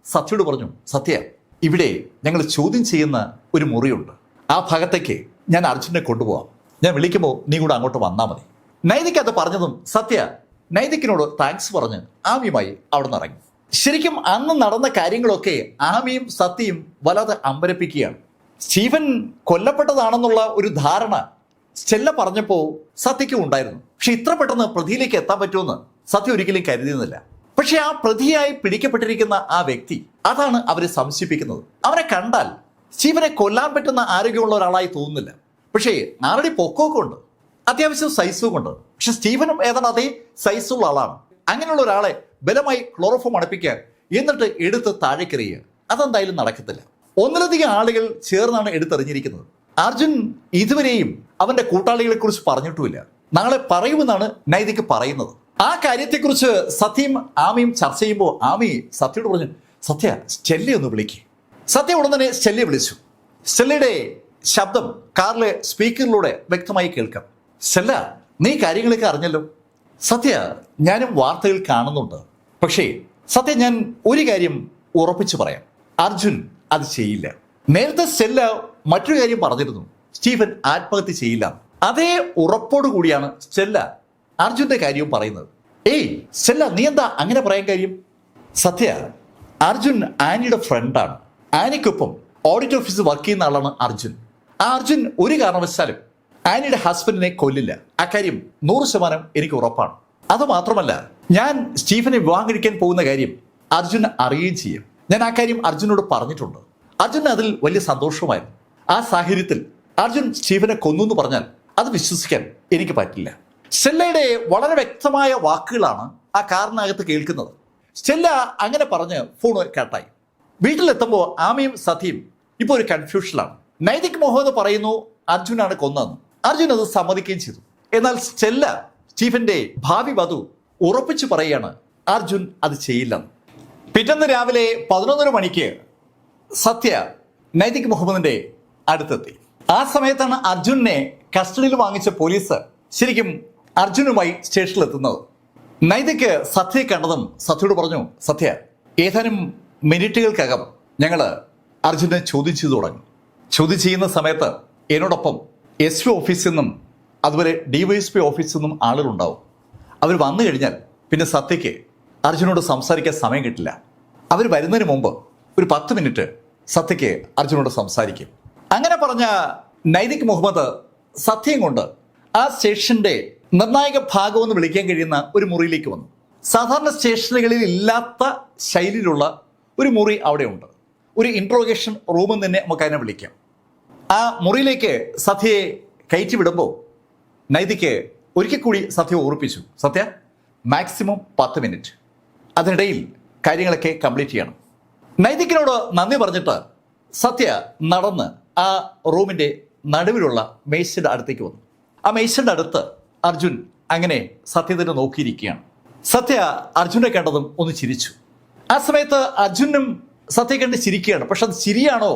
സത്യയോട് പറഞ്ഞു, സത്യ, ഇവിടെ ഞങ്ങൾ ചോദ്യം ചെയ്യുന്ന ഒരു മുറിയുണ്ട്. ആ ഭാഗത്തേക്ക് ഞാൻ അർജുനെ കൊണ്ടുപോകാം. ഞാൻ വിളിക്കുമ്പോൾ നീ കൂടെ അങ്ങോട്ട് വന്നാൽ മതി. നൈതിക്ക് അത് പറഞ്ഞതും സത്യ നൈതിക്കിനോട് താങ്ക്സ് പറഞ്ഞ് ആമിയുമായി അവിടെ നിന്ന് ഇറങ്ങി. ശരിക്കും അന്ന് നടന്ന കാര്യങ്ങളൊക്കെ ആമിയും സത്യയും വല്ലാതെ അമ്പരപ്പിക്കുകയാണ്. സ്റ്റീഫൻ കൊല്ലപ്പെട്ടതാണെന്നുള്ള ഒരു ധാരണ സ്റ്റെല്ല പറഞ്ഞപ്പോൾ സത്യയ്ക്കും ഉണ്ടായിരുന്നു. പക്ഷെ ഇത്ര പെട്ടെന്ന് പ്രതിയിലേക്ക് എത്താൻ പറ്റുമെന്ന് സത്യ ഒരിക്കലും കരുതിയിരുന്നില്ല. പക്ഷെ ആ പ്രതിയായി പിടിക്കപ്പെട്ടിരിക്കുന്ന ആ വ്യക്തി, അതാണ് അവരെ സംശയിപ്പിക്കുന്നത്. അവനെ കണ്ടാൽ സ്റ്റീഫനെ കൊല്ലാൻ പറ്റുന്ന ആരോഗ്യമുള്ള ഒരാളായി തോന്നുന്നില്ല. പക്ഷേ ആരുടെ പൊക്കമൊക്കെ ഉണ്ട്, അത്യാവശ്യം സൈസും ഉണ്ട്. പക്ഷെ സ്റ്റീഫനും ഏതാണ് അതേ സൈസുള്ള ആളാണ്. അങ്ങനെയുള്ള ഒരാളെ ബലമായി ക്ലോറോഫോം അടപ്പിക്കുക, എന്നിട്ട് എടുത്ത് താഴേക്കെറിയുക, അതെന്തായാലും നടക്കത്തില്ല. ഒന്നിലധികം ആളുകൾ ചേർന്നാണ് എടുത്തെറിഞ്ഞിരിക്കുന്നത്. അർജുൻ ഇതുവരെയും അവന്റെ കൂട്ടാളികളെ കുറിച്ച് പറഞ്ഞിട്ടുമില്ല. നാളെ പറയുമെന്നാണ് നൈതിക്ക് പറയുന്നത്. ആ കാര്യത്തെക്കുറിച്ച് സത്യയും ആമിയും ചർച്ച ചെയ്യുമ്പോൾ ആമി സത്യയോട് പറഞ്ഞു, സത്യ, സ്റ്റെല്ലയെ ഒന്ന് വിളിക്കുക. സത്യ ഉടൻ തന്നെ സ്റ്റെല്ലയെ വിളിച്ചു. സ്റ്റെല്ലയുടെ ശബ്ദം കാറിലെ സ്പീക്കറിലൂടെ വ്യക്തമായി കേൾക്കാം. സ്റ്റെല്ല, നീ കാര്യങ്ങളൊക്കെ അറിഞ്ഞല്ലോ. സത്യ, ഞാനും വാർത്തകൾ കാണുന്നുണ്ട്. പക്ഷേ സത്യ, ഞാൻ ഒരു കാര്യം ഉറപ്പിച്ചു പറയാം, അർജുൻ അത് ചെയ്യില്ല. നേരത്തെ സ്റ്റെല്ല മറ്റൊരു കാര്യം പറഞ്ഞിരുന്നു, സ്റ്റീഫൻ ആത്മഹത്യ ചെയ്യില്ല. അതേ ഉറപ്പോടു കൂടിയാണ് സ്റ്റെല്ല അർജുന്റെ കാര്യവും പറയുന്നത്. സ്റ്റെല്ല, നീ എന്താ അങ്ങനെ പറയാൻ കാര്യം? സത്യ, അർജുൻ ആനിയുടെ ഫ്രണ്ടാണ്. ആനിക്കൊപ്പം ഓഡിറ്റ് ഓഫീസിൽ വർക്ക് ചെയ്യുന്ന ആളാണ് അർജുൻ. ആ അർജുൻ ഒരു കാരണവശാലും ആനിയുടെ ഹസ്ബൻഡിനെ കൊല്ലില്ല. അക്കാര്യം 100% എനിക്ക് ഉറപ്പാണ്. അതുമാത്രമല്ല, ഞാൻ സ്റ്റീഫനെ വിവാഹം കഴിക്കാൻ പോകുന്ന കാര്യം അർജുൻ അറിയുകയും ചെയ്യും. ഞാൻ ആ കാര്യം അർജുനോട് പറഞ്ഞിട്ടുണ്ട്. അർജുന് അതിൽ വലിയ സന്തോഷമായിരുന്നു. ആ സാഹചര്യത്തിൽ അർജുൻ സ്റ്റീഫനെ കൊന്നു എന്ന് പറഞ്ഞാൽ അത് വിശ്വസിക്കാൻ എനിക്ക് പറ്റില്ല. സ്റ്റെല്ലയുടെ വളരെ വ്യക്തമായ വാക്കുകളാണ് ആ കാറിനകത്ത് കേൾക്കുന്നത്. സ്റ്റെല്ല അങ്ങനെ പറഞ്ഞ് ഫോൺ കട്ടായി. വീട്ടിലെത്തുമ്പോൾ ആമയും സത്യയും ഇപ്പോൾ ഒരു കൺഫ്യൂഷനിലാണ്. നൈതിക് മുഹമ്മദ് പറയുന്നു അർജുനാണ് കൊന്നതെന്ന്. അർജുൻ അത് സമ്മതിക്കുകയും ചെയ്തു. എന്നാൽ സ്റ്റെല്ല, സ്റ്റീഫന്റെ ഭാവി വധു, ഉറപ്പിച്ചു പറയുകയാണ് അർജുൻ അത് ചെയ്യില്ലെന്ന്. പിറ്റേന്ന് രാവിലെ 11 മണിക്ക് സത്യ നൈതിക് മുഹമ്മദിന്റെ അടുത്തെത്തി. ആ സമയത്താണ് അർജുനെ കസ്റ്റഡിയിൽ വാങ്ങിച്ച പോലീസ് ശരിക്കും അർജുനുമായി സ്റ്റേഷനിലെത്തുന്നത്. നൈതിക് സത്യയെ കണ്ടതും സത്യയോട് പറഞ്ഞു, സത്യ, ഏതാനും മിനിറ്റുകൾക്കകം ഞങ്ങൾ അർജുനെ ചോദ്യം ചെയ്തു തുടങ്ങി. ചോദ്യം ചെയ്യുന്ന സമയത്ത് എന്നോടൊപ്പം SP ഓഫീസിൽ നിന്നും അതുപോലെ DYSP ഓഫീസിൽ നിന്നും ആളുകളുണ്ടാവും. അവർ വന്നു കഴിഞ്ഞാൽ പിന്നെ സത്യയ്ക്ക് അർജുനോട് സംസാരിക്കാൻ സമയം കിട്ടില്ല. അവർ വരുന്നതിന് മുമ്പ് ഒരു 10 മിനിറ്റ് സത്യയ്ക്ക് അർജുനോട് സംസാരിക്കും. അങ്ങനെ പറഞ്ഞ നൈതിക് മുഹമ്മദ് സത്യം കൊണ്ട് ആ സ്റ്റേഷന്റെ നിർണായക ഭാഗമെന്ന് വിളിക്കാൻ കഴിയുന്ന ഒരു മുറിയിലേക്ക് വന്നു. സാധാരണ സ്റ്റേഷനുകളിൽ ഇല്ലാത്ത ശൈലിയിലുള്ള ഒരു മുറി അവിടെ ഉണ്ട്. ഒരു ഇൻട്രോഗേഷൻ റൂമെന്ന് തന്നെ നമുക്ക് അതിനെ വിളിക്കാം. ആ മുറിയിലേക്ക് സത്യയെ കയറ്റി വിടുമ്പോൾ നൈതിക്ക് ഒരിക്കൽ കൂടി സത്യ ഓർപ്പിച്ചു, സത്യ, മാക്സിമം 10 മിനിറ്റ്, അതിനിടയിൽ കാര്യങ്ങളൊക്കെ കംപ്ലീറ്റ് ചെയ്യണം. നൈതിക്കിനോട് നന്ദി പറഞ്ഞിട്ട് സത്യ നടന്ന് ആ റൂമിൻ്റെ നടുവിലുള്ള മേശയുടെ അടുത്തേക്ക് വന്നു. ആ മേശയുടെ അടുത്ത് അർജുൻ അങ്ങനെ സത്യത്തിനെ നോക്കിയിരിക്കുകയാണ്. സത്യ അർജുനെ കണ്ടതും ഒന്ന് ചിരിച്ചു. ആ സമയത്ത് അർജുനും സത്യ കണ്ട് ചിരിക്കുകയാണ്. പക്ഷെ അത് ചിരിയാണോ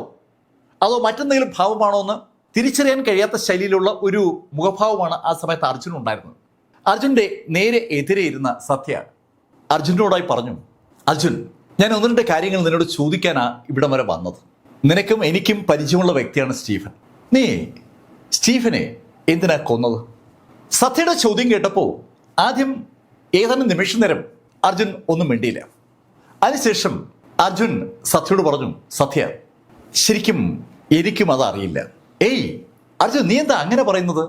അതോ മറ്റെന്തെങ്കിലും ഭാവമാണോ എന്ന് തിരിച്ചറിയാൻ കഴിയാത്ത ശൈലിയിലുള്ള ഒരു മുഖഭാവമാണ് ആ സമയത്ത് അർജുനുണ്ടായിരുന്നത്. അർജുൻ്റെ നേരെ എതിരെ ഇരുന്ന സത്യ അർജുനോടായി പറഞ്ഞു, അർജുൻ, ഞാൻ 1-2 കാര്യങ്ങൾ നിന്നോട് ചോദിക്കാനാ ഇവിടം വരെ വന്നത്. നിനക്കും എനിക്കും പരിചയമുള്ള വ്യക്തിയാണ് സ്റ്റീഫൻ. നീ സ്റ്റീഫനെ എന്തിനാ കൊന്നത്? സത്യയുടെ ചോദ്യം കേട്ടപ്പോൾ ആദ്യം ഏതാനും നിമിഷ നേരം അർജുൻ ഒന്നും മിണ്ടിയില്ല. അതിനുശേഷം അർജുൻ സത്യയോട് പറഞ്ഞു, സത്യ, ശരിക്കും എനിക്കും അത് അറിയില്ല. അർജുൻ, നീ എന്താ അങ്ങനെ പറയുന്നത്?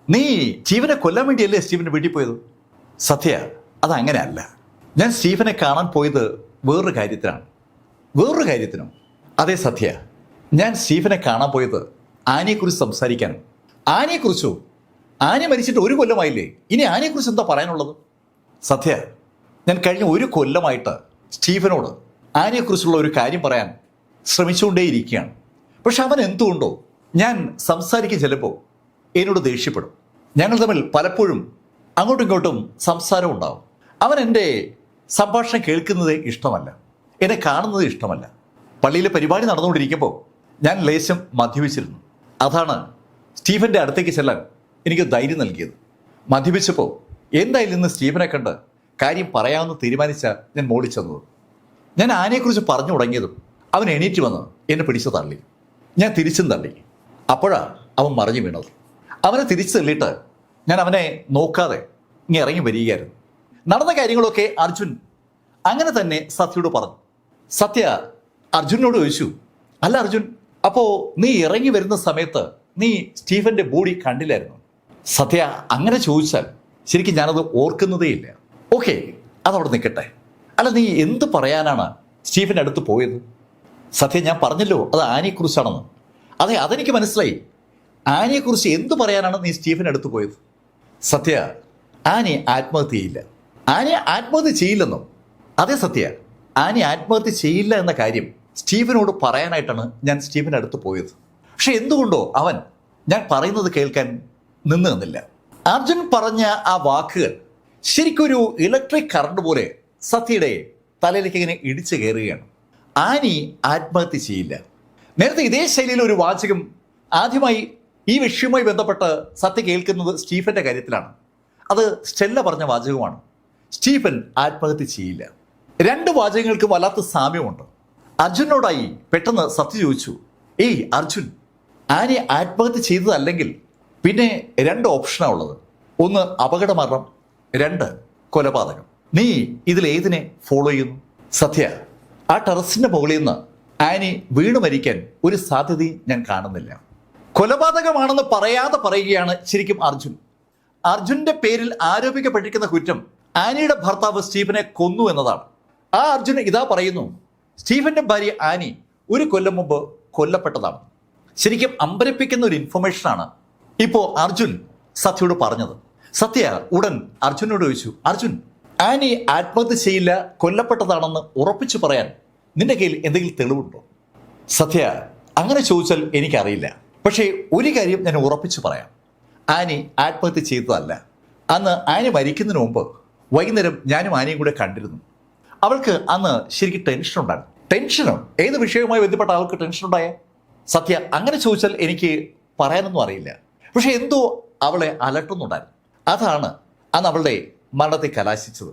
നീ സ്റ്റീവനെ കൊല്ലാൻ വേണ്ടിയല്ലേ സ്റ്റീവന്റെ വീട്ടിൽ പോയത്? സത്യ, അതങ്ങനെ അല്ല. ഞാൻ സ്റ്റീഫനെ കാണാൻ പോയത് വേറൊരു കാര്യത്തിനോ? അതേ സത്യ, ഞാൻ സ്റ്റീഫനെ കാണാൻ പോയത് ആനയെക്കുറിച്ച് സംസാരിക്കാനും. ആനയെക്കുറിച്ചോ? ആന മരിച്ചിട്ട് 1 കൊല്ലമായില്ലേ, ഇനി ആനയെക്കുറിച്ച് എന്താ പറയാനുള്ളത്? സത്യ, ഞാൻ കഴിഞ്ഞ 1 കൊല്ലമായിട്ട് സ്റ്റീഫനോട് ആനയെക്കുറിച്ചുള്ള ഒരു കാര്യം പറയാൻ ശ്രമിച്ചുകൊണ്ടേയിരിക്കുകയാണ്. പക്ഷെ അവൻ എന്തുകൊണ്ടോ ഞാൻ സംസാരിക്കാൻ ചിലപ്പോൾ എന്നോട് ദേഷ്യപ്പെടും. ഞങ്ങൾ തമ്മിൽ പലപ്പോഴും അങ്ങോട്ടും ഇങ്ങോട്ടും സംസാരം ഉണ്ടാവും. അവൻ എൻ്റെ സംഭാഷണം കേൾക്കുന്നത് ഇഷ്ടമല്ല, എന്നെ കാണുന്നത് ഇഷ്ടമല്ല. പള്ളിയിലെ പരിപാടി നടന്നുകൊണ്ടിരിക്കുമ്പോൾ ഞാൻ ലേശം മദ്യപിച്ചിരുന്നു. അതാണ് സ്റ്റീഫൻ്റെ അടുത്തേക്ക് ചെല്ലാൻ എനിക്ക് ധൈര്യം നൽകിയത്. മദ്യപിച്ചപ്പോൾ എന്തായാലും ഇന്ന് സ്റ്റീഫനെ കണ്ട് കാര്യം പറയാമെന്ന് തീരുമാനിച്ച ഞാൻ മോടി ചെന്നത്. ഞാൻ ആനയെക്കുറിച്ച് പറഞ്ഞു തുടങ്ങിയതും അവൻ എണീറ്റ് വന്ന് എന്നെ പിടിച്ചു തള്ളി. ഞാൻ തിരിച്ചും തള്ളി. അപ്പോഴാണ് അവൻ മറിഞ്ഞു വീണത്. അവനെ തിരിച്ചു തള്ളിയിട്ട് ഞാൻ അവനെ നോക്കാതെ ഇങ്ങനെ ഇറങ്ങി വരികയായിരുന്നു. നടന്ന കാര്യങ്ങളൊക്കെ അർജുൻ അങ്ങനെ തന്നെ സത്യയോട് പറഞ്ഞു. സത്യ അർജുനോട് ചോദിച്ചു, അല്ല അർജുൻ, അപ്പോൾ നീ ഇറങ്ങി വരുന്ന സമയത്ത് നീ സ്റ്റീഫൻ്റെ ബോഡി കണ്ടില്ലായിരുന്നു? സത്യ അങ്ങനെ ചോദിച്ചാൽ ശരിക്കും ഞാനത് ഓർക്കുന്നതേ ഇല്ല. ഓക്കെ, അതവിടെ നിൽക്കട്ടെ. അല്ല, നീ എന്ത് പറയാനാണ് സ്റ്റീഫൻ്റെ അടുത്ത് പോയത്? സത്യ, ഞാൻ പറഞ്ഞല്ലോ അത് ആനയെക്കുറിച്ചാണെന്ന്. അതെ, അതെനിക്ക് മനസ്സിലായി. ആനയെക്കുറിച്ച് എന്ത് പറയാനാണ് നീ സ്റ്റീഫൻ്റെ അടുത്ത് പോയത്? സത്യ, ആന ആത്മഹത്യ ചെയ്യില്ല. ആന ആത്മഹത്യ ചെയ്യില്ലെന്നോ? അതെ സത്യ, ആന ആത്മഹത്യ ചെയ്യില്ല എന്ന കാര്യം സ്റ്റീഫനോട് പറയാനായിട്ടാണ് ഞാൻ സ്റ്റീഫൻ്റെ അടുത്ത് പോയത്. പക്ഷെ എന്തുകൊണ്ടോ അവൻ ഞാൻ പറയുന്നത് കേൾക്കാൻ നിന്നില്ല. അർജുൻ പറഞ്ഞ ആ വാക്കുകൾ ശരിക്കൊരു ഇലക്ട്രിക് കറണ്ട് പോലെ സത്യയുടെ തലയിലേക്ക് ഇങ്ങനെ ഇടിച്ചു കയറുകയാണ്. ആനി ആത്മഹത്യ ചെയ്യില്ല. നേരത്തെ ഇതേ ശൈലിയിൽ ഒരു വാചകം ആദ്യമായി ഈ വിഷയവുമായി ബന്ധപ്പെട്ട് സത്യ കേൾക്കുന്നത് സ്റ്റീഫൻ്റെ കാര്യത്തിലാണ്. അത് സ്റ്റെല്ല പറഞ്ഞ വാചകമാണ്. സ്റ്റീഫൻ ആത്മഹത്യ ചെയ്യില്ല. 2 വാചകങ്ങൾക്ക് വല്ലാത്ത സാമ്യമുണ്ട്. അർജുനോടായി പെട്ടെന്ന് സത്യ ചോദിച്ചു, ഏയ് അർജുൻ, ആനി ആത്മഹത്യ ചെയ്തതല്ലെങ്കിൽ പിന്നെ 2 ഓപ്ഷനാണ് ഉള്ളത്. 1 അപകടമരണം, 2 കൊലപാതകം. നീ ഇതിലേതിനെ ഫോളോ ചെയ്യുന്നു? സത്യ, ആ ടെറസിന്റെ മുകളിൽ നിന്ന് ആനി വീണു മരിക്കാൻ ഒരു സാധ്യതയും ഞാൻ കാണുന്നില്ല. കൊലപാതകമാണെന്ന് പറയാതെ പറയുകയാണ് ശരിക്കും അർജുൻ. അർജുന്റെ പേരിൽ ആരോപിക്കപ്പെട്ടിരിക്കുന്ന കുറ്റം ആനിയുടെ ഭർത്താവ് സ്റ്റീഫനെ കൊന്നു എന്നതാണ്. ആ അർജുൻ ഇതാ പറയുന്നു, സ്റ്റീഫന്റെ ഭാര്യ ആനി 1 കൊല്ലം മുമ്പ് കൊല്ലപ്പെട്ടതാണ്. ശരിക്കും അമ്പരപ്പിക്കുന്ന ഒരു ഇൻഫർമേഷനാണ് ഇപ്പോൾ അർജുൻ സത്യയോട് പറഞ്ഞത്. സത്യ ഉടൻ അർജുനോട് ചോദിച്ചു, അർജുൻ, ആനി ആത്മഹത്യ ചെയ്യില്ല, കൊല്ലപ്പെട്ടതാണെന്ന് ഉറപ്പിച്ചു പറയാൻ നിന്റെ കയ്യിൽ എന്തെങ്കിലും തെളിവുണ്ടോ? സത്യ, അങ്ങനെ ചോദിച്ചാൽ എനിക്കറിയില്ല. പക്ഷേ ഒരു കാര്യം ഞാൻ ഉറപ്പിച്ചു പറയാം, ആനി ആത്മഹത്യ ചെയ്തതല്ല. അന്ന് ആനി മരിക്കുന്നതിന് മുമ്പ് വൈകുന്നേരം ഞാനും ആനയും കൂടെ കണ്ടിരുന്നു. അവൾക്ക് അന്ന് ശരിക്കും ടെൻഷൻ ഉണ്ടായിരുന്നു. ടെൻഷനോ? ഏത് വിഷയവുമായി ബന്ധപ്പെട്ട അവൾക്ക് ടെൻഷൻ ഉണ്ടായേ? സത്യ, അങ്ങനെ ചോദിച്ചാൽ എനിക്ക് പറയാനൊന്നും അറിയില്ല. പക്ഷെ എന്തോ അവളെ അലട്ടുന്നുണ്ടായിരുന്നു. അതാണ് അന്ന് അവളുടെ മരണത്തെ കലാശിച്ചത്.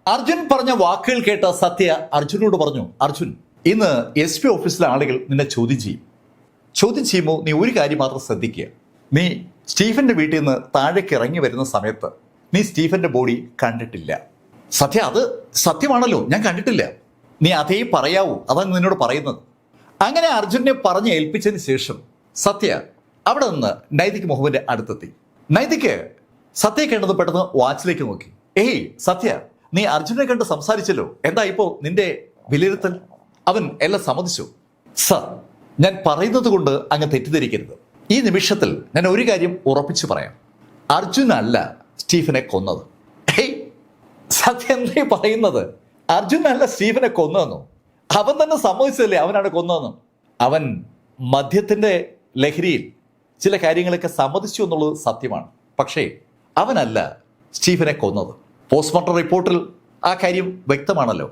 അർജുൻ പറഞ്ഞ വാക്കുകൾ കേട്ട സത്യ അർജുനോട് പറഞ്ഞു, അർജുൻ, ഇന്ന് SP ഓഫീസിലെ ആളുകൾ നിന്നെ ചോദ്യം ചെയ്യുമ്പോൾ നീ ഒരു കാര്യം മാത്രം ശ്രദ്ധിക്കുക. നീ സ്റ്റീഫന്റെ വീട്ടിൽ നിന്ന് താഴേക്ക് ഇറങ്ങി വരുന്ന സമയത്ത് നീ സ്റ്റീഫന്റെ ബോഡി കണ്ടിട്ടില്ല. സത്യ, അത് സത്യമാണല്ലോ, ഞാൻ കണ്ടിട്ടില്ല. നീ അതേ പറയാവൂ, അതാണ് നിന്നോട് പറയുന്നത്. അങ്ങനെ അർജുനെ പറഞ്ഞ് ഏൽപ്പിച്ചതിന് ശേഷം സത്യ അവിടെ നിന്ന് നൈതിക് മുഹമ്മദിന്റെ അടുത്തെത്തി. നൈതിക്ക് സത്യയെ കണ്ടത് പെട്ടെന്ന് വാച്ചിലേക്ക് നോക്കി. ഏയ് സത്യ, നീ അർജുനെ കണ്ട് സംസാരിച്ചല്ലോ, എന്താ ഇപ്പോ നിന്റെ വിലയിരുത്തൽ? അവൻ എല്ലാം സമ്മതിച്ചു. സർ, ഞാൻ പറയുന്നത് കൊണ്ട് അങ്ങ് തെറ്റിദ്ധരിക്കരുത്. ഈ നിമിഷത്തിൽ ഞാൻ ഒരു കാര്യം ഉറപ്പിച്ചു പറയാം, അർജുൻ അല്ല സ്റ്റീഫനെ കൊന്നത്. ഏയ് സത്യ, എന്താ പറയുന്നത്? അർജുൻ അല്ല സ്റ്റീഫനെ കൊന്നതെന്നോ? അവൻ തന്നെ സമ്മതിച്ചതല്ലേ അവനാണ് കൊന്നതെന്ന്. അവൻ മദ്യത്തിന്റെ ലഹരിയിൽ ചില കാര്യങ്ങളൊക്കെ സമ്മതിച്ചു എന്നുള്ളത് സത്യമാണ്. പക്ഷേ അവനല്ല സ്റ്റീഫനെ കൊന്നത്. പോസ്റ്റ്മോർട്ടം റിപ്പോർട്ടിൽ ആ കാര്യം വ്യക്തമാണല്ലോ.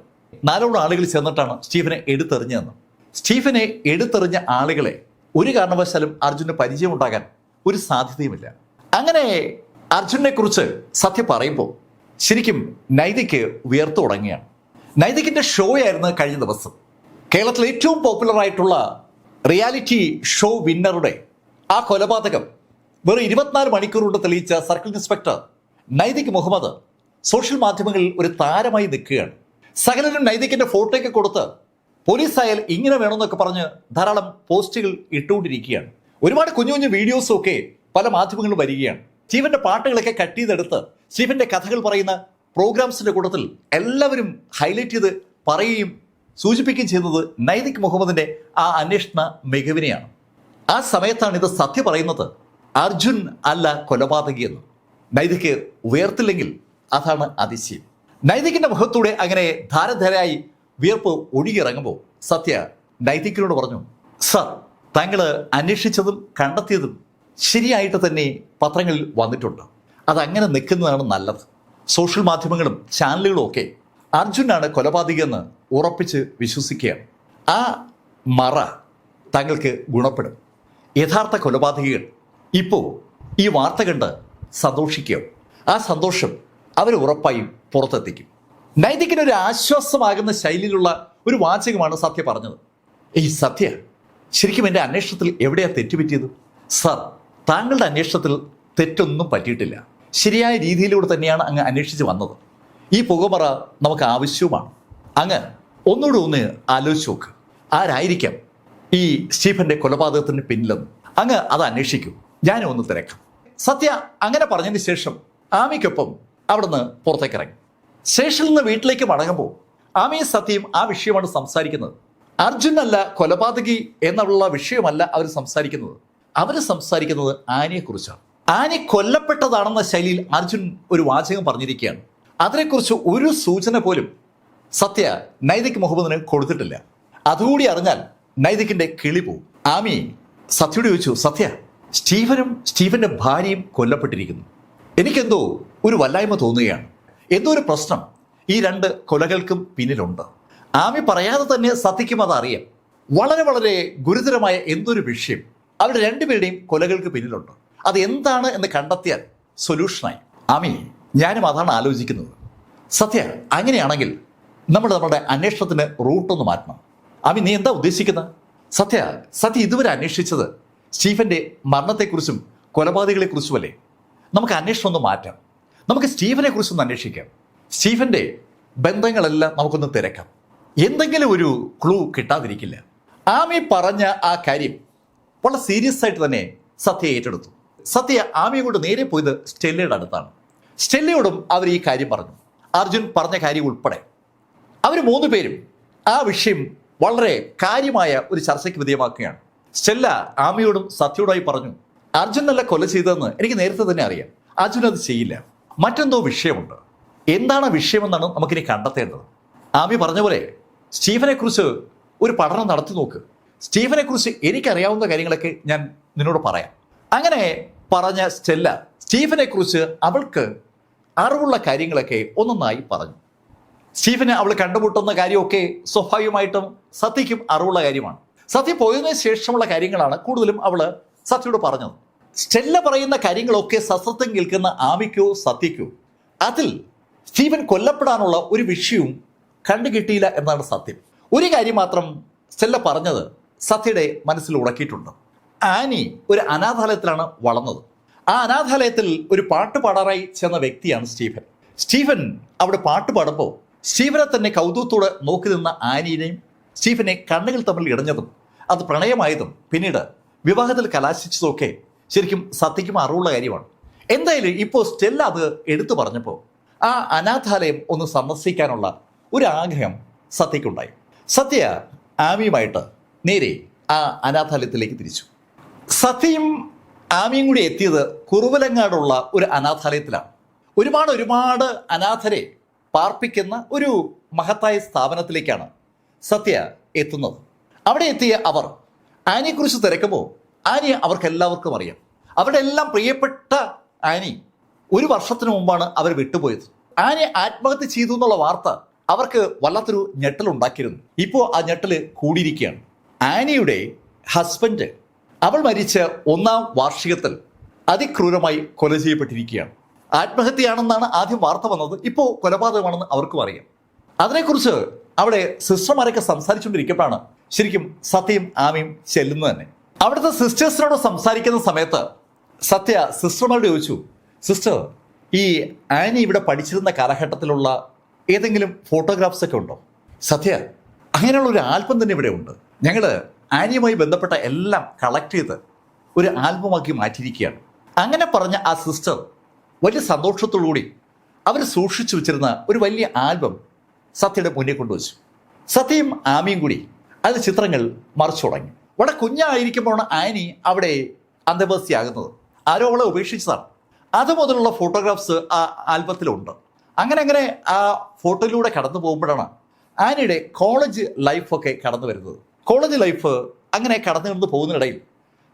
4 ആളുകൾ ചേർന്നിട്ടാണ് സ്റ്റീഫനെ എടുത്തെറിഞ്ഞതെന്ന്. സ്റ്റീഫനെ എടുത്തെറിഞ്ഞ ആളുകളെ ഒരു കാരണവശാലും അർജുന് പരിചയമുണ്ടാകാൻ ഒരു സാധ്യതയുമില്ല. അങ്ങനെ അർജുനെ കുറിച്ച് സത്യം പറയുമ്പോൾ ശരിക്കും നൈതിക്ക് ഉയർത്തു തുടങ്ങിയാണ്. നൈതികിന്റെ ഷോ ആയിരുന്നു കഴിഞ്ഞ ദിവസം. കേരളത്തിലെ ഏറ്റവും പോപ്പുലർ ആയിട്ടുള്ള റിയാലിറ്റി ഷോ വിന്നറുടെ ആ കൊലപാതകം വെറും 24 മണിക്കൂർ കൊണ്ട് തെളിയിച്ച circle inspector Naitik Muhammad social മാധ്യമങ്ങളിൽ ഒരു താരമായി നിൽക്കുകയാണ്. സകലരും നൈതികിന്റെ ഫോട്ടോയൊക്കെ കൊടുത്ത് പോലീസായാൽ ഇങ്ങനെ വേണമെന്നൊക്കെ പറഞ്ഞ് ധാരാളം പോസ്റ്റുകൾ ഇട്ടുകൊണ്ടിരിക്കുകയാണ്. ഒരുപാട് കുഞ്ഞു കുഞ്ഞു വീഡിയോസും ഒക്കെ പല മാധ്യമങ്ങളിലും വരികയാണ്. സ്റ്റീഫന്റെ പാട്ടുകളൊക്കെ കട്ട് ചെയ്തെടുത്ത് സ്റ്റീഫന്റെ കഥകൾ പറയുന്ന പ്രോഗ്രാംസിൻ്റെ കൂട്ടത്തിൽ എല്ലാവരും ഹൈലൈറ്റ് ചെയ്ത് പറയുകയും സൂചിപ്പിക്കുകയും ചെയ്യുന്നത് നൈതിക് മുഹമ്മദിൻ്റെ ആ അന്വേഷണ മികവിനെയാണ്. ആ സമയത്താണ് ഇത് സത്യ പറയുന്നത്, അർജുൻ അല്ല കൊലപാതകിയെന്ന്. നൈതിക് ഉയർത്തില്ലെങ്കിൽ അതാണ് അതിശയം. നൈതികിന്റെ മുഖത്തൂടെ അങ്ങനെ ധാരധാരയായി വിയർപ്പ് ഒഴുകിയിറങ്ങുമ്പോൾ സത്യ നൈതികിനോട് പറഞ്ഞു, സർ, താങ്കൾ അന്വേഷിച്ചതും കണ്ടെത്തിയതും ശരിയായിട്ട് തന്നെ പത്രങ്ങളിൽ വന്നിട്ടുണ്ട്. അതങ്ങനെ നിൽക്കുന്നതാണ് നല്ലത്. സോഷ്യൽ മാധ്യമങ്ങളും ചാനലുകളും ഒക്കെ അർജുനാണ് കൊലപാതകിയെന്ന് ഉറപ്പിച്ച് വിശ്വസിക്കുകയാണ്. ആ മറ താങ്കൾക്ക് ഗുണപ്പെടും. യഥാർത്ഥ കൊലപാതകികൾ ഇപ്പോൾ ഈ വാർത്ത കണ്ട് സന്തോഷിക്കുക. ആ സന്തോഷം അവർ ഉറപ്പായും പുറത്തെത്തിക്കും. നൈതികിനൊരു ആശ്വാസമാകുന്ന ശൈലിയിലുള്ള ഒരു വാചകമാണ് സത്യ പറഞ്ഞത്. ഈ സത്യ, ശരിക്കും എൻ്റെ അന്വേഷണത്തിൽ എവിടെയാണ് തെറ്റുപറ്റിയത്? സർ, താങ്കളുടെ അന്വേഷണത്തിൽ തെറ്റൊന്നും പറ്റിയിട്ടില്ല. ശരിയായ രീതിയിലൂടെ തന്നെയാണ് അങ്ങ് അന്വേഷിച്ച് വന്നത്. ഈ പുകമറ നമുക്ക് ആവശ്യവുമാണ്. അങ്ങ് ഒന്നുകൂടെ ഒന്ന് ആലോചിച്ച് നോക്ക്, ആരായിരിക്കാം ഈ സ്റ്റീഫന്റെ കൊലപാതകത്തിന് പിന്നിലെന്ന്. അങ്ങ് അത് അന്വേഷിക്കൂ, ഞാനും ഒന്ന് തിരക്കാം. സത്യ അങ്ങനെ പറഞ്ഞതിന് ശേഷം ആമിക്കൊപ്പം അവിടുന്ന് പുറത്തേക്ക് ഇറങ്ങി. സ്റ്റേഷനിൽ നിന്ന് വീട്ടിലേക്ക് മടങ്ങുമ്പോൾ ആമിയും സത്യയും ആ വിഷയമാണ് സംസാരിക്കുന്നത്. അർജുൻ അല്ല കൊലപാതകി എന്നുള്ള വിഷയമല്ല അവർ സംസാരിക്കുന്നത്. അവർ സംസാരിക്കുന്നത് ആനിയെക്കുറിച്ചാണ്. ആനി കൊല്ലപ്പെട്ടതാണെന്ന ശൈലിയിൽ അർജുൻ ഒരു വാചകം പറഞ്ഞിരിക്കുകയാണ്. അതിനെക്കുറിച്ച് ഒരു സൂചന പോലും സത്യ നൈതിക് മുഹമ്മദിന് കൊടുത്തിട്ടില്ല. അതുകൂടി അറിഞ്ഞാൽ നൈതികിന്റെ കിളി പോവും. ആമി സത്യയോട് ചോദിച്ചു, സത്യ, സ്റ്റീഫനും സ്റ്റീഫന്റെ ഭാര്യയും കൊല്ലപ്പെട്ടിരിക്കുന്നു. എനിക്കെന്തോ ഒരു വല്ലായ്മ തോന്നുകയാണ്. എന്തോ ഒരു പ്രശ്നം ഈ രണ്ട് കൊലകൾക്കും പിന്നിലുണ്ട്. ആമി പറയാതെ തന്നെ സത്യയ്ക്കും അത് അറിയാം. വളരെ വളരെ ഗുരുതരമായ എന്തൊരു വിഷയം അവരുടെ രണ്ടുപേരുടെയും കൊലകൾക്ക് പിന്നിലുണ്ട്. അത് എന്താണ് എന്ന് കണ്ടെത്തിയാൽ സൊല്യൂഷനായി. ആമി, ഞാനും അതാണ് ആലോചിക്കുന്നത്. സത്യ, അങ്ങനെയാണെങ്കിൽ നമ്മുടെ അന്വേഷണത്തിന് റൂട്ടൊന്ന് മാറ്റണം. ആമി, നീ എന്താ ഉദ്ദേശിക്കുന്നത്? സത്യ ഇതുവരെ അന്വേഷിച്ചത് സ്റ്റീഫന്റെ മരണത്തെക്കുറിച്ചും കൊലപാതകളെക്കുറിച്ചുമല്ലേ? നമുക്ക് അന്വേഷണം ഒന്ന് മാറ്റാം. നമുക്ക് സ്റ്റീഫനെ കുറിച്ചൊന്ന് അന്വേഷിക്കാം. സ്റ്റീഫന്റെ ബന്ധങ്ങളെല്ലാം നമുക്കൊന്ന് തിരക്കാം. എന്തെങ്കിലും ഒരു ക്ലൂ കിട്ടാതിരിക്കില്ല. ആമി പറഞ്ഞ ആ കാര്യം വളരെ സീരിയസ് ആയിട്ട് തന്നെ സത്യ ഏറ്റെടുത്തു. സത്യ ആമിയെ കൊണ്ട് നേരെ പോയത് സ്റ്റെല്ലയുടെ അടുത്താണ്. സ്റ്റെല്ലയോടും അവർ ഈ കാര്യം പറഞ്ഞു, അർജുൻ പറഞ്ഞ കാര്യം ഉൾപ്പെടെ. അവർ മൂന്ന് പേരും ആ വിഷയം വളരെ കാര്യമായ ഒരു ചർച്ചയ്ക്ക് വിധേയമാക്കുകയാണ്. സ്റ്റെല്ല ആമിയോടും സത്യയോടായി പറഞ്ഞു, അർജുൻ അല്ല കൊല ചെയ്തതെന്ന് എനിക്ക് നേരത്തെ തന്നെ അറിയാം. അർജുൻ അത് ചെയ്യില്ല. മറ്റെന്തോ വിഷയമുണ്ട്. എന്താണ് വിഷയമെന്നാണ് നമുക്കിനി കണ്ടെത്തേണ്ടത്. ആമി പറഞ്ഞ പോലെ സ്റ്റീഫനെ കുറിച്ച് ഒരു പഠനം നടത്തി നോക്ക്. സ്റ്റീഫനെ കുറിച്ച് എനിക്കറിയാവുന്ന കാര്യങ്ങളൊക്കെ ഞാൻ നിന്നോട് പറയാം. അങ്ങനെ പറഞ്ഞ സ്റ്റെല്ല സ്റ്റീഫനെ കുറിച്ച് അവൾക്ക് അറിവുള്ള കാര്യങ്ങളൊക്കെ ഒന്നൊന്നായി പറഞ്ഞു. സ്റ്റീഫനെ അവൾ കണ്ടുമുട്ടുന്ന കാര്യമൊക്കെ സ്വാഭാവികമായിട്ടും സത്യയ്ക്കും അറിവുള്ള കാര്യമാണ്. സത്യ പോയതിനു ശേഷമുള്ള കാര്യങ്ങളാണ് കൂടുതലും അവൾ സത്യയോട് പറഞ്ഞത്. സ്റ്റെല്ല പറയുന്ന കാര്യങ്ങളൊക്കെ സസത്യം കേൾക്കുന്ന ആമിക്കോ സത്യയ്ക്കോ അതിൽ സ്റ്റീഫൻ കൊല്ലപ്പെടാനുള്ള ഒരു വിഷയവും കണ്ടുകിട്ടിയില്ല എന്നാണ് സത്യം. ഒരു കാര്യം മാത്രം സ്റ്റെല്ല പറഞ്ഞത് സത്യയുടെ മനസ്സിൽ ഉടക്കിയിട്ടുണ്ട്. ആനി ഒരു അനാഥാലയത്തിലാണ് വളർന്നത്. ആ അനാഥാലയത്തിൽ ഒരു പാട്ട് പാടാറായി ചെന്ന വ്യക്തിയാണ് സ്റ്റീഫൻ. സ്റ്റീഫൻ അവിടെ പാട്ട് പാടുമ്പോൾ സ്റ്റീഫനെ തന്നെ കൗതുകത്തോടെ നോക്കി നിന്ന ആനിയെയും സ്റ്റീഫനെ കണ്ണുകൾ തമ്മിൽ ഇടഞ്ഞതും അത് പ്രണയമായതും പിന്നീട് വിവാഹത്തിൽ കലാശിച്ചതൊക്കെ ശരിക്കും സത്യയ്ക്കും അറിവുള്ള കാര്യമാണ്. എന്തായാലും ഇപ്പോൾ സ്റ്റെല്ല അത് എടുത്തു പറഞ്ഞപ്പോൾ ആ അനാഥാലയം ഒന്ന് സന്ദർശിക്കാനുള്ള ഒരു ആഗ്രഹം സത്യയ്ക്കുണ്ടായി. സത്യ ആമിയുമായിട്ട് നേരെ ആ അനാഥാലയത്തിലേക്ക് തിരിച്ചു. സത്യയും ആമിയും കൂടി എത്തിയത് കുറുവലങ്ങാടുള്ള ഒരു അനാഥാലയത്തിലാണ്. ഒരുപാട് അനാഥരെ പാർപ്പിക്കുന്ന ഒരു മഹത്തായ സ്ഥാപനത്തിലേക്കാണ് സത്യ എത്തുന്നത്. അവിടെ എത്തിയ അവർ ആനിയെക്കുറിച്ച് തിരക്കുമ്പോൾ ആനിയെ അവർക്കെല്ലാവർക്കും അറിയാം. അവരുടെ എല്ലാം പ്രിയപ്പെട്ട ആനി 1 വർഷത്തിന് മുമ്പാണ് അവർ വിട്ടുപോയത്. ആനി ആത്മഹത്യ ചെയ്തു എന്നുള്ള വാർത്ത അവർക്ക് വല്ലാത്തൊരു ഞെട്ടലുണ്ടാക്കിയിരുന്നു. ഇപ്പോൾ ആ ഞെട്ടൽ കൂടിയിരിക്കുകയാണ്. ആനിയുടെ ഹസ്ബൻഡ് അവൾ മരിച്ച 1-ാം വാർഷികത്തിൽ അതിക്രൂരമായി കൊല ചെയ്യപ്പെട്ടിരിക്കുകയാണ്. ആത്മഹത്യയാണെന്നാണ് ആദ്യം വാർത്ത വന്നത്. ഇപ്പോൾ കൊലപാതകമാണെന്ന് അവർക്കും അറിയാം. അതിനെക്കുറിച്ച് അവിടെ സിസ്റ്റർമാരൊക്കെ സംസാരിച്ചുകൊണ്ടിരിക്കുമ്പോഴാണ് ശരിക്കും സത്യയും ആമിയും ചെല്ലുന്നത് തന്നെ. അവിടുത്തെ സിസ്റ്റേഴ്സിനോട് സംസാരിക്കുന്ന സമയത്ത് സത്യ സിസ്റ്റർമാരോട് ചോദിച്ചു, സിസ്റ്റർ, ഈ ആനി ഇവിടെ പഠിച്ചിരുന്ന കാലഘട്ടത്തിലുള്ള ഏതെങ്കിലും ഫോട്ടോഗ്രാഫ്സ് ഒക്കെ ഉണ്ടോ? സത്യ, അങ്ങനെയുള്ള ഒരു ആൽബം തന്നെ ഇവിടെ ഉണ്ട്. ഞങ്ങൾ ആനിയുമായി ബന്ധപ്പെട്ട എല്ലാം കളക്ട് ചെയ്ത് ഒരു ആൽബമാക്കി മാറ്റിയിരിക്കുകയാണ്. അങ്ങനെ പറഞ്ഞ ആ സിസ്റ്റർ വലിയ സന്തോഷത്തോടുകൂടി അവർ സൂക്ഷിച്ചു വെച്ചിരുന്ന ഒരു വലിയ ആൽബം സത്യയുടെ മുന്നിൽ കൊണ്ടുവച്ചു. സത്യയും ആമിയും കൂടി അതിൽ ചിത്രങ്ങൾ മറിച്ചു തുടങ്ങി. വളരെ കുഞ്ഞായിരിക്കുമ്പോഴാണ് ആനി അവിടെ അന്തേവാസിയാകുന്നത്. ആരോ അവളെ ഉപേക്ഷിച്ചതാണ്. അതുമുതലുള്ള ഫോട്ടോഗ്രാഫ്സ് ആ ആൽബത്തിലുണ്ട്. അങ്ങനെ ആ ഫോട്ടോയിലൂടെ കടന്നു പോകുമ്പോഴാണ് ആനിയുടെ കോളേജ് ലൈഫൊക്കെ കടന്നു വരുന്നത്. കോളേജ് ലൈഫ് അങ്ങനെ കടന്നു പോകുന്നതിനിടയിൽ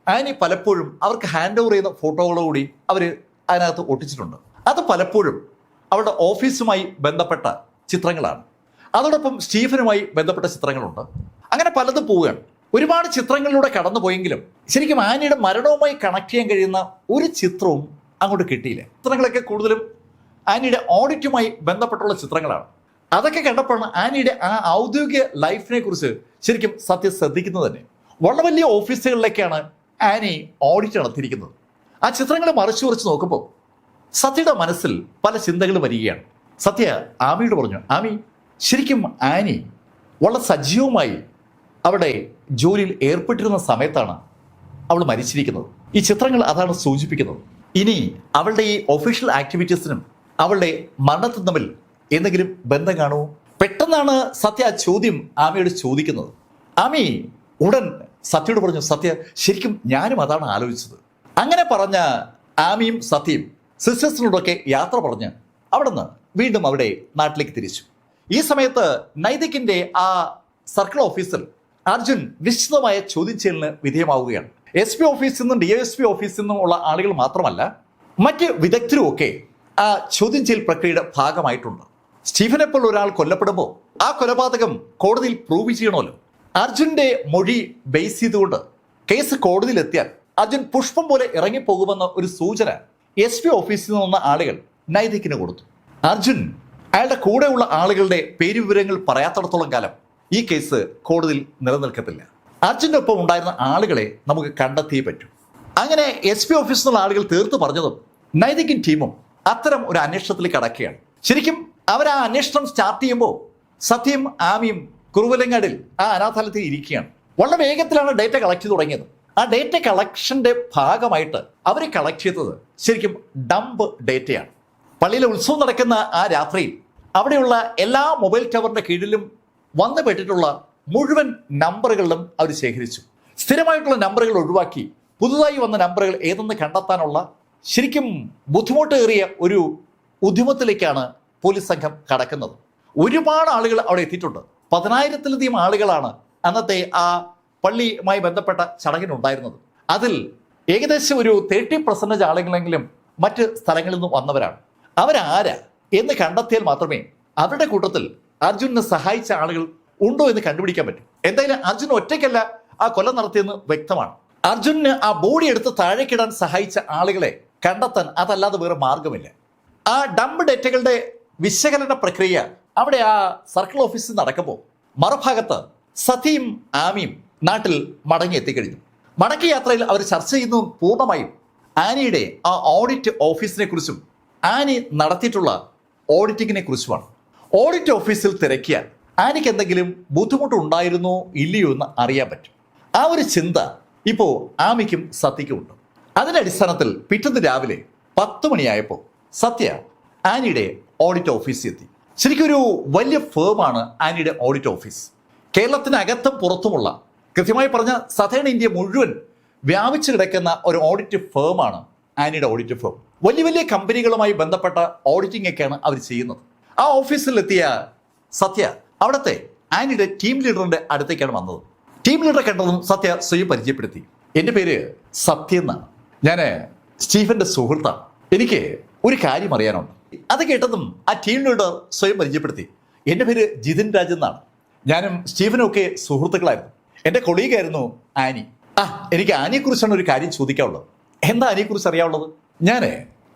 ആനി പലപ്പോഴും അവർക്ക് ഹാൻഡ് ഓവർ ചെയ്യുന്ന ഫോട്ടോകളോടുകൂടി അവർ അതിനകത്ത് ഒട്ടിച്ചിട്ടുണ്ട്. അത് പലപ്പോഴും അവരുടെ ഓഫീസുമായി ബന്ധപ്പെട്ട ചിത്രങ്ങളാണ്. അതോടൊപ്പം സ്റ്റീഫനുമായി ബന്ധപ്പെട്ട ചിത്രങ്ങളുണ്ട്. അങ്ങനെ പലതും പോവുകയാണ്. ഒരുപാട് ചിത്രങ്ങളിലൂടെ കടന്നു പോയെങ്കിലും ശരിക്കും ആനിയുടെ മരണവുമായി കണക്ട് ചെയ്യാൻ കഴിയുന്ന ഒരു ചിത്രവും അങ്ങോട്ട് കിട്ടിയില്ല. ചിത്രങ്ങളൊക്കെ കൂടുതലും ആനിയുടെ ഓഡിറ്റുമായി ബന്ധപ്പെട്ടുള്ള ചിത്രങ്ങളാണ്. അതൊക്കെ കണ്ടപ്പോഴാണ് ആനിയുടെ ആ ഔദ്യോഗിക ലൈഫിനെ കുറിച്ച് ശരിക്കും സത്യ ശ്രദ്ധിക്കുന്നത് തന്നെ. വളരെ വലിയ ഓഫീസുകളിലേക്കാണ് ആനി ഓഡിറ്റ് നടത്തിയിരിക്കുന്നത്. ആ ചിത്രങ്ങൾ മറിച്ച് നോക്കുമ്പോൾ സത്യയുടെ മനസ്സിൽ പല ചിന്തകൾ വരികയാണ്. സത്യ ആമിയോട് പറഞ്ഞു, ആമി, ശരിക്കും ആനി വളരെ സജീവമായി അവിടെ ജോലിയിൽ ഏർപ്പെട്ടിരുന്ന സമയത്താണ് അവൾ മരിച്ചിരിക്കുന്നത്. ഈ ചിത്രങ്ങൾ അതാണ് സൂചിപ്പിക്കുന്നത്. ഇനി അവളുടെ ഈ ഒഫീഷ്യൽ ആക്ടിവിറ്റീസിനും അവളുടെ മരണത്തിനും തമ്മിൽ എന്തെങ്കിലും ബന്ധം കാണുമോ? പെട്ടെന്നാണ് സത്യ ആ ചോദ്യം ആമിയോട് ചോദിക്കുന്നത്. ആമി ഉടൻ സത്യയോട് പറഞ്ഞു, സത്യ, ശരിക്കും ഞാനും അതാണ് ആലോചിച്ചത്. അങ്ങനെ പറഞ്ഞ ആമിയും സത്യയും സിസ്റ്റേഴ്സിനോടൊക്കെ യാത്ര പറഞ്ഞ് അവിടെ നിന്ന് വീണ്ടും അവിടെ നാട്ടിലേക്ക് തിരിച്ചു. ഈ സമയത്ത് നൈതികിന്റെ ആ സർക്കിൾ ഓഫീസിൽ അർജുൻ വിശദമായ ചോദ്യം ചെയ്യലിന് വിധേയമാവുകയാണ്. SP ഓഫീസിൽ നിന്നും DSP ഓഫീസിൽ നിന്നും ഉള്ള ആളുകൾ മാത്രമല്ല, മറ്റ് വിദഗ്ധരും ഒക്കെ ആ ചോദ്യം ചെയ്യൽ പ്രക്രിയയുടെ ഭാഗമായിട്ടുണ്ട്. സ്റ്റീഫനെ പോലെ ഒരാൾ കൊല്ലപ്പെടുമ്പോൾ ആ കൊലപാതകം കോടതിയിൽ പ്രൂവ് ചെയ്യണമല്ലോ. അർജുന്റെ മൊഴി ബേസ് ചെയ്തുകൊണ്ട് കേസ് കോടതിയിലെത്തിയാൽ അർജുൻ പുഷ്പം പോലെ ഇറങ്ങിപ്പോകുമെന്ന ഒരു സൂചന SP ഓഫീസിൽ നിന്ന ആളുകൾ നൈതികിന് കൊടുത്തു. അർജുൻ അയാളുടെ കൂടെയുള്ള ആളുകളുടെ പേരുവിവരങ്ങൾ പറയാത്തിടത്തോളം കാലം ഈ കേസ് കോടതിയിൽ നിലനിൽക്കത്തില്ല. അർജുൻ്റെ ഒപ്പം ഉണ്ടായിരുന്ന ആളുകളെ നമുക്ക് കണ്ടെത്തിയേ പറ്റൂ. അങ്ങനെ SP ഓഫീസിൽ നിന്നുള്ള ആളുകൾ തീർത്തു പറഞ്ഞതും നൈതികിൻ ടീമും അത്തരം ഒരു അന്വേഷണത്തിൽ കടക്കുകയാണ്. ശരിക്കും അവർ ആ അന്വേഷണം സ്റ്റാർട്ട് ചെയ്യുമ്പോൾ സത്യയും ആമിയും കുറുവലങ്ങാടിൽ ആ അനാഥാലയത്തിൽ ഇരിക്കുകയാണ്. വളരെ വേഗത്തിലാണ് ഡേറ്റ കളക്ട് ചെയ്ത് തുടങ്ങിയത്. ആ ഡേറ്റ കളക്ഷന്റെ ഭാഗമായിട്ട് അവർ കളക്ട് ചെയ്തത് ശരിക്കും ഡംപ് ഡേറ്റയാണ്. പള്ളിയിലെ ഉത്സവം നടക്കുന്ന ആ രാത്രിയിൽ അവിടെയുള്ള എല്ലാ മൊബൈൽ ടവറിന്റെ കീഴിലും വന്നു പെട്ടിട്ടുള്ള മുഴുവൻ നമ്പറുകളിലും അവർ ശേഖരിച്ചു. സ്ഥിരമായിട്ടുള്ള നമ്പറുകൾ ഒഴിവാക്കി പുതുതായി വന്ന നമ്പറുകൾ ഏതെന്ന് കണ്ടെത്താനുള്ള ശരിക്കും ബുദ്ധിമുട്ടേറിയ ഒരു ഉദ്യമത്തിലേക്കാണ് പോലീസ് സംഘം കടക്കുന്നത്. ഒരുപാട് ആളുകൾ അവിടെ എത്തിയിട്ടുണ്ട്. 10,000-ലധികം ആളുകളാണ് അന്നത്തെ ആ പള്ളിയുമായി ബന്ധപ്പെട്ട ചടങ്ങിനുണ്ടായിരുന്നത്. അതിൽ ഏകദേശം ഒരു 30% ആളുകളെങ്കിലും മറ്റ് സ്ഥലങ്ങളിൽ നിന്നും വന്നവരാണ്. അവരാരാ എന്ന് കണ്ടെത്തിയാൽ മാത്രമേ അവരുടെ കൂട്ടത്തിൽ അർജുനെ സഹായിച്ച ആളുകൾ ഉണ്ടോ എന്ന് കണ്ടുപിടിക്കാൻ പറ്റും. എന്തായാലും അർജുൻ ഒറ്റയ്ക്കല്ല ആ കൊല നടത്തിയെന്ന് വ്യക്തമാണ്. അർജുന് ആ ബോഡി എടുത്ത് താഴേക്കിടാൻ സഹായിച്ച ആളുകളെ കണ്ടെത്താൻ അതല്ലാതെ വേറെ മാർഗമില്ല. ആ ഡംപ് ഡേറ്റകളുടെ വിശകലന പ്രക്രിയ അവിടെ ആ സർക്കിൾ ഓഫീസിൽ നടക്കുമ്പോൾ മറുഭാഗത്ത് സത്യയും ആമിയും നാട്ടിൽ മടങ്ങി എത്തിക്കഴിഞ്ഞു. മടക്കി യാത്രയിൽ അവർ ചർച്ച ചെയ്യുന്നതും പൂർണ്ണമായും ആനിയുടെ ആ ഓഡിറ്റ് ഓഫീസിനെ കുറിച്ചും ആനി നടത്തിയിട്ടുള്ള ഓഡിറ്റിങ്ങിനെ കുറിച്ചുമാണ്. ഓഡിറ്റ് ഓഫീസിൽ തിരക്കിയാൽ ആനിക്ക് എന്തെങ്കിലും ബുദ്ധിമുട്ടുണ്ടായിരുന്നോ ഇല്ലയോ എന്ന് അറിയാൻ പറ്റും. ആ ഒരു ചിന്ത ഇപ്പോൾ ആമിക്കും സത്യയ്ക്കും ഉണ്ട്. അതിന്റെ അടിസ്ഥാനത്തിൽ പിറ്റേന്ന് രാവിലെ 10 മണിയായപ്പോൾ സത്യ ആനിയുടെ ഓഡിറ്റ് ഓഫീസിൽ എത്തി. ശരിക്കും ഒരു വലിയ ഫേമാണ് ആനിയുടെ ഓഡിറ്റ് ഓഫീസ്. കേരളത്തിനകത്തും പുറത്തുമുള്ള, കൃത്യമായി പറഞ്ഞ സതേൺ ഇന്ത്യ മുഴുവൻ വ്യാപിച്ചു കിടക്കുന്ന ഒരു ഓഡിറ്റ് ഫേമാണ് ആനിയുടെ ഓഡിറ്റ് ഫേം. വലിയ വലിയ കമ്പനികളുമായി ബന്ധപ്പെട്ട ഓഡിറ്റിംഗ് ഒക്കെയാണ് അവർ ചെയ്യുന്നത്. ആ ഓഫീസിലെത്തിയ സത്യ അവിടുത്തെ ആനിയുടെ ടീം ലീഡറിന്റെ അടുത്തേക്കാണ് വന്നത്. ടീം ലീഡറെ കണ്ടതും സത്യ സ്വയം പരിചയപ്പെടുത്തി. എൻ്റെ പേര് സത്യ എന്നാണ്. ഞാൻ സ്റ്റീഫന്റെ സുഹൃത്താണ്. എനിക്ക് ഒരു കാര്യം അറിയാനുണ്ട്. അത് കേട്ടതും ആ ടീം ലീഡർ സ്വയം പരിചയപ്പെടുത്തി. എൻ്റെ പേര് ജിതിൻ രാജ് എന്നാണ്. ഞാനും സ്റ്റീഫനും ഒക്കെ സുഹൃത്തുക്കളായിരുന്നു. എൻ്റെ കൊളീഗായിരുന്നു ആനി. എനിക്ക് ആനിയെക്കുറിച്ചാണ് ഒരു കാര്യം ചോദിക്കാനുള്ളത്. എന്താ ആനിയെക്കുറിച്ച് അറിയാനുള്ളത്? ഞാൻ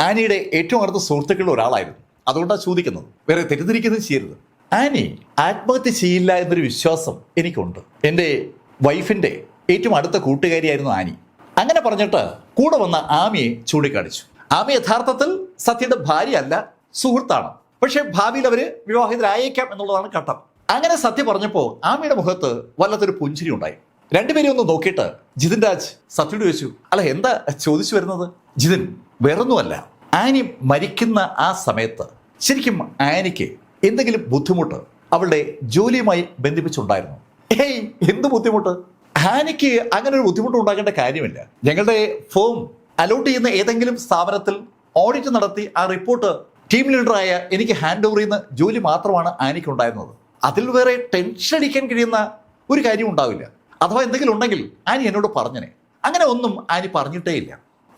ആനിയുടെ ഏറ്റവും അടുത്ത സുഹൃത്തുക്കളിൽ ഒരാളായിരുന്നു. അതുകൊണ്ടാണ് ചോദിക്കുന്നത്. വേറെ തെറ്റിദ്ധരിക്കുന്നത് ചെയ്യരുത്. ആനി ആത്മഹത്യ ചെയ്യില്ല എന്നൊരു വിശ്വാസം എനിക്കുണ്ട്. എൻ്റെ വൈഫിൻ്റെ ഏറ്റവും അടുത്ത കൂട്ടുകാരിയായിരുന്നു ആനി. അങ്ങനെ പറഞ്ഞിട്ട് കൂടെ വന്ന ആമിയെ ചൂണ്ടിക്കാണിച്ചു. ആമി യഥാർത്ഥത്തിൽ സത്യയുടെ ഭാര്യയല്ല, സുഹൃത്താണ്. പക്ഷെ ഭാവിയിൽ അവര് വിവാഹിതരായേക്കാം എന്നുള്ളതാണ് ഘട്ടം. അങ്ങനെ സത്യ പറഞ്ഞപ്പോൾ ആമിയുടെ മുഖത്ത് വല്ലാത്തൊരു പുഞ്ചിരി ഉണ്ടായി. രണ്ടുപേരും ഒന്ന് നോക്കിയിട്ട് ജിതിൻ രാജ് സത്യയോട് ചോദിച്ചു, അല്ല എന്താ ചോദിച്ചു വരുന്നത്? ജിതിൻ, വേറൊന്നുമല്ല, ആനി മരിക്കുന്ന ആ സമയത്ത് ശരിക്കും ആനിക്ക് എന്തെങ്കിലും ബുദ്ധിമുട്ട് അവളുടെ ജോലിയുമായി ബന്ധിപ്പിച്ചുണ്ടായിരുന്നു? ഏയ്, എന്ത് ബുദ്ധിമുട്ട്? ആനിക്ക് അങ്ങനെ ഒരു ബുദ്ധിമുട്ട് ഉണ്ടാക്കേണ്ട കാര്യമില്ല. ഞങ്ങളുടെ ഫോം അലോട്ട് ചെയ്യുന്ന ഏതെങ്കിലും സ്ഥാപനത്തിൽ ഓഡിറ്റ് നടത്തി ആ റിപ്പോർട്ട് ടീം ലീഡറായ എനിക്ക് ഹാൻഡ് ഓവർ ചെയ്യുന്ന ജോലി മാത്രമാണ് ആനിക്ക് ഉണ്ടായിരുന്നത്. അതിൽ വേറെ ടെൻഷൻ അടിക്കാൻ കഴിയുന്ന ഒരു കാര്യം ഉണ്ടാവില്ല. അഥവാ എന്തെങ്കിലും ഉണ്ടെങ്കിൽ ആനി എന്നോട് പറഞ്ഞനെ. അങ്ങനെ ഒന്നും ആനി പറഞ്ഞിട്ടേ ഇല്ല.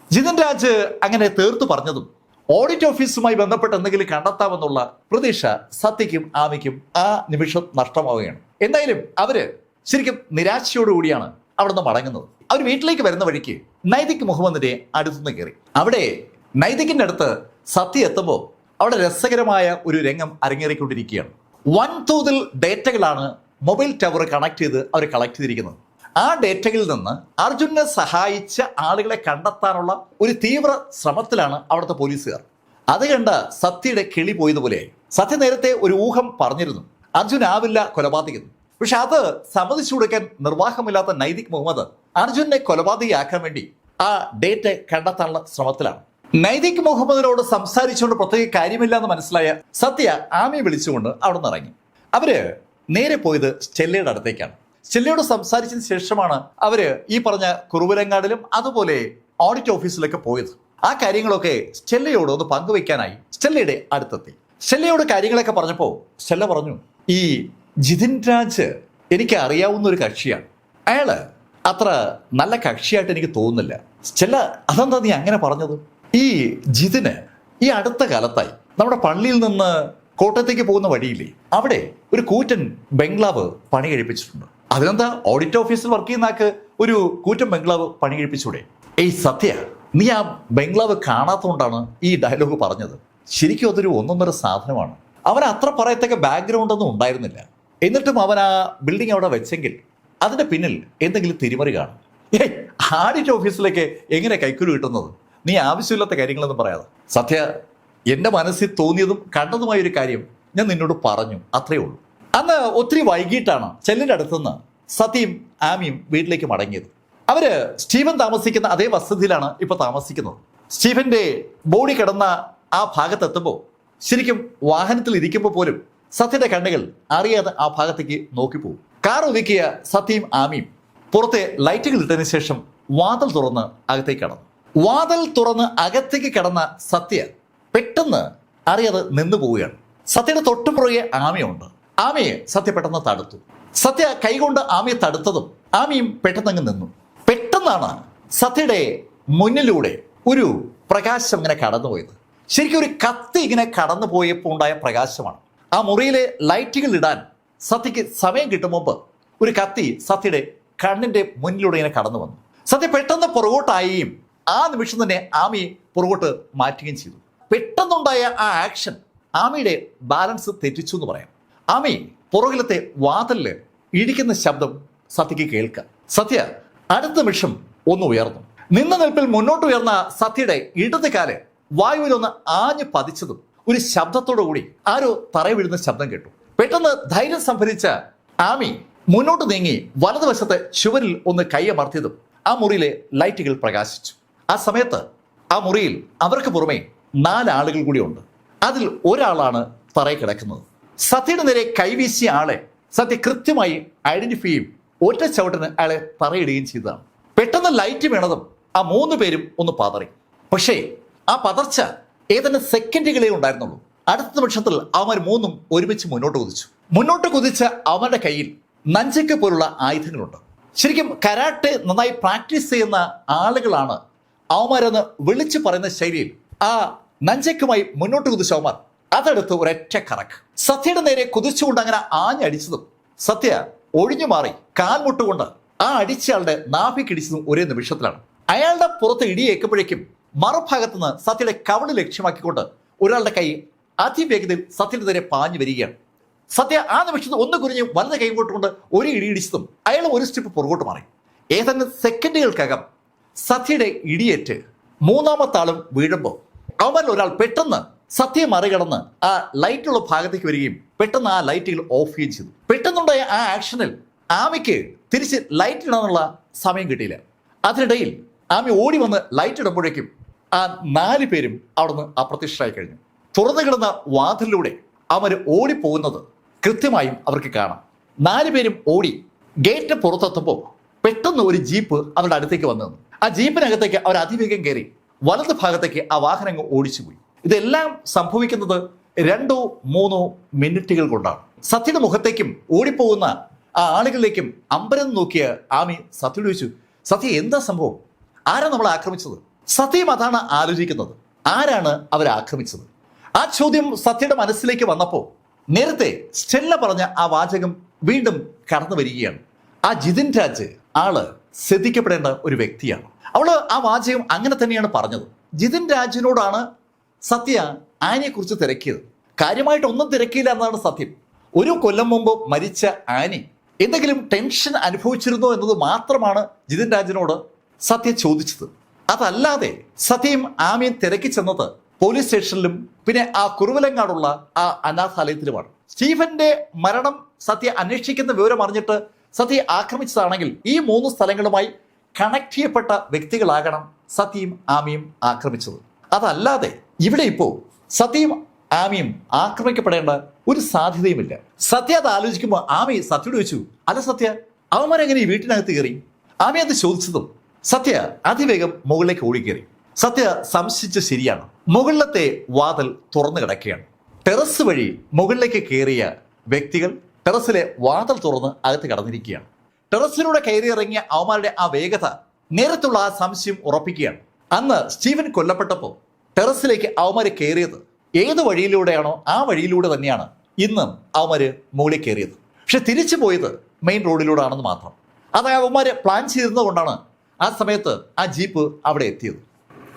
ജിതിൻ രാജ് അങ്ങനെ തീർത്തു പറഞ്ഞതും ഓഡിറ്റ് ഓഫീസുമായി ബന്ധപ്പെട്ട് എന്തെങ്കിലും കണ്ടെത്താമെന്നുള്ള പ്രതീക്ഷ സത്യയ്ക്കും ആമിക്കും ആ നിമിഷം നഷ്ടമാവുകയാണ്. എന്തായാലും അവര് ശരിക്കും നിരാശയോടുകൂടിയാണ് അവിടെ നിന്ന് മടങ്ങുന്നത്. അവർ വീട്ടിലേക്ക് വരുന്ന വഴിക്ക് നൈതിക് മുഹമ്മദിന്റെ അടുത്തുനിന്ന് കയറി. അവിടെ നൈതികിന്റെ അടുത്ത് സത്യ എത്തുമ്പോൾ അവിടെ രസകരമായ ഒരു രംഗം അരങ്ങേറിക്കൊണ്ടിരിക്കുകയാണ്. വൻതോതിൽ ഡേറ്റകളാണ് മൊബൈൽ ടവർ കണക്ട് ചെയ്ത് അവർ കളക്ട് ചെയ്തിരിക്കുന്നത്. ആ ഡേറ്റകളിൽ നിന്ന് അർജുനെ സഹായിച്ച ആളുകളെ കണ്ടെത്താനുള്ള ഒരു തീവ്ര ശ്രമത്തിലാണ് അവിടുത്തെ പോലീസുകാർ. അത് കണ്ട സത്യയുടെ കിളി പോയതുപോലെയായി. സത്യ നേരത്തെ ഒരു ഊഹം പറഞ്ഞിരുന്നു, അർജുൻ ആവില്ല കൊലപാതകം. പക്ഷെ അത് സമ്മതിച്ചു കൊടുക്കാൻ നിർവാഹമില്ലാത്ത നൈതിക് മുഹമ്മദ് അർജുനെ കൊലപാതകയാക്കാൻ വേണ്ടി ആ ഡേറ്റ കണ്ടെത്താനുള്ള ശ്രമത്തിലാണ്. നൈതിക് മുഹമ്മദിനോട് സംസാരിച്ചുകൊണ്ട് പ്രത്യേക കാര്യമില്ല എന്ന് മനസ്സിലായ സത്യ ആമിയെ വിളിച്ചുകൊണ്ട് അവിടെ നിന്ന് ഇറങ്ങി. അവര് നേരെ പോയത് സ്റ്റെല്ലയുടെ അടുത്തേക്കാണ്. സ്റ്റെല്ലയോട് സംസാരിച്ചതിന് ശേഷമാണ് അവര് ഈ പറഞ്ഞ കുറുവലങ്ങാടിലും അതുപോലെ ഓഡിറ്റ് ഓഫീസിലൊക്കെ പോയത്. ആ കാര്യങ്ങളൊക്കെ സ്റ്റെല്ലയോട് ഒന്ന് പങ്കുവെക്കാനായി സ്റ്റെല്ലയുടെ അടുത്തെത്തി. സ്റ്റെല്ലയോട് കാര്യങ്ങളൊക്കെ പറഞ്ഞപ്പോൾ സ്റ്റെല്ല പറഞ്ഞു, ഈ ജിതിൻ രാജ് എനിക്ക് അറിയാവുന്ന ഒരു കക്ഷിയാണ്. അയാള് അത്ര നല്ല കക്ഷിയായിട്ട് എനിക്ക് തോന്നുന്നില്ല. സ്റ്റെല്ല, അതെന്താ നീ അങ്ങനെ പറഞ്ഞത്? ഈ ജിതിന് ഈ അടുത്ത കാലത്തായി നമ്മുടെ പള്ളിയിൽ നിന്ന് കോട്ടയത്തേക്ക് പോകുന്ന വഴിയില്ലേ, അവിടെ ഒരു കൂറ്റൻ ബംഗ്ലാവ് പണി കഴിപ്പിച്ചിട്ടുണ്ട്. അതിനെന്താ, ഓഡിറ്റ് ഓഫീസിൽ വർക്ക് ചെയ്യുന്ന ആൾക്ക് ഒരു കൂറ്റൻ ബംഗ്ലാവ് പണി കഴിപ്പിച്ചൂടെ? ഏയ് സത്യ, നീ ആ ബംഗ്ലാവ് കാണാത്തതുകൊണ്ടാണ് ഈ ഡയലോഗ് പറഞ്ഞത്. ശരിക്കും അതൊരു ഒന്നൊന്നര സാധനമാണ്. അവൻ അത്ര പറയത്തക്ക ബാക്ക്ഗ്രൗണ്ട് ഒന്നും ഉണ്ടായിരുന്നില്ല. എന്നിട്ടും അവൻ ആ ബിൽഡിംഗ് അവിടെ വെച്ചെങ്കിൽ അതിന്റെ പിന്നിൽ എന്തെങ്കിലും തിരിമറി കാണും. ഏയ്, ഓഡിറ്റ് ഓഫീസിലേക്ക് എങ്ങനെ കൈക്കൂലി കിട്ടുന്നത്? നീ ആവശ്യമില്ലാത്ത കാര്യങ്ങളൊന്നും പറയാതെ. സത്യ, എൻ്റെ മനസ്സിൽ തോന്നിയതും കണ്ടതുമായ ഒരു കാര്യം ഞാൻ നിന്നോട് പറഞ്ഞു, അത്രയേ ഉള്ളൂ. അന്ന് ഒത്തിരി വൈകിട്ടാണ് ചെല്ലിൻ്റെ അടുത്തുനിന്ന് സത്യയും ആമിയും വീട്ടിലേക്ക് മടങ്ങിയത്. അവര് സ്റ്റീഫൻ താമസിക്കുന്ന അതേ വസതിയിലാണ് ഇപ്പൊ താമസിക്കുന്നത്. സ്റ്റീഫന്റെ ബോഡി കിടന്ന ആ ഭാഗത്തെത്തുമ്പോൾ ശരിക്കും വാഹനത്തിൽ ഇരിക്കുമ്പോൾ പോലും സത്യയുടെ കണ്ണുകൾ അറിയാതെ ആ ഭാഗത്തേക്ക് നോക്കിപ്പോകും. കാർ ഒതുക്കിയ സത്യയും ആമിയും പുറത്തെ ലൈറ്റുകൾ ഇട്ടതിന് ശേഷം വാതിൽ തുറന്ന് അകത്തേക്ക് കടന്നു. വാതിൽ തുറന്ന് അകത്തേക്ക് കിടന്ന സത്യ പെട്ടെന്ന് അറിയാതെ നിന്നു പോവുകയാണ്. സത്യയുടെ തൊട്ടുപുറകെ ആമയുണ്ട്. ആമയെ സത്യ പെട്ടെന്ന് തടുത്തു. സത്യ കൈകൊണ്ട് ആമയെ തടുത്തതും ആമയും പെട്ടെന്നങ്ങ് നിന്നു. പെട്ടെന്നാണ് സത്യയുടെ മുന്നിലൂടെ ഒരു പ്രകാശം ഇങ്ങനെ കടന്നുപോയത്. ശരിക്കും ഒരു കത്തി ഇങ്ങനെ കടന്നു പോയപ്പോൾ ഉണ്ടായ പ്രകാശമാണ്. ആ മുറിയിലെ ലൈറ്റുകൾ ഇടാൻ സത്യക്ക് സമയം കിട്ടും മുമ്പ് ഒരു കത്തി സത്യയുടെ കണ്ണിന്റെ മുന്നിലൂടെ ഇങ്ങനെ കടന്നു വന്നു. സത്യ പെട്ടെന്ന് പുറകോട്ടായും ആ നിമിഷം തന്നെ ആമിയെ പുറകോട്ട് മാറ്റുകയും ചെയ്തു. പെട്ടെന്നുണ്ടായ ആ ആക്ഷൻ ആമിയുടെ ബാലൻസ് തെറ്റിച്ചു എന്ന് പറയാം. ആമി പുറകിലത്തെ വാതിലില് ഇടിക്കുന്ന ശബ്ദം സത്യക്ക് കേൾക്കാം. സത്യ അടുത്ത നിമിഷം ഒന്ന് ഉയർന്നു. നിന്ന നിൽപ്പിൽ മുന്നോട്ട് ഉയർന്ന സത്യയുടെ ഇടത് കാല് വായുവിലൊന്ന് ആഞ്ഞു പതിച്ചതും ഒരു ശബ്ദത്തോടു കൂടി ആരോ തറയിൽ വീഴുന്ന ശബ്ദം കേട്ടു. പെട്ടെന്ന് ധൈര്യം സംഭരിച്ച ആമി മുന്നോട്ട് നീങ്ങി വലതുവശത്തെ ചുവരിൽ ഒന്ന് കൈയമർത്തിയതും ആ മുറിയിലെ ലൈറ്റുകൾ പ്രകാശിച്ചു. ആ സമയത്ത് ആ മുറിയിൽ അവർക്ക് പുറമെ 4 ആളുകൾ കൂടി ഉണ്ട്. അതിൽ ഒരാളാണ് തറയിൽ കിടക്കുന്നത്. സത്യയുടെ നേരെ കൈവീശിയ ആളെ സത്യ കൃത്യമായി ഐഡന്റിഫൈ ചെയ്യും ഒറ്റ ചവിട്ടിന് അയാളെ തറയിടുകയും ചെയ്തതാണ്. പെട്ടെന്ന് ലൈറ്റ് വീണതും ആ 3 പേരും ഒന്ന് പതറി. പക്ഷേ ആ പതർച്ച ഏതാനും സെക്കൻഡുകളേ ഉണ്ടായിരുന്നുള്ളൂ. അടുത്ത നിമിഷത്തിൽ അവന്മാർ 3 ഒരുമിച്ച് മുന്നോട്ട് കുതിച്ച അവരുടെ കയ്യിൽ നഞ്ചക്ക് പോലുള്ള ആയുധങ്ങളുണ്ട്. ശരിക്കും കരാട്ടെ നന്നായി പ്രാക്ടീസ് ചെയ്യുന്ന ആളുകളാണ് അവന്മാരെന്ന് വിളിച്ചു പറയുന്ന ശൈലിയിൽ ആ നഞ്ചക്കുമായി മുന്നോട്ട് കുതിച്ച അവന്മാർ അതെടുത്ത് ഒരൊറ്റ കറക്ക് സത്യയുടെ നേരെ കുതിച്ചുകൊണ്ട് അങ്ങനെ ആഞ്ഞടിച്ചതും സത്യ ഒഴിഞ്ഞു മാറി കാൽമുട്ടുകൊണ്ട് ആ അടിച്ചയാളുടെ നാഭിക്കിടിച്ചതും ഒരേ നിമിഷത്തിലാണ്. അയാളുടെ പുറത്ത് ഇടിയേക്കുമ്പോഴേക്കും മറുഭാഗത്തുനിന്ന് സത്യയുടെ കവള് ലക്ഷ്യമാക്കിക്കൊണ്ട് ഒരാളുടെ കൈ അതിവേഗതയിൽ സത്യയുടെ നേരെ പാഞ്ഞു വരികയാണ്. സത്യ ആ നിമിഷത്തിൽ ഒന്ന് കുരിഞ്ഞ് വലത് കൈകൊണ്ടുകൊണ്ട് ഒരു ഇടിയിടിച്ചതും അയാൾ ഒരു സ്റ്റെപ്പ് പുറകോട്ട് മാറി. ഏതാനും സെക്കൻഡുകൾക്കകം സത്യയുടെ ഇടിയേറ്റ് 3ാമത്തെ ആളും വീഴുമ്പോൾ അവരിൽ ഒരാൾ പെട്ടെന്ന് സത്യയെ മറികടന്ന് ആ ലൈറ്റുള്ള ഭാഗത്തേക്ക് വരികയും പെട്ടെന്ന് ആ ലൈറ്റുകൾ ഓഫ് ചെയ്യുകയും ചെയ്തു. പെട്ടെന്നുണ്ടായ ആ ആക്ഷനിൽ ആമിക്ക് തിരിച്ച് ലൈറ്റ് ഇടാനുള്ള സമയം കിട്ടിയില്ല. അതിനിടയിൽ ആമി ഓടി വന്ന് ലൈറ്റ് ഇടുമ്പോഴേക്കും ആ 4 പേരും അവിടുന്ന് അപ്രത്യക്ഷരായി കഴിഞ്ഞു. തുറന്നു കിടന്ന വാതിലിലൂടെ അവർ ഓടിപ്പോകുന്നത് കൃത്യമായും അവർക്ക് കാണാം. 4 പേരും ഓടി ഗേറ്റ് പുറത്തെത്തുമ്പോൾ പെട്ടെന്ന് ഒരു ജീപ്പ് അവരുടെ അടുത്തേക്ക് വന്നു. ആ ജീപ്പിനകത്തേക്ക് അവർ അതിവേഗം കയറി വലത് ഭാഗത്തേക്ക് ആ വാഹനം ഓടിച്ചുപോയി. ഇതെല്ലാം സംഭവിക്കുന്നത് 2-3 മിനിറ്റുകൾ കൊണ്ടാണ്. സത്യയുടെ മുഖത്തേക്കും ഓടിപ്പോകുന്ന ആ ആളുകളിലേക്കും അമ്പരം നോക്കിയ ആമി സത്യയോട് ചോദിച്ചു, സത്യ എന്താ സംഭവം? ആരാ നമ്മളെ ആക്രമിച്ചത്? സത്യം അതാണ് ആലോചിക്കുന്നത്, ആരാണ് അവരെ ആക്രമിച്ചത്? ആ ചോദ്യം സത്യയുടെ മനസ്സിലേക്ക് വന്നപ്പോൾ നേരത്തെ സ്റ്റെല്ല പറഞ്ഞ ആ വാചകം വീണ്ടും കടന്നു വരികയാണ്. ആ ജിതിൻ രാജ് ആള് ശ്രദ്ധിക്കപ്പെടേണ്ട ഒരു വ്യക്തിയാണ്. അവള് ആ വാചകം അങ്ങനെ തന്നെയാണ് പറഞ്ഞത്. ജിതിൻ രാജിനോടാണ് സത്യ ആനിയെക്കുറിച്ച് തിരക്കിയത്. കാര്യമായിട്ടൊന്നും തിരക്കിയില്ല എന്നതാണ് സത്യം. ഒരു കൊല്ലം മുമ്പ് മരിച്ച ആനി എന്തെങ്കിലും ടെൻഷൻ അനുഭവിച്ചിരുന്നോ എന്നത് മാത്രമാണ് ജിതിൻ രാജിനോട് സത്യ ചോദിച്ചത്. അതല്ലാതെ സത്യയും ആമിയും തിരക്കി ചെന്നത് പോലീസ് സ്റ്റേഷനിലും പിന്നെ ആ കുറുവലങ്ങാടുള്ള ആ അനാഥാലയത്തിലുമാണ്. സ്റ്റീഫന്റെ മരണം സത്യ അന്വേഷിക്കുന്ന വിവരം അറിഞ്ഞിട്ട് സത്യ ആക്രമിച്ചതാണെങ്കിൽ ഈ 3 സ്ഥലങ്ങളുമായി കണക്ട് ചെയ്യപ്പെട്ട വ്യക്തികളാകണം സത്യയും ആമിയും ആക്രമിച്ചത്. അതല്ലാതെ ഇവിടെ ഇപ്പോ സത്യയും ആമിയും ആക്രമിക്കപ്പെടേണ്ട ഒരു സാധ്യതയുമില്ല. സത്യ അത് ആലോചിക്കുമ്പോൾ ആമി സത്യയോട് ചോദിച്ചു, അല്ല സത്യ, അവന്മാരെങ്ങനെ ഈ വീട്ടിനകത്ത് കയറി? ആമി അത് ചോദിച്ചതും സത്യ അതിവേഗം മുകളിലേക്ക് ഓടിക്കേറി. സത്യ സംശയിച്ച് ശരിയാണ്. മുകളിലത്തെ വാതിൽ തുറന്നു കിടക്കുകയാണ്. ടെറസ് വഴി മുകളിലേക്ക് കയറിയ വ്യക്തികൾ ടെറസിലെ വാതിൽ തുറന്ന് അകത്ത് കടന്നിരിക്കുകയാണ്. ടെറസിലൂടെ കയറിയിറങ്ങിയ അവന്മാരുടെ ആ വേഗത നേരത്തുള്ള ആ സംശയം ഉറപ്പിക്കുകയാണ്. അന്ന് സ്റ്റീഫൻ കൊല്ലപ്പെട്ടപ്പോൾ ടെറസിലേക്ക് അവന്മാര് കയറിയത് ഏത് വഴിയിലൂടെയാണോ ആ വഴിയിലൂടെ തന്നെയാണ് ഇന്നും അവന്മാര് മുകളിൽ കയറിയത്. പക്ഷെ തിരിച്ചു പോയത് മെയിൻ റോഡിലൂടെ ആണെന്ന് മാത്രം. അതായത് അവന്മാര് പ്ലാൻ ചെയ്തിരുന്നത് കൊണ്ടാണ് ആ സമയത്ത് ആ ജീപ്പ് അവിടെ എത്തിയത്.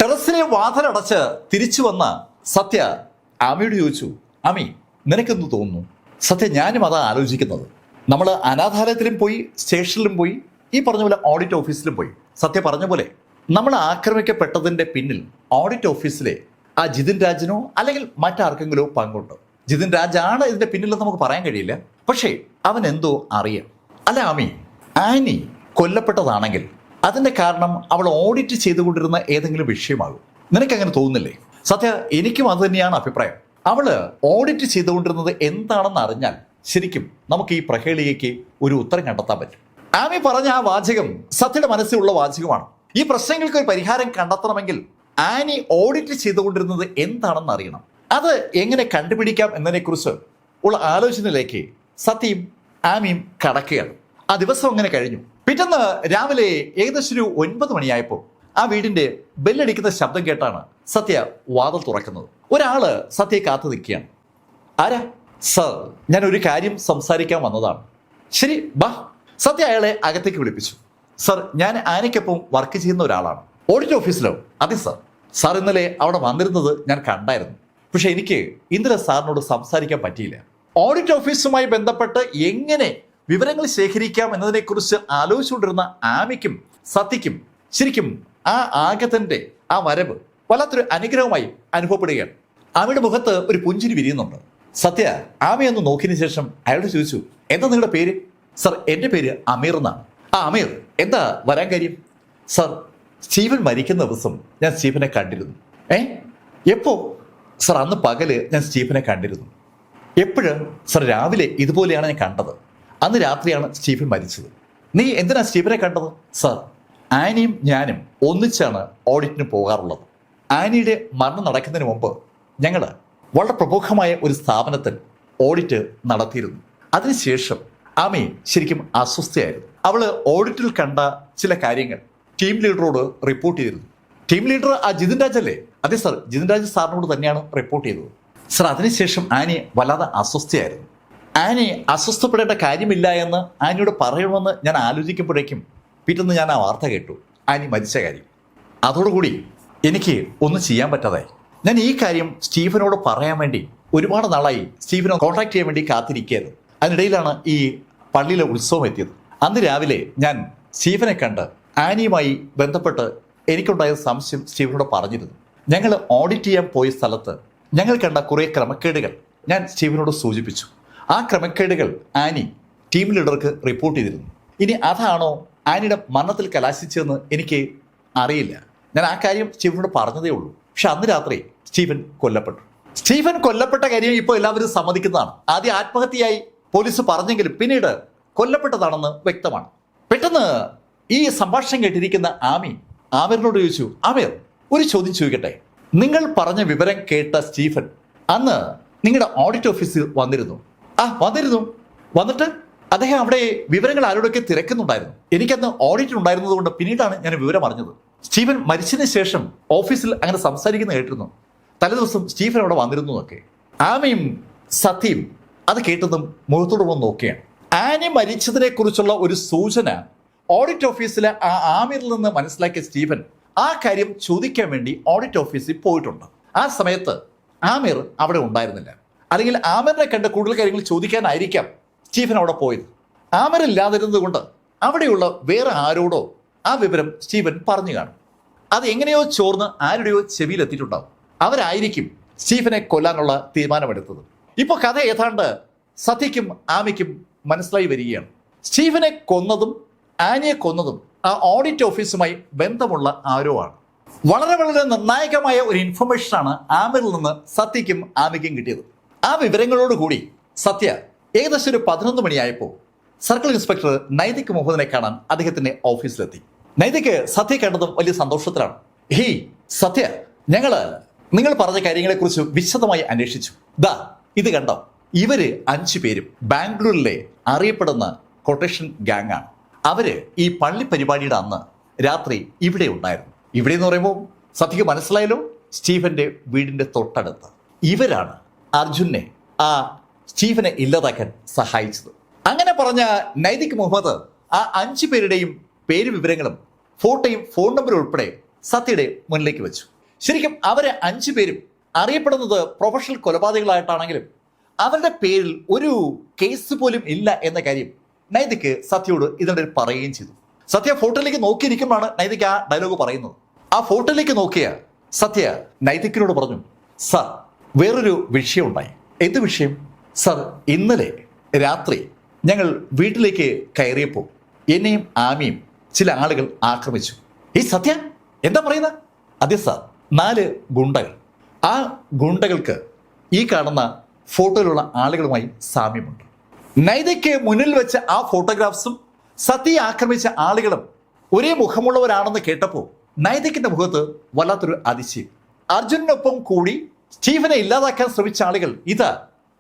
ടെറസിലെ വാതിലടച്ച് തിരിച്ചു വന്ന സത്യ ആമിയോട് ചോദിച്ചു, ആമി നിനക്കെന്ത് തോന്നുന്നു? സത്യ, ഞാനും അതാ ആലോചിക്കുന്നത്. നമ്മൾ അനാഥാലയത്തിലും പോയി, സ്റ്റേഷനിലും പോയി, ഈ പറഞ്ഞ പോലെ ഓഡിറ്റ് ഓഫീസിലും പോയി. സത്യ പറഞ്ഞ പോലെ നമ്മൾ ആക്രമിക്കപ്പെട്ടതിൻ്റെ പിന്നിൽ ഓഡിറ്റ് ഓഫീസിലെ ആ ജിതിൻ രാജിനോ അല്ലെങ്കിൽ മറ്റാർക്കെങ്കിലോ പങ്കുണ്ട്. ജിതിൻ രാജാണ് ഇതിൻ്റെ പിന്നിലെന്ന് നമുക്ക് പറയാൻ കഴിയില്ല. പക്ഷേ അവൻ എന്തോ അറിയാം. അല്ല ആമി, ആനി കൊല്ലപ്പെട്ടതാണെങ്കിൽ അതിൻ്റെ കാരണം അവൾ ഓഡിറ്റ് ചെയ്തുകൊണ്ടിരുന്ന ഏതെങ്കിലും വിഷയമാകും. നിനക്കങ്ങനെ തോന്നുന്നില്ലേ? സത്യ, എനിക്കും അത് തന്നെയാണ് അഭിപ്രായം. അവള് ഓഡിറ്റ് ചെയ്തുകൊണ്ടിരുന്നത് എന്താണെന്ന് അറിഞ്ഞാൽ ശരിക്കും നമുക്ക് ഈ പ്രഹേളികയ്ക്ക് ഒരു ഉത്തരം കണ്ടെത്താൻ പറ്റും. ആമി പറഞ്ഞ ആ വാചകം സത്യയുടെ മനസ്സിലുള്ള വാചകമാണ്. ഈ പ്രശ്നങ്ങൾക്ക് ഒരു പരിഹാരം കണ്ടെത്തണമെങ്കിൽ ആനി ഓഡിറ്റ് ചെയ്തുകൊണ്ടിരുന്നത് എന്താണെന്ന് അറിയണം. അത് എങ്ങനെ കണ്ടുപിടിക്കാം എന്നതിനെക്കുറിച്ച് ഉള്ള ആലോചനയിലേക്ക് സത്യയും ആമിയും കടക്കുകയാണ്. ആ ദിവസം അങ്ങനെ കഴിഞ്ഞു. പിറ്റേന്ന് രാവിലെ ഏകദേശം ഒരു 9 മണിയായപ്പോൾ ആ വീടിന്റെ ബെല്ലടിക്കുന്ന ശബ്ദം കേട്ടാണ് സത്യ വാതിൽ തുറക്കുന്നത്. ഒരാള് സത്യയെ കാത്തു നിൽക്കുകയാണ്. ആരാ? സർ, ഞാൻ ഒരു കാര്യം സംസാരിക്കാൻ വന്നതാണ്. ശരി, ബാ. സത്യ അയാളെ അകത്തേക്ക് വിളിപ്പിച്ചു. സർ, ഞാൻ ആനയ്ക്കൊപ്പം വർക്ക് ചെയ്യുന്ന ഒരാളാണ്. ഓഡിറ്റ് ഓഫീസിലോ? അതെ സർ. സാർ ഇന്നലെ അവിടെ വന്നിരുന്നത് ഞാൻ കണ്ടായിരുന്നു. പക്ഷെ എനിക്ക് ഇന്നലെ സാറിനോട് സംസാരിക്കാൻ പറ്റിയില്ല. ഓഡിറ്റ് ഓഫീസുമായി ബന്ധപ്പെട്ട് എങ്ങനെ വിവരങ്ങൾ ശേഖരിക്കാം എന്നതിനെക്കുറിച്ച് ആലോചിച്ചുകൊണ്ടിരുന്ന ആമിക്കും സത്യയ്ക്കും ശരിക്കും ആ ആഗതന്റെ ആ വരവ് വല്ലാത്തൊരു അനുഗ്രഹമായി അനുഭവപ്പെടുകയാണ്. ആമിയുടെ മുഖത്ത് ഒരു പുഞ്ചിരി വിരിയുന്നുണ്ട്. സത്യ ആമയൊന്ന് നോക്കിയതിനു ശേഷം അയാളോട് ചോദിച്ചു, എന്താ നിങ്ങളുടെ പേര്? സർ, എൻ്റെ പേര് അമീർ എന്നാണ്. ആ അമീർ, എന്താ വരാൻ കാര്യം? സർ, സ്റ്റീഫൻ മരിക്കുന്ന ദിവസം ഞാൻ സ്റ്റീഫനെ കണ്ടിരുന്നു. എപ്പോ? സർ, അന്ന് പകല് ഞാൻ സ്റ്റീഫനെ കണ്ടിരുന്നു. എപ്പോഴ്? സർ, രാവിലെ ഇതുപോലെയാണ് ഞാൻ കണ്ടത്. അന്ന് രാത്രിയാണ് സ്റ്റീഫൻ മരിച്ചത്. നീ എന്തിനാ സ്റ്റീഫനെ കണ്ടത്? സർ, ആനിയും ഞാനും ഒന്നിച്ചാണ് ഓഡിറ്റിന് പോകാറുള്ളത്. ആനിയുടെ മരണം നടക്കുന്നതിന് മുമ്പ് ഞങ്ങൾ വളരെ പ്രമുഖമായ ഒരു സ്ഥാപനത്തിൽ ഓഡിറ്റ് നടത്തിയിരുന്നു. അതിനുശേഷം ആമി ശരിക്കും അസ്വസ്ഥയായിരുന്നു. അവള് ഓഡിറ്റിൽ കണ്ട ചില കാര്യങ്ങൾ ടീം ലീഡറോട് റിപ്പോർട്ട് ചെയ്തിരുന്നു. ടീം ലീഡർ ആ ജിതിൻ രാജ് അല്ലേ? അതെ സർ, ജിതിൻ രാജ് സാറിനോട് തന്നെയാണ് റിപ്പോർട്ട് ചെയ്തത്. സർ, അതിനുശേഷം ആനി വല്ലാതെ അസ്വസ്ഥയായിരുന്നു. ആനി അസ്വസ്ഥപ്പെടേണ്ട കാര്യമില്ല എന്ന് ആനിയോട് പറയണമെന്ന് ഞാൻ ആലോചിക്കുമ്പോഴേക്കും പിറ്റേന്ന് ഞാൻ ആ വാർത്ത കേട്ടു, ആനി മരിച്ച കാര്യം. അതോടുകൂടി എനിക്ക് ഒന്നും ചെയ്യാൻ പറ്റാതായി. ഞാൻ ഈ കാര്യം സ്റ്റീഫനോട് പറയാൻ വേണ്ടി ഒരുപാട് നാളായി സ്റ്റീഫനെ കോൺടാക്ട് ചെയ്യാൻ വേണ്ടി കാത്തിരിക്കുകയായിരുന്നു. അതിനിടയിലാണ് ഈ പള്ളിയിലെ ഉത്സവം എത്തിയത്. അന്ന് രാവിലെ ഞാൻ സ്റ്റീഫനെ കണ്ട് ആനിയുമായി ബന്ധപ്പെട്ട് എനിക്കുണ്ടായ സംശയം സ്റ്റീഫനോട് പറഞ്ഞിരുന്നു. ഞങ്ങൾ ഓഡിറ്റ് ചെയ്യാൻ പോയ സ്ഥലത്ത് ഞങ്ങൾ കണ്ട കുറേ ക്രമക്കേടുകൾ ഞാൻ സ്റ്റീഫനോട് സൂചിപ്പിച്ചു. ആ ക്രമക്കേടുകൾ ആനി ടീം ലീഡർക്ക് റിപ്പോർട്ട് ചെയ്തിരുന്നു. ഇനി അതാണോ ആനിയുടെ മരണത്തിൽ കലാശിച്ചതെന്ന് എനിക്ക് അറിയില്ല. ഞാൻ ആ കാര്യം സ്റ്റീഫനോട് പറഞ്ഞതേ ഉള്ളൂ. പക്ഷെ അന്ന് രാത്രി സ്റ്റീഫൻ കൊല്ലപ്പെട്ടു. സ്റ്റീഫൻ കൊല്ലപ്പെട്ട കാര്യം ഇപ്പോൾ എല്ലാവരും സമ്മതിക്കുന്നതാണ്. ആദ്യം ആത്മഹത്യയായി പോലീസ് പറഞ്ഞെങ്കിലും പിന്നീട് കൊല്ലപ്പെട്ടതാണെന്ന് വ്യക്തമാണ്. പെട്ടെന്ന് ഈ സംഭാഷണം കേട്ടിരിക്കുന്ന ആമിറിനോട് ചോദിച്ചു, ആമിർ ഒരു ചോദ്യം ചോദിക്കട്ടെ, നിങ്ങൾ പറഞ്ഞ വിവരം കേട്ട സ്റ്റീഫൻ അന്ന് നിങ്ങളുടെ ഓഡിറ്റ് ഓഫീസിൽ വന്നിരുന്നു? വന്നിരുന്നു. വന്നിട്ട് അദ്ദേഹം അവിടെ വിവരങ്ങൾ ആരോടൊക്കെ തിരക്കുന്നുണ്ടായിരുന്നു. എനിക്കന്ന് ഓഡിറ്റ് ഉണ്ടായിരുന്നത് കൊണ്ട് പിന്നീടാണ് ഞാൻ വിവരം അറിഞ്ഞത്. സ്റ്റീഫൻ മരിച്ചതിന് ശേഷം ഓഫീസിൽ അങ്ങനെ സംസാരിക്കുന്ന കേട്ടിരുന്നു. തലേദിവസം സ്റ്റീഫൻ അവിടെ വന്നിരുന്നു എന്നൊക്കെ. ആമയും സത്യയും അത് കേട്ടതും മുഖത്തോട് വന്ന് നോക്കുകയാണ്. ആനി മരിച്ചതിനെ കുറിച്ചുള്ള ഒരു സൂചന ഓഡിറ്റ് ഓഫീസിലെ ആ ആമിറിൽ നിന്ന് മനസ്സിലാക്കിയ സ്റ്റീഫൻ ആ കാര്യം ചോദിക്കാൻ വേണ്ടി ഓഡിറ്റ് ഓഫീസിൽ പോയിട്ടുണ്ട്. ആ സമയത്ത് ആമിർ അവിടെ ഉണ്ടായിരുന്നില്ല. അല്ലെങ്കിൽ ആമിറിനെ കണ്ട കൂടുതൽ കാര്യങ്ങൾ ചോദിക്കാനായിരിക്കാം സ്റ്റീഫൻ അവിടെ പോയത്. ആമിർ ഇല്ലാതിരുന്നത് കൊണ്ട് അവിടെയുള്ള വേറെ ആരോടോ ആ വിവരം സ്റ്റീഫൻ പറഞ്ഞു കാണും. അത് എങ്ങനെയോ ചോർന്ന് ആരുടെയോ ചെവിയിലെത്തിയിട്ടുണ്ടാവും. അവരായിരിക്കും സ്റ്റീഫനെ കൊല്ലാനുള്ള തീരുമാനമെടുത്തത്. ഇപ്പോൾ കഥ ഏതാണ്ട് സത്യയ്ക്കും ആമിക്കും മനസ്സിലായി വരികയാണ്. സ്റ്റീഫനെ കൊന്നതും ആനിയെ കൊന്നതും ആ ഓഡിറ്റ് ഓഫീസുമായി ബന്ധമുള്ള ആരോ ആണ്. വളരെ വളരെ നിർണായകമായ ഒരു ഇൻഫർമേഷനാണ് ആമിറിൽ നിന്ന് സത്യയ്ക്കും ആമിക്കും കിട്ടിയത്. ആ വിവരങ്ങളോടുകൂടി സത്യ ഏകദേശം ഒരു 11 മണിയായപ്പോൾ സർക്കിൾ ഇൻസ്പെക്ടർ നൈതിക് മുഹമ്മദിനെ കാണാൻ അദ്ദേഹത്തിന്റെ ഓഫീസിലെത്തി. നൈതിക് സത്യ കണ്ടതും വലിയ സന്തോഷത്തിലാണ്. സത്യ, നിങ്ങൾ പറഞ്ഞ കാര്യങ്ങളെക്കുറിച്ച് വിശദമായി അന്വേഷിച്ചു. ഇത് കണ്ടോ, ഇവര് 5 പേരും ബാംഗ്ലൂരിലെ അറിയപ്പെടുന്ന കൊട്ടേഷൻ ഗാങ് ആണ്. അവര് ഈ പള്ളി പരിപാടിയുടെ അന്ന് രാത്രി ഇവിടെ ഉണ്ടായിരുന്നു. ഇവിടെ എന്ന് പറയുമ്പോൾ സത്യക്ക് മനസ്സിലായല്ലോ, സ്റ്റീഫന്റെ വീടിന്റെ തൊട്ടടുത്ത്. ഇവരാണ് അർജുനെ സ്റ്റീഫനെ ഇല്ലാതാക്കാൻ സഹായിച്ചത്. അങ്ങനെ പറഞ്ഞ നൈതിക് മുഹമ്മദ് ആ 5 പേരുടെയും പേര് വിവരങ്ങളും ഫോട്ടോയും ഫോൺ നമ്പറും ഉൾപ്പെടെ സത്യയുടെ മുന്നിലേക്ക് വെച്ചു. ശരിക്കും അവരെ 5 പേരും അറിയപ്പെടുന്നത് പ്രൊഫഷണൽ കൊലപാതകളായിട്ടാണെങ്കിലും അവരുടെ പേരിൽ ഒരു കേസ് പോലും ഇല്ല എന്ന കാര്യം നൈതിക് സത്യയോട് ഇതിനിടയിൽ പറയുകയും ചെയ്തു. സത്യ ഫോട്ടോയിലേക്ക് നോക്കിയിരിക്കുമ്പോഴാണ് നൈതിക് ആ ഡയലോഗ് പറയുന്നത്. ആ ഫോട്ടോയിലേക്ക് നോക്കിയ സത്യ നൈതിക്കിനോട് പറഞ്ഞു, സർ വേറൊരു വിഷയം ഉണ്ടായി. എന്ത് വിഷയം? സർ, ഇന്നലെ രാത്രി ഞങ്ങൾ വീട്ടിലേക്ക് കയറിയപ്പോൾ എന്നെയും ആമിയും ചില ആളുകൾ ആക്രമിച്ചു. സത്യ എന്താ പറയുന്നത്? അതെ സർ, 4 ഗുണ്ടകൾ. ആ ഗുണ്ടകൾക്ക് ഈ കാണുന്ന ഫോട്ടോയിലുള്ള ആളുകളുമായി സാമ്യമുണ്ട്. നൈതിക്ക് മുന്നിൽ വെച്ച ആ ഫോട്ടോഗ്രാഫ്സും സത്യയെ ആക്രമിച്ച ആളുകളും ഒരേ മുഖമുള്ളവരാണെന്ന് കേട്ടപ്പോൾ നൈതിക്കിന്റെ മുഖത്ത് വല്ലാത്തൊരു അതിശയം. അർജുനൊപ്പം കൂടി സ്റ്റീഫനെ ഇല്ലാതാക്കാൻ ശ്രമിച്ച ആളുകൾ ഇത്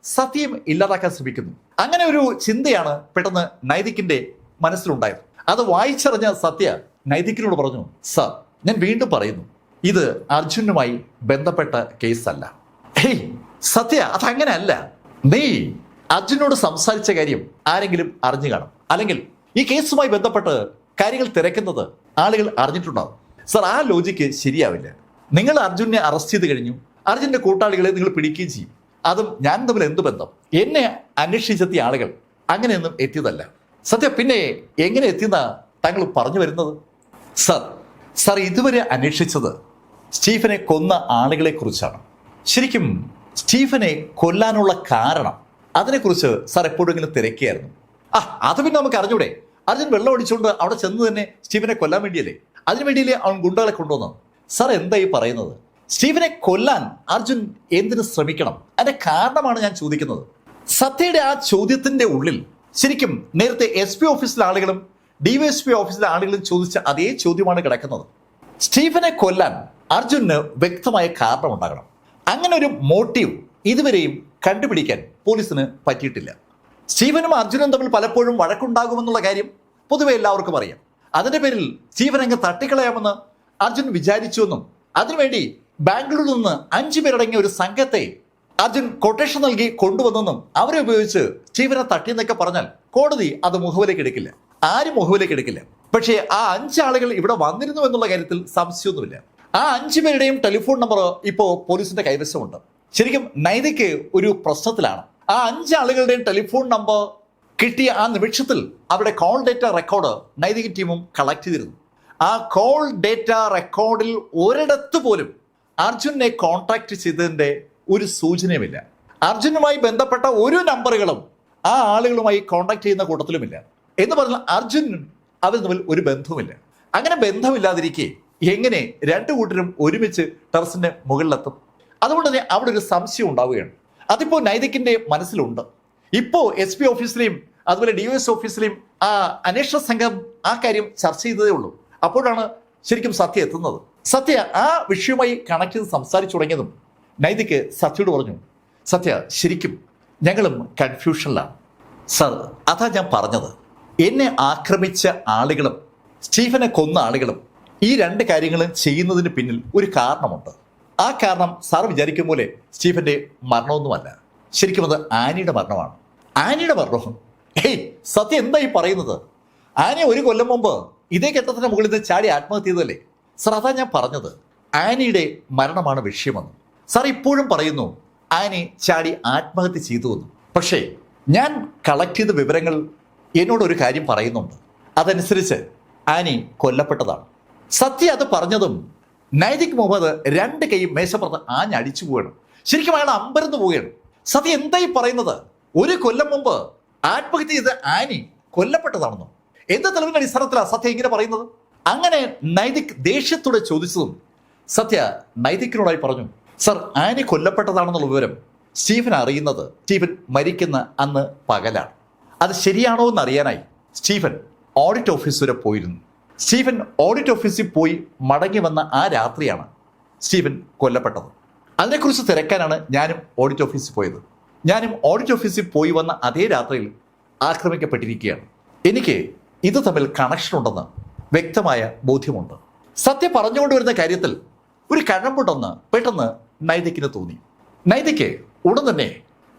സത്യം ഇല്ലാതാക്കാൻ ശ്രമിക്കുന്നു. അങ്ങനെ ഒരു ചിന്തയാണ് പെട്ടെന്ന് നൈതിക്കിന്റെ മനസ്സിലുണ്ടായത്. അത് വായിച്ചറിഞ്ഞ സത്യ നൈതിക്കിനോട് പറഞ്ഞു, സർ ഞാൻ വീണ്ടും പറയുന്നു, ഇത് അർജുനുമായി ബന്ധപ്പെട്ട കേസല്ല. സത്യ, അതങ്ങനെയല്ല. നീ അർജുനോട് സംസാരിച്ച കാര്യം ആരെങ്കിലും അറിഞ്ഞു കാണും, അല്ലെങ്കിൽ ഈ കേസുമായി ബന്ധപ്പെട്ട് കാര്യങ്ങൾ തിരക്കുന്നത് ആളുകൾ അറിഞ്ഞിട്ടുണ്ടാവും. സർ, ആ ലോജിക്ക് ശരിയാവില്ല. നിങ്ങൾ അർജുനെ അറസ്റ്റ് ചെയ്ത് കഴിഞ്ഞു, അർജുന്റെ കൂട്ടാളികളെ നിങ്ങൾ പിടിക്കുകയും ചെയ്യും. അതും ഞാൻ തമ്മിൽ എന്ത് ബന്ധം? എന്നെ അന്വേഷിച്ചെത്തിയ ആളുകൾ അങ്ങനെയൊന്നും എത്തിയതല്ല. സത്യ, പിന്നെ എങ്ങനെ എത്തിയെന്നാ താങ്കൾ പറഞ്ഞു വരുന്നത്? സർ ഇതുവരെ അന്വേഷിച്ചത് സ്റ്റീഫനെ കൊന്ന ആളുകളെ കുറിച്ചാണ്. ശരിക്കും സ്റ്റീഫനെ കൊല്ലാനുള്ള കാരണം അതിനെക്കുറിച്ച് സാർ എപ്പോഴെങ്കിലും തിരക്കിയായിരുന്നു. അത് പിന്നെ നമുക്ക് അറിഞ്ഞൂടെ? അർജുൻ വെള്ളം അടിച്ചുകൊണ്ട് അവിടെ ചെന്ന് തന്നെ സ്റ്റീഫനെ കൊല്ലാൻ വേണ്ടിയല്ലേ? അതിനു വേണ്ടിയല്ലേ അവൻ ഗുണ്ടകളെ കൊണ്ടുവന്നത്? സാർ എന്തായി പറയുന്നത്? സ്റ്റീഫനെ കൊല്ലാൻ അർജുൻ എന്തിനു ശ്രമിക്കണം? അതിന്റെ കാരണമാണ് ഞാൻ ചോദിക്കുന്നത്. സത്യയുടെ ആ ചോദ്യത്തിന്റെ ഉള്ളിൽ ശരിക്കും നേരത്തെ SP ഓഫീസിലെ ആളുകളും DYSP ഓഫീസിലെ ആളുകളും ചോദിച്ച അതേ ചോദ്യമാണ് കിടക്കുന്നത്. സ്റ്റീഫനെ കൊല്ലാൻ അർജുന് വ്യക്തമായ കാരണം ഉണ്ടാകണം. അങ്ങനെ ഒരു മോട്ടീവ് ഇതുവരെയും കണ്ടുപിടിക്കാൻ പോലീസിന് പറ്റിയിട്ടില്ല. സ്റ്റീഫനും അർജുനും തമ്മിൽ പലപ്പോഴും വഴക്കുണ്ടാകുമെന്നുള്ള കാര്യം പൊതുവെ എല്ലാവർക്കും അറിയാം. അതിന്റെ പേരിൽ സ്റ്റീഫൻ അങ്ങ് തട്ടിക്കളയാമെന്ന് അർജുൻ വിചാരിച്ചുവെന്നും അതിനുവേണ്ടി ബാംഗ്ലൂരിൽ നിന്ന് 5 പേരടങ്ങിയ ഒരു സംഘത്തെ അർജുൻ കൊട്ടേഷൻ നൽകി കൊണ്ടുവന്നെന്നും അവരെ ഉപയോഗിച്ച് സ്റ്റീഫനെ തട്ടിയെന്നൊക്കെ പറഞ്ഞാൽ കോടതി അത് മുഖവിലേക്ക് എടുക്കില്ല, ആരും മുഖവിലേക്ക് എടുക്കില്ല. പക്ഷേ ആ 5 ആളുകൾ ഇവിടെ വന്നിരുന്നു എന്നുള്ള കാര്യത്തിൽ സംശയമൊന്നുമില്ല. ആ 5 പേരുടെയും ടെലിഫോൺ നമ്പർ ഇപ്പോൾ പോലീസിന്റെ കൈവശമുണ്ട്. ശരിക്കും നൈതിക്ക് ഒരു പ്രശ്നത്തിലാണ്. ആ 5 ആളുകളുടെയും ടെലിഫോൺ നമ്പർ കിട്ടിയ ആ നിമിഷത്തിൽ അവരുടെ കോൾ ഡേറ്റ റെക്കോർഡ് നൈതിക ടീമും കളക്ട് ചെയ്തിരുന്നു. ആ കോൾ ഡേറ്റ റെക്കോർഡിൽ ഒരിടത്ത് പോലും അർജുനെ കോൺടാക്ട് ചെയ്തതിന്റെ ഒരു സൂചനയുമില്ല. അർജുനുമായി ബന്ധപ്പെട്ട ഒരു നമ്പറുകളും ആ ആളുകളുമായി കോൺടാക്ട് ചെയ്യുന്ന കൂട്ടത്തിലുമില്ല. എന്ന് പറഞ്ഞാൽ അർജുൻ അവർ തമ്മിൽ ഒരു ബന്ധവുമില്ല. അങ്ങനെ ബന്ധമില്ലാതിരിക്കെ എങ്ങനെ 2 കൂട്ടരും ഒരുമിച്ച് ടെറസിന്റെ മുകളിലെത്തും? അതുകൊണ്ട് തന്നെ അവിടെ ഒരു സംശയം ഉണ്ടാവുകയാണ്. അതിപ്പോൾ നൈതിക്കിന്റെ മനസ്സിലുണ്ട്. ഇപ്പോൾ SP ഓഫീസിലെയും അതുപോലെ DOS ഓഫീസിലെയും ആ അന്വേഷണ സംഘം ആ കാര്യം ചർച്ച ചെയ്തതേ ഉള്ളൂ. അപ്പോഴാണ് ശരിക്കും സത്യ എത്തുന്നത്. സത്യ ആ വിഷയവുമായി കണക്ട് ചെയ്ത് സംസാരിച്ചു തുടങ്ങിയതും നൈതിക്ക് സത്യയോട് പറഞ്ഞു, സത്യ ശരിക്കും ഞങ്ങളും കൺഫ്യൂഷനിലാണ്. സർ, അതാ ഞാൻ പറഞ്ഞത്, എന്നെ ആക്രമിച്ച ആളുകളും സ്റ്റീഫനെ കൊന്ന ആളുകളും ഈ രണ്ട് കാര്യങ്ങളും ചെയ്യുന്നതിന് പിന്നിൽ ഒരു കാരണമുണ്ട്. ആ കാരണം സാർ വിചാരിക്കും പോലെ സ്റ്റീഫന്റെ മരണമൊന്നുമല്ല. ശരിക്കും അത് ആനിയുടെ മരണമാണ്. ആനിയുടെ മരണവും സത്യം എന്താ ഈ പറയുന്നത്? ആനി ഒരു കൊല്ലം മുമ്പ് ഇതേ കെട്ടത്തിന് മുകളിൽ നിന്ന് ചാടി ആത്മഹത്യ ചെയ്തതല്ലേ? സാർ, അതാ ഞാൻ പറഞ്ഞത്, ആനിയുടെ മരണമാണ് വിഷയമെന്ന്. സാർ ഇപ്പോഴും പറയുന്നു ആനി ചാടി ആത്മഹത്യ ചെയ്തു എന്ന്. പക്ഷേ ഞാൻ കളക്ട് ചെയ്ത വിവരങ്ങൾ എന്നോടൊരു കാര്യം പറയുന്നുണ്ട്. അതനുസരിച്ച് ആനി കൊല്ലപ്പെട്ടതാണ്. സത്യ അത് പറഞ്ഞതും നൈതിക് മുഹമ്മദ് രണ്ട് കൈയും മേശപ്പുറത്ത് ആഞ്ഞടിച്ചു പോവുകയാണ്. ശരിക്കും അയാൾ അമ്പരന്ന് പോവുകയാണ്. സത്യ എന്തായി പറയുന്നത്? ഒരു കൊല്ലം മുമ്പ് ആത്മഹത്യ ചെയ്ത് ആനി കൊല്ലപ്പെട്ടതാണെന്നോ? എന്ത് തെളിവിന്റെ അടിസ്ഥാനത്തിലാണ് സത്യ ഇങ്ങനെ പറയുന്നത്? അങ്ങനെ നൈതിക് ദേഷ്യത്തോടെ ചോദിച്ചതും സത്യ നൈതിക്കിനോടായി പറഞ്ഞു, സർ, ആനി കൊല്ലപ്പെട്ടതാണെന്നുള്ള വിവരം സ്റ്റീഫൻ അറിയുന്നത് സ്റ്റീഫൻ മരിക്കുന്ന അന്ന് പകലാണ്. അത് ശരിയാണോ എന്ന് അറിയാനായി സ്റ്റീഫൻ ഓഡിറ്റ് ഓഫീസ് വരെ പോയിരുന്നു. സ്റ്റീഫൻ ഓഡിറ്റ് ഓഫീസിൽ പോയി മടങ്ങി വന്ന ആ രാത്രിയാണ് സ്റ്റീഫൻ കൊല്ലപ്പെട്ടത്. അതിനെക്കുറിച്ച് തിരക്കാനാണ് ഞാനും ഓഡിറ്റ് ഓഫീസിൽ പോയത്. ഞാനും ഓഡിറ്റ് ഓഫീസിൽ പോയി വന്ന അതേ രാത്രിയിൽ ആക്രമിക്കപ്പെട്ടിരിക്കുകയാണ്. എനിക്ക് ഇത് തമ്മിൽ കണക്ഷൻ ഉണ്ടെന്ന് വ്യക്തമായ ബോധ്യമുണ്ട്. സത്യം പറഞ്ഞുകൊണ്ടുവരുന്ന കാര്യത്തിൽ ഒരു കഴമ്പുണ്ടെന്ന് പെട്ടെന്ന് നൈതിക്കിന് തോന്നി. നൈതിക്ക് ഉടൻ തന്നെ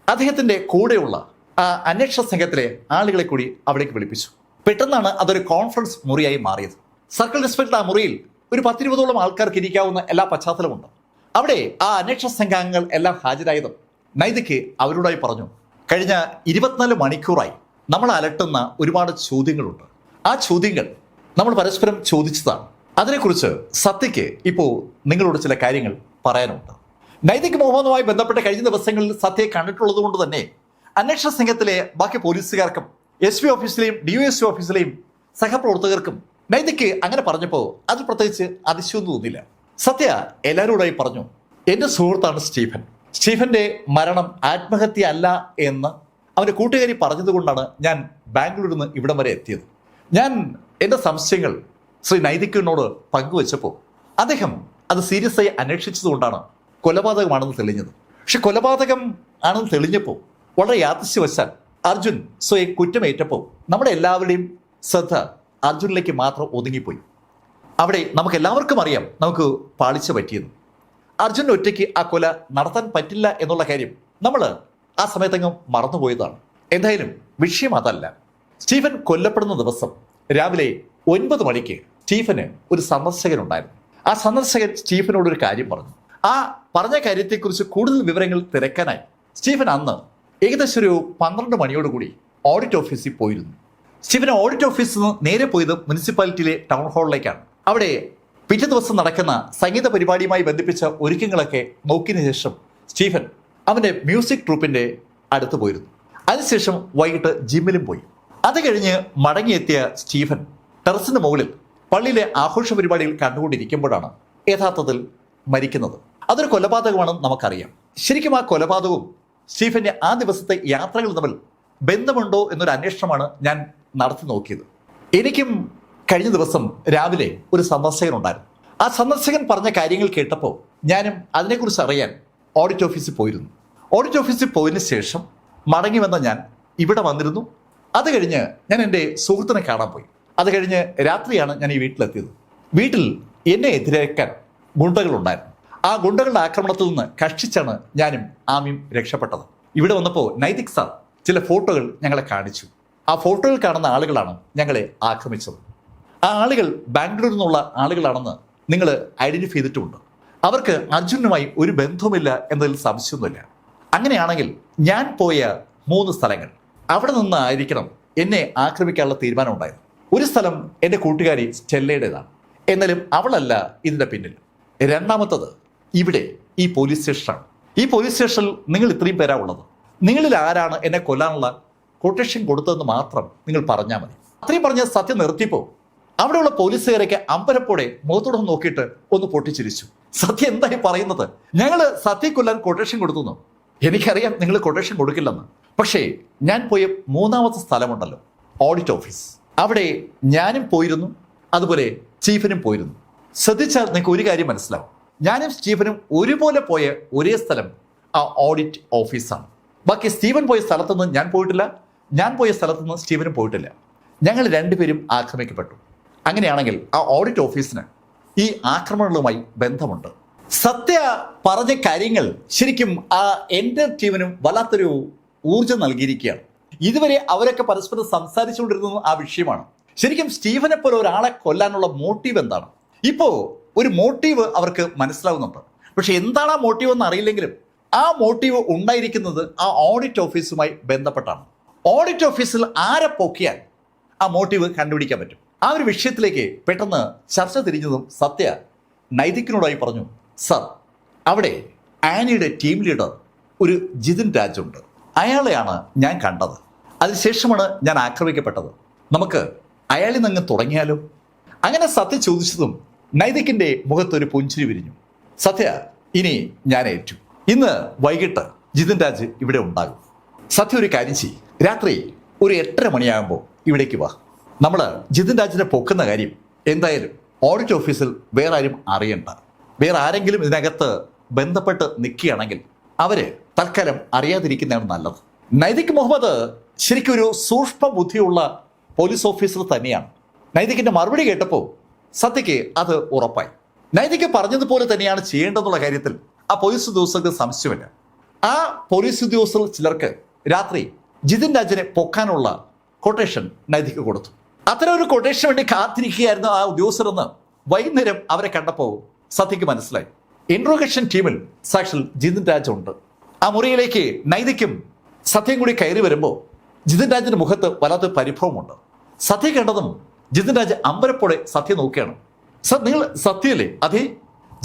അദ്ദേഹത്തിന്റെ കൂടെയുള്ള ആ അന്വേഷണ സംഘത്തിലെ ആളുകളെ കൂടി അവിടേക്ക് വിളിപ്പിച്ചു. പെട്ടെന്നാണ് അതൊരു കോൺഫറൻസ് മുറിയായി മാറിയത്. സർക്കിൾ ഇൻസ്പെക്ടർ ആ മുറിയിൽ ഒരു 10-20ഓളം ആൾക്കാർക്ക് ഇരിക്കാവുന്ന എല്ലാ പശ്ചാത്തലമുണ്ട്. അവിടെ ആ അന്വേഷണ സംഘാംഗങ്ങൾ എല്ലാം ഹാജരായതും നൈതിക്ക് അവരോടായി പറഞ്ഞു, കഴിഞ്ഞ 24 മണിക്കൂറായി നമ്മൾ അലട്ടുന്ന ഒരുപാട് ചോദ്യങ്ങളുണ്ട്. ആ ചോദ്യങ്ങൾ നമ്മൾ പരസ്പരം ചോദിച്ചതാണ്. അതിനെക്കുറിച്ച് സത്യയ്ക്ക് ഇപ്പോൾ നിങ്ങളോട് ചില കാര്യങ്ങൾ പറയാനുണ്ട്. നൈതിക് മുഹമ്മദുമായി ബന്ധപ്പെട്ട് കഴിഞ്ഞ ദിവസങ്ങളിൽ സത്യയെ കണ്ടിട്ടുള്ളത് കൊണ്ട് തന്നെ അന്വേഷണ സംഘത്തിലെ ബാക്കി പോലീസുകാർക്കും SP ഓഫീസിലെയും DOS ഓഫീസിലെയും സഹപ്രവർത്തകർക്കും നൈതിക്ക് അങ്ങനെ പറഞ്ഞപ്പോൾ അത് പ്രത്യേകിച്ച് അതിശയൊന്നും തോന്നില്ല. സത്യ എല്ലാവരോടായി പറഞ്ഞു, എൻ്റെ സുഹൃത്താണ് സ്റ്റീഫൻ. സ്റ്റീഫന്റെ മരണം ആത്മഹത്യ അല്ല എന്ന് അവൻ്റെ കൂട്ടുകാരി പറഞ്ഞതുകൊണ്ടാണ് ഞാൻ ബാംഗ്ലൂരിൽ നിന്ന് ഇവിടം വരെ എത്തിയത്. ഞാൻ എൻ്റെ സംശയങ്ങൾ ശ്രീ നൈതിക്കിനോട് പങ്കുവച്ചപ്പോൾ അദ്ദേഹം അത് സീരിയസ് ആയി അന്വേഷിച്ചതുകൊണ്ടാണ് കൊലപാതകമാണെന്ന് തെളിഞ്ഞത്. പക്ഷെ കൊലപാതകം ആണെന്ന് തെളിഞ്ഞപ്പോൾ വളരെ യാദൃശ്യവശാൽ അർജുൻ സ്വയം കുറ്റമേറ്റപ്പോൾ നമ്മുടെ എല്ലാവരുടെയും ശ്രദ്ധ അർജുനിലേക്ക് മാത്രം ഒതുങ്ങിപ്പോയി. അവിടെ നമുക്ക് എല്ലാവർക്കും അറിയാം നമുക്ക് പാളിച്ച പറ്റിയത്. അർജുൻ ഒറ്റയ്ക്ക് ആ കൊല നടത്താൻ പറ്റില്ല എന്നുള്ള കാര്യം നമ്മൾ ആ സമയത്തെങ്ങും മറന്നുപോയതാണ്. എന്തായാലും വിഷയം അതല്ല. സ്റ്റീഫൻ കൊല്ലപ്പെടുന്ന ദിവസം രാവിലെ 9 മണിക്ക് സ്റ്റീഫന് ഒരു സന്ദർശകനുണ്ടായിരുന്നു. ആ സന്ദർശകൻ സ്റ്റീഫനോട് ഒരു കാര്യം പറഞ്ഞു. ആ പറഞ്ഞ കാര്യത്തെക്കുറിച്ച് കൂടുതൽ വിവരങ്ങൾ തിരക്കാനായി സ്റ്റീഫൻ അന്ന് ഏകദേശം ഒരു 12 മണിയോടുകൂടി ഓഡിറ്റ് ഓഫീസിൽ പോയിരുന്നു. സ്റ്റീഫൻ ഓഡിറ്റ് ഓഫീസിൽ നിന്ന് നേരെ പോയത് മുനിസിപ്പാലിറ്റിയിലെ ടൗൺ ഹാളിലേക്കാണ്. അവിടെ പിറ്റേ ദിവസം നടക്കുന്ന സംഗീത പരിപാടിയുമായി ബന്ധിപ്പിച്ച ഒരുക്കങ്ങളൊക്കെ നോക്കിയതിനു ശേഷം സ്റ്റീഫൻ അവൻ്റെ മ്യൂസിക് ട്രൂപ്പിൻ്റെ അടുത്ത് പോയിരുന്നു. അതിനുശേഷം വൈകിട്ട് ജിമ്മിലും പോയി. അത് കഴിഞ്ഞ് മടങ്ങിയെത്തിയ സ്റ്റീഫൻ ടെറസിന് മുകളിൽ പള്ളിയിലെ ആഘോഷ പരിപാടികൾ കണ്ടുകൊണ്ടിരിക്കുമ്പോഴാണ് യഥാർത്ഥത്തിൽ മരിക്കുന്നത്. അതൊരു കൊലപാതകമാണെന്ന് നമുക്കറിയാം. ശരിക്കും ആ കൊലപാതകവും സ്റ്റീഫന്റെ ആ ദിവസത്തെ യാത്രകൾ തമ്മിൽ ബന്ധമുണ്ടോ എന്നൊരു അന്വേഷണമാണ് ഞാൻ നടത്തി നോക്കിയത്. എനിക്കും കഴിഞ്ഞ ദിവസം രാവിലെ ഒരു സന്ദർശകനുണ്ടായിരുന്നു. ആ സന്ദർശകൻ പറഞ്ഞ കാര്യങ്ങൾ കേട്ടപ്പോൾ ഞാനും അതിനെക്കുറിച്ച് അറിയാൻ ഓഡിറ്റ് ഓഫീസിൽ പോയിരുന്നു. ഓഡിറ്റ് ഓഫീസിൽ പോയതിനു ശേഷം മടങ്ങി വന്ന ഞാൻ ഇവിടെ വന്നിരുന്നു. അത് കഴിഞ്ഞ് ഞാൻ എൻ്റെ സുഹൃത്തിനെ കാണാൻ പോയി. അത് കഴിഞ്ഞ് രാത്രിയാണ് ഞാൻ ഈ വീട്ടിലെത്തിയത്. വീട്ടിൽ എന്നെ എതിരേക്കാൻ ഗുണ്ടകളുണ്ടായിരുന്നു. ആ ഗുണ്ടകളുടെ ആക്രമണത്തിൽ നിന്ന് കഷ്ടിച്ചാണ് ഞാനും ആമിയും രക്ഷപ്പെട്ടത്. ഇവിടെ വന്നപ്പോൾ നൈതിക് സാർ ചില ഫോട്ടോകൾ ഞങ്ങളെ കാണിച്ചു. ആ ഫോട്ടോയിൽ കാണുന്ന ആളുകളാണ് ഞങ്ങളെ ആക്രമിച്ചത്. ആ ആളുകൾ ബാംഗ്ലൂരിൽ നിന്നുള്ള ആളുകളാണെന്ന് നിങ്ങൾ ഐഡന്റിഫൈ ചെയ്തിട്ടുമുണ്ട്. അവർക്ക് അർജുനുമായി ഒരു ബന്ധവുമില്ല എന്നതിൽ സംശയമൊന്നുമില്ല. അങ്ങനെയാണെങ്കിൽ ഞാൻ പോയ 3 സ്ഥലങ്ങൾ അവിടെ നിന്നായിരിക്കണം എന്നെ ആക്രമിക്കാനുള്ള തീരുമാനം ഉണ്ടായത്. ഒരു സ്ഥലം എൻ്റെ കൂട്ടുകാരി സ്റ്റെല്ലയുടേതാണ്. എന്നാലും അവളല്ല ഇതിൻ്റെ പിന്നിൽ. രണ്ടാമത്തത് ഇവിടെ ഈ പോലീസ് സ്റ്റേഷനാണ്. ഈ പോലീസ് സ്റ്റേഷനിൽ നിങ്ങൾ ഇത്രയും പേരാ ഉള്ളത്. നിങ്ങളിൽ ആരാണ് എന്നെ കൊല്ലാനുള്ള കൊട്ടേഷൻ കൊടുത്തതെന്ന് മാത്രം നിങ്ങൾ പറഞ്ഞാൽ മതി. അത്രയും പറഞ്ഞ് സത്യം നിർത്തിയപ്പോൾ അവിടെയുള്ള പോലീസുകാരൊക്കെ അമ്പരപ്പോടെ മുഖത്തോടെ നോക്കിയിട്ട് ഒന്ന് പൊട്ടിച്ചിരിച്ചു. സത്യ എന്തായി പറയുന്നത്? ഞങ്ങൾ സത്യ കൊല്ലാൻ കൊട്ടേഷൻ കൊടുത്തു. എനിക്കറിയാം നിങ്ങൾ കൊട്ടേഷൻ കൊടുക്കില്ലെന്ന്. പക്ഷേ ഞാൻ പോയ മൂന്നാമത്തെ സ്ഥലമുണ്ടല്ലോ, ഓഡിറ്റ് ഓഫീസ്. അവിടെ ഞാനും പോയിരുന്നു, അതുപോലെ സ്റ്റീഫനും പോയിരുന്നു. ശ്രദ്ധിച്ചാൽ നിങ്ങൾക്ക് ഒരു കാര്യം മനസ്സിലാവും. ഞാനും സ്റ്റീഫനും ഒരുപോലെ പോയ ഒരേ സ്ഥലം ആ ഓഡിറ്റ് ഓഫീസാണ്. ബാക്കി സ്റ്റീഫൻ പോയ സ്ഥലത്തുനിന്ന് ഞാൻ പോയിട്ടില്ല, ഞാൻ പോയ സ്ഥലത്തുനിന്ന് സ്റ്റീഫനും പോയിട്ടില്ല. ഞങ്ങൾ രണ്ടുപേരും ആക്രമിക്കപ്പെട്ടു. അങ്ങനെയാണെങ്കിൽ ആ ഓഡിറ്റ് ഓഫീസിന് ഈ ആക്രമണങ്ങളുമായി ബന്ധമുണ്ട്. സത്യ പറഞ്ഞ കാര്യങ്ങൾ ശരിക്കും ആ എൻ്റെ ടീമിനും വല്ലാത്തൊരു ഊർജം നൽകിയിരിക്കുകയാണ്. ഇതുവരെ അവരൊക്കെ പരസ്പരം സംസാരിച്ചുകൊണ്ടിരുന്നത് ആ വിഷയമാണ്. ശരിക്കും സ്റ്റീഫനെ പോലെ ഒരാളെ കൊല്ലാനുള്ള മോട്ടീവ് എന്താണ്? ഇപ്പോൾ ഒരു മോട്ടീവ് അവർക്ക് മനസ്സിലാവുന്നുണ്ട്. പക്ഷെ എന്താണ് ആ മോട്ടീവ് എന്ന് അറിയില്ലെങ്കിലും ആ മോട്ടീവ് ഉണ്ടായിരിക്കുന്നത് ആ ഓഡിറ്റ് ഓഫീസുമായി ബന്ധപ്പെട്ടാണ്. ഓഡിറ്റ് ഓഫീസിൽ ആരെ പൊക്കിയാൽ ആ മോട്ടീവ് കണ്ടുപിടിക്കാൻ പറ്റും. ആ ഒരു വിഷയത്തിലേക്ക് പെട്ടെന്ന് ചർച്ച തിരിഞ്ഞതും സത്യ നൈതിക്കിനോടായി പറഞ്ഞു, സർ, അവിടെ ആനിയുടെ ടീം ലീഡർ ഒരു ജിതിൻ രാജ് ഉണ്ട്. അയാളെയാണ് ഞാൻ കണ്ടത്. അതിനുശേഷമാണ് ഞാൻ ആക്രമിക്കപ്പെട്ടത്. നമുക്ക് അയാളിൽ നിന്ന് തുടങ്ങിയാലോ? അങ്ങനെ സത്യ ചോദിച്ചതും നൈതിക്കിന്റെ മുഖത്തൊരു പുഞ്ചിരി വിരിഞ്ഞു. സത്യ, ഇനി ഞാൻ ഏറ്റു. ഇന്ന് വൈകിട്ട് ജിതിൻ രാജ് ഇവിടെ ഉണ്ടാകും. സത്യ ഒരു കാര്യം ചെയ്യും, രാത്രി ഒരു 8:30 മണിയാകുമ്പോൾ ഇവിടേക്ക് വാ. നമ്മൾ ജിതിൻ രാജിനെ പൊക്കുന്ന കാര്യം എന്തായാലും ഓഡിറ്റ് ഓഫീസിൽ വേറെ ആരും അറിയണ്ട. വേറെ ആരെങ്കിലും ഇതിനകത്ത് ബന്ധപ്പെട്ട് നിൽക്കുകയാണെങ്കിൽ അവര് തൽക്കാലം അറിയാതിരിക്കുന്നതാണ് നല്ലത്. നൈതിക് മുഹമ്മദ് ശരിക്കും ഒരു സൂക്ഷ്മ ബുദ്ധിയുള്ള പോലീസ് ഓഫീസർ തന്നെയാണ്. നൈതികിന്റെ മറുപടി കേട്ടപ്പോൾ സത്യയ്ക്ക് അത് ഉറപ്പായി. നൈതിക് പറഞ്ഞതുപോലെ തന്നെയാണ് ചെയ്യേണ്ടതെന്നുള്ള കാര്യത്തിൽ ആ പോലീസ് ഉദ്യോഗസ്ഥർക്ക് സംശയമില്ല. ആ പോലീസ് ഉദ്യോഗസ്ഥർ ചിലർക്ക് രാത്രി ജിതിൻ രാജിനെ പൊക്കാനുള്ള കൊട്ടേഷൻ നൈതിക് കൊടുത്തു. അത്തരം ഒരു കൊട്ടേഷന് വേണ്ടി കാത്തിരിക്കുകയായിരുന്നു ആ ഉദ്യോഗസ്ഥർ എന്ന് വൈകുന്നേരം അവരെ കണ്ടപ്പോൾ സത്യയ്ക്ക് മനസ്സിലായി. ഇൻട്രോഗേഷൻ ടീമിൽ സാക്ഷാൽ ജിതിൻ രാജ് ഉണ്ട്. ആ മുറിയിലേക്ക് നൈതിക്കും സത്യം കൂടി കയറി വരുമ്പോൾ ജിതിൻ രാജിന്റെ മുഖത്ത് വല്ലാത്ത പരിഭവമുണ്ട്. സത്യ കണ്ടതും ജിതിൻ രാജ് അമ്പരപ്പോടെ സത്യ നോക്കുകയാണ്. സർ, നിങ്ങൾ സത്യല്ലേ? അതെ,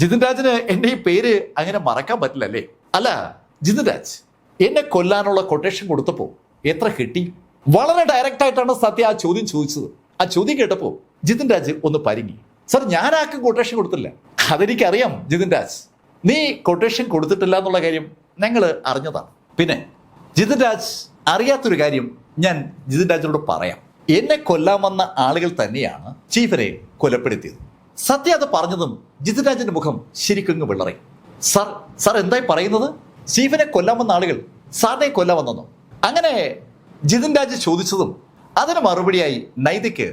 ജിതിൻ രാജിന് എൻ്റെ ഈ പേര് അങ്ങനെ മറക്കാൻ പറ്റില്ല അല്ലേ? അല്ല ജിതിൻ രാജ്, എന്നെ കൊല്ലാനുള്ള കൊട്ടേഷൻ കൊടുത്തപ്പോൾ എത്ര കിട്ടി? വളരെ ഡയറക്റ്റ് ആയിട്ടാണ് സത്യ ആ ചോദ്യം ചോദിച്ചത്. ആ ചോദ്യം കേട്ടപ്പോൾ ജിതിൻ രാജ് ഒന്ന് പരിങ്ങി. സർ, ഞാൻ ആർക്കും കൊട്ടേഷൻ കൊടുത്തില്ല. അതെനിക്കറിയാം ജിതിൻ രാജ്, നീ കൊട്ടേഷൻ കൊടുത്തിട്ടില്ല എന്നുള്ള കാര്യം ഞങ്ങൾ അറിഞ്ഞതാണ്. പിന്നെ ജിതിൻ രാജ് അറിയാത്തൊരു കാര്യം ഞാൻ ജിതിൻ രാജിനോട് പറയാം. എന്നെ കൊല്ലാൻ വന്ന ആളുകൾ തന്നെയാണ് ചീഫിനെ കൊലപ്പെടുത്തിയത്. സത്യ അത് പറഞ്ഞതും ജിതിൻ രാജിന്റെ മുഖം ശരിക്കും വിളറി. സാർ എന്തായി പറയുന്നത്? ചീഫിനെ കൊല്ലാൻ വന്ന ആളുകൾ സാറിനെ കൊല്ലാൻ വന്നെന്നോ? അങ്ങനെ ജിതിൻ രാജ് ചോദിച്ചതും അതിന് മറുപടിയായി നൈതിക്ക്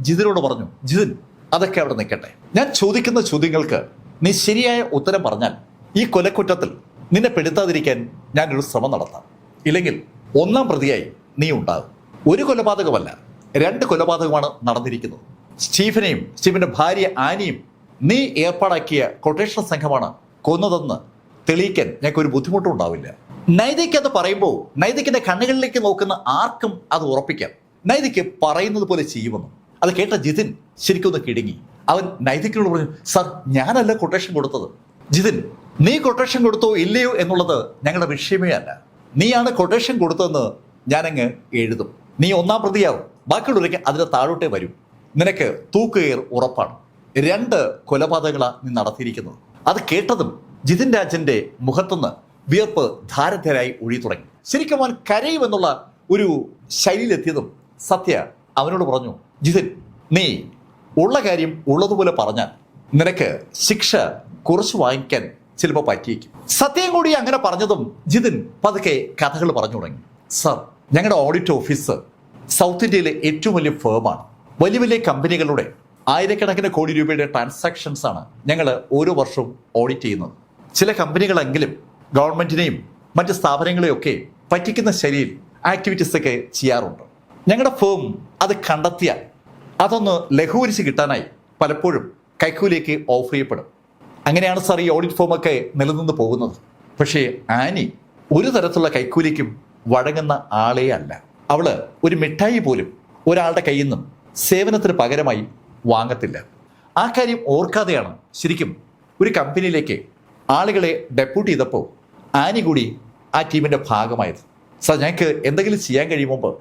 ജിതിനോട് പറഞ്ഞു, ജിതിൻ, അതൊക്കെ അവിടെ നിൽക്കട്ടെ. ഞാൻ ചോദിക്കുന്ന ചോദ്യങ്ങൾക്ക് നീ ശരിയായ ഉത്തരം പറഞ്ഞാൽ ഈ കൊലക്കുറ്റത്തിൽ നിന്നെ പെടുത്താതിരിക്കാൻ ഞാനൊരു ശ്രമം നടത്താം. ഇല്ലെങ്കിൽ 1-ാം പ്രതിയായി നീ ഉണ്ടാകും. ഒരു കൊലപാതകമല്ല, 2 കൊലപാതകമാണ് നടന്നിരിക്കുന്നത്. സ്റ്റീഫനെയും സ്റ്റീഫന്റെ ഭാര്യ ആനിയും നീ ഏർപ്പാടാക്കിയ കൊട്ടേഷൻ സംഘമാണ് കൊന്നതെന്ന് തെളിയിക്കാൻ ഞങ്ങൾക്ക് ഒരു ബുദ്ധിമുട്ടും ഉണ്ടാവില്ല. നൈതിക് അത് പറയുമ്പോൾ നൈതിക്കിന്റെ കണ്ണുകളിലേക്ക് നോക്കുന്ന ആർക്കും അത് ഉറപ്പിക്കാം. നൈതിക് പറയുന്നത് പോലെ ചെയ്യുമെന്നും. അത് കേട്ട ജിതിൻ ശരിക്കും ഒന്ന് കിടുങ്ങി. അവൻ നൈതിക്കിനോട് പറഞ്ഞു, സർ, ഞാനല്ല കൊട്ടേഷൻ കൊടുത്തത്. ജിതിൻ, നീ കൊട്ടേഷൻ കൊടുത്തോ ഇല്ലയോ എന്നുള്ളത് ഞങ്ങളുടെ വിഷയമേ അല്ല. നീയാണ് കൊട്ടേഷൻ കൊടുത്തതെന്ന് ഞാനങ്ങ് എഴുതും. നീ 1-ാം പ്രതിയാവും. ബാക്കിയുള്ളവരൊക്കെ അതിന് താഴോട്ടേ വരും. നിനക്ക് തൂക്കുകയർ ഉറപ്പാണ്. 2 കൊലപാതകങ്ങളാണ് നീ നടത്തിയിരിക്കുന്നത്. അത് കേട്ടതും ജിതിൻ രാജിന്റെ മുഖത്തുനിന്ന് വിയർപ്പ് ധാരധാരായി ഒഴുകി തുടങ്ങി. ശരിക്കും അവൻ കരയുമെന്നുള്ള ഒരു ശൈലിയിലെത്തിയതും സത്യ അവനോട് പറഞ്ഞു, ജിതിൻ, നീ ഉള്ള കാര്യം ഉള്ളതുപോലെ പറഞ്ഞാൽ നിനക്ക് ശിക്ഷ കുറച്ച് വാങ്ങിക്കാൻ ചിലപ്പോൾ പറ്റിയേക്കും. സത്യം കൂടി അങ്ങനെ പറഞ്ഞതും ജിതിൻ പതുക്കെ കഥകൾ പറഞ്ഞു തുടങ്ങി. സർ, ഞങ്ങളുടെ ഓഡിറ്റ് ഓഫീസ് സൗത്ത് ഇന്ത്യയിലെ ഏറ്റവും വലിയ ഫേമാണ്. വലിയ വലിയ കമ്പനികളുടെ ആയിരക്കണക്കിന് കോടി രൂപയുടെ ട്രാൻസാക്ഷൻസ് ആണ് ഞങ്ങൾ ഓരോ വർഷവും ഓഡിറ്റ് ചെയ്യുന്നത്. ചില കമ്പനികളെങ്കിലും ഗവൺമെന്റിനെയും മറ്റ് സ്ഥാപനങ്ങളെയൊക്കെ പറ്റിക്കുന്ന ശൈലിയിൽ ആക്ടിവിറ്റീസ് ഒക്കെ ചെയ്യാറുണ്ട്. ഞങ്ങളുടെ ഫേം അത് കണ്ടെത്തിയാൽ അതൊന്ന് ലഘൂകരിച്ച് കിട്ടാനായി പലപ്പോഴും കൈക്കൂലിക്ക് ഓഫർ ചെയ്യപ്പെടും. അങ്ങനെയാണ് സാർ ഈ ഓഡിറ്റ് ഫോമൊക്കെ നിലനിന്ന് പോകുന്നത്. പക്ഷേ ആനി ഒരു തരത്തിലുള്ള കൈക്കൂലിക്കും വഴങ്ങുന്ന ആളേ അല്ല. അവള് ഒരു മിഠായി പോലും ഒരാളുടെ കയ്യിൽ നിന്നും സേവനത്തിന് പകരമായി വാങ്ങത്തില്ല. ആ കാര്യം ഓർക്കാതെയാണ് ശരിക്കും ഒരു കമ്പനിയിലേക്ക് ആളുകളെ ഡെപ്യൂട്ട് ചെയ്തപ്പോൾ ആനി കൂടി ആ ടീമിൻ്റെ ഭാഗമായത്. സാർ, ഞങ്ങൾക്ക് എന്തെങ്കിലും ചെയ്യാൻ കഴിയുമ്പോൾ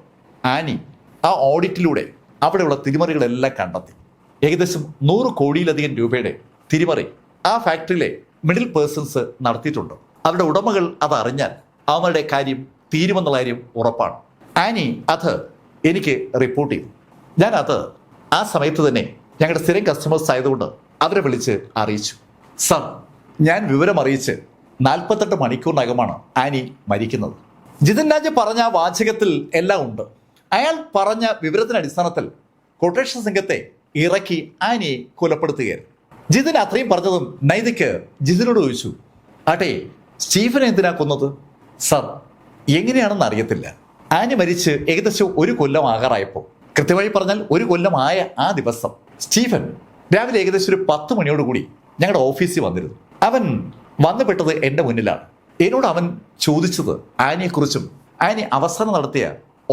ആനി ആ ഓഡിറ്റിലൂടെ അവിടെയുള്ള തിരിമറികളെല്ലാം കണ്ടെത്തി. ഏകദേശം 100 കോടിയിലധികം രൂപയുടെ തിരിമറി ആ ഫാക്ടറിയിലെ മിഡിൽ പേഴ്സൺസ് നടത്തിയിട്ടുണ്ട്. അവരുടെ ഉടമകൾ അത് അറിഞ്ഞാൽ അവരുടെ കാര്യം തീരുമെന്നുള്ള കാര്യം ഉറപ്പാണ്. ആനി അത് എനിക്ക് റിപ്പോർട്ട് ചെയ്തു. ഞാൻ അത് ആ സമയത്ത് തന്നെ ഞങ്ങളുടെ സ്ഥിരം കസ്റ്റമേഴ്സ് ആയതുകൊണ്ട് അവരെ വിളിച്ച് അറിയിച്ചു. സർ, ഞാൻ വിവരം അറിയിച്ച് 48 മണിക്കൂറിനകമാണ് ആനി മരിക്കുന്നത്. ജിതിൻ രാജ് പറഞ്ഞ ആ വാചകത്തിൽ എല്ലാം ഉണ്ട്. അയാൾ പറഞ്ഞ വിവരത്തിന്റെ അടിസ്ഥാനത്തിൽ കൊട്ടേഷൻ സംഘത്തെ ഇറക്കി ആനിയെ കൊലപ്പെടുത്തുകയായിരുന്നു. ജിതിൻ അത്രയും പറഞ്ഞതും നൈതിക്ക് ജിതിനോട് ചോദിച്ചു, ആട്ടെ, സ്റ്റീഫനെ എന്തിനാ കൊന്നത്? സർ, എങ്ങനെയാണെന്ന് അറിയത്തില്ല. ആനി മരിച്ച് ഏകദേശം 1 കൊല്ലം ആകാറായപ്പോൾ, കൃത്യമായി പറഞ്ഞാൽ 1 കൊല്ലമായ ആ ദിവസം സ്റ്റീഫൻ രാവിലെ ഏകദേശം ഒരു 10 മണിയോടുകൂടി ഞങ്ങളുടെ ഓഫീസിൽ വന്നിരുന്നു. അവൻ വന്നുപെട്ടത് എൻ്റെ മുന്നിലാണ്. എന്നോട് അവൻ ചോദിച്ചത് ആനിയെക്കുറിച്ചും ആനി അവസാനം നടത്തിയ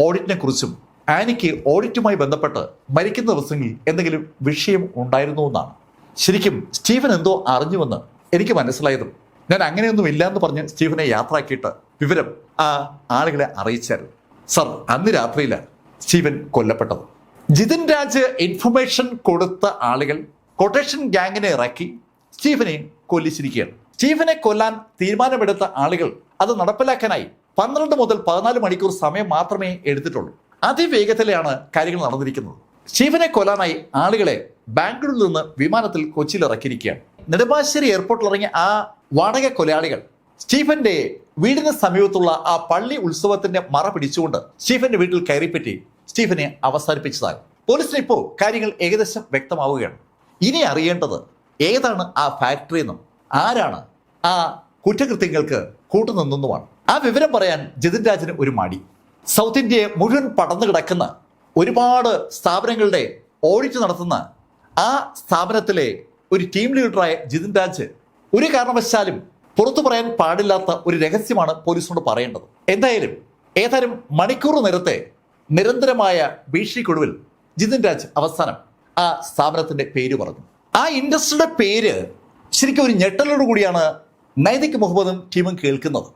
ഓഡിറ്റിനെ കുറിച്ചും ആനിക്ക് ഓഡിറ്റുമായി ബന്ധപ്പെട്ട് മരിക്കുന്ന ദിവസങ്ങളിൽ എന്തെങ്കിലും വിഷയം ഉണ്ടായിരുന്നു എന്നാണ്. ശരിക്കും സ്റ്റീഫൻ എന്തോ അറിഞ്ഞുവെന്ന് എനിക്ക് മനസ്സിലായതും ഞാൻ അങ്ങനെയൊന്നും ഇല്ല എന്ന് പറഞ്ഞ് സ്റ്റീഫനെ യാത്രയാക്കിയിട്ട് വിവരം ആ ആളുകളെ അറിയിച്ചായിരുന്നു. സർ, അന്ന് രാത്രിയിലാണ് സ്റ്റീഫൻ കൊല്ലപ്പെട്ടത്. ജിതിൻ രാജ് ഇൻഫർമേഷൻ കൊടുത്ത ആളുകൾ കൊട്ടേഷൻ ഗ്യാങ്ങിനെ ഇറക്കി സ്റ്റീഫനെ കൊല്ലിച്ചിരിക്കുകയാണ്. സ്റ്റീഫനെ കൊല്ലാൻ തീരുമാനമെടുത്ത ആളുകൾ അത് നടപ്പിലാക്കാനായി 12 മുതൽ 14 മണിക്കൂർ സമയം മാത്രമേ എടുത്തിട്ടുള്ളൂ. അതിവേഗത്തിലാണ് കാര്യങ്ങൾ നടന്നിരിക്കുന്നത്. സ്റ്റീഫനെ കൊല്ലാനായി ആളുകളെ ബാംഗ്ലൂരിൽ നിന്ന് വിമാനത്തിൽ കൊച്ചിയിൽ ഇറക്കിയിരിക്കുകയാണ്. നെടുമ്പാശ്ശേരി എയർപോർട്ടിൽ ഇറങ്ങിയ ആ വാടക കൊലയാളികൾ സ്റ്റീഫന്റെ വീടിന് സമീപത്തുള്ള ആ പള്ളി ഉത്സവത്തിന്റെ മറ പിടിച്ചുകൊണ്ട് സ്റ്റീഫന്റെ വീട്ടിൽ കയറിപ്പറ്റി സ്റ്റീഫനെ അവസാനിപ്പിച്ചതാണ്. പോലീസിന് ഇപ്പോൾ കാര്യങ്ങൾ ഏകദേശം വ്യക്തമാവുകയാണ്. ഇനി അറിയേണ്ടത് ഏതാണ് ആ ഫാക്ടറി എന്നും ആരാണ് ആ കുറ്റകൃത്യങ്ങൾക്ക് കൂട്ടുനിന്നുമാണ്. ആ വിവരം പറയാൻ ജിതിൻ രാജിന് ഒരു മടി. സൗത്ത് ഇന്ത്യയെ മുഴുവൻ പടർന്നു കിടക്കുന്ന ഒരുപാട് സ്ഥാപനങ്ങളുടെ ഓഡിറ്റ് നടത്തുന്ന ആ സ്ഥാപനത്തിലെ ഒരു ടീം ലീഡറായ ജിതിൻ രാജ് ഒരു കാരണവശാലും പുറത്തു പറയാൻ പാടില്ലാത്ത ഒരു രഹസ്യമാണ് പോലീസിനോട് പറയേണ്ടത്. എന്തായാലും ഏതാനും മണിക്കൂർ നേരത്തെ നിരന്തരമായ ഭീഷണിക്കൊടുവിൽ ജിതിൻ രാജ് അവസാനം ആ സ്ഥാപനത്തിന്റെ പേര് പറഞ്ഞു. ആ ഇൻഡസ്ട്രിയുടെ പേര് ശരിക്കും ഒരു ഞെട്ടലോട് കൂടിയാണ് നൈതിക് മുഹമ്മദും ടീമും കേൾക്കുന്നത്.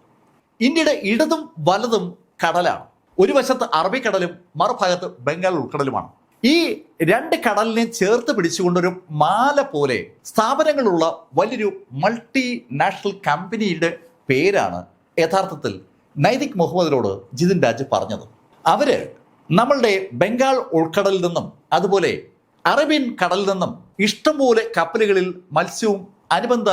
ഇന്ത്യയുടെ ഇടതും വലതും കടലാണ്. ഒരു വശത്ത് അറബിക്കടലും മറുഭാഗത്ത് ബംഗാൾ ഉൾക്കടലുമാണ്. ഈ 2 കടലിനെ ചേർത്ത് പിടിച്ചുകൊണ്ടൊരു മാല പോലെ സ്ഥാപനങ്ങളുള്ള വലിയൊരു മൾട്ടി നാഷണൽ കമ്പനിയുടെ പേരാണ് യഥാർത്ഥത്തിൽ നൈതിക് മുഹമ്മദിനോട് ജിതിൻ രാജ് പറഞ്ഞത്. അവര് നമ്മളുടെ ബംഗാൾ ഉൾക്കടലിൽ നിന്നും അതുപോലെ അറേബ്യൻ കടലിൽ നിന്നും ഇഷ്ടംപോലെ കപ്പലുകളിൽ മത്സ്യവും അനുബന്ധ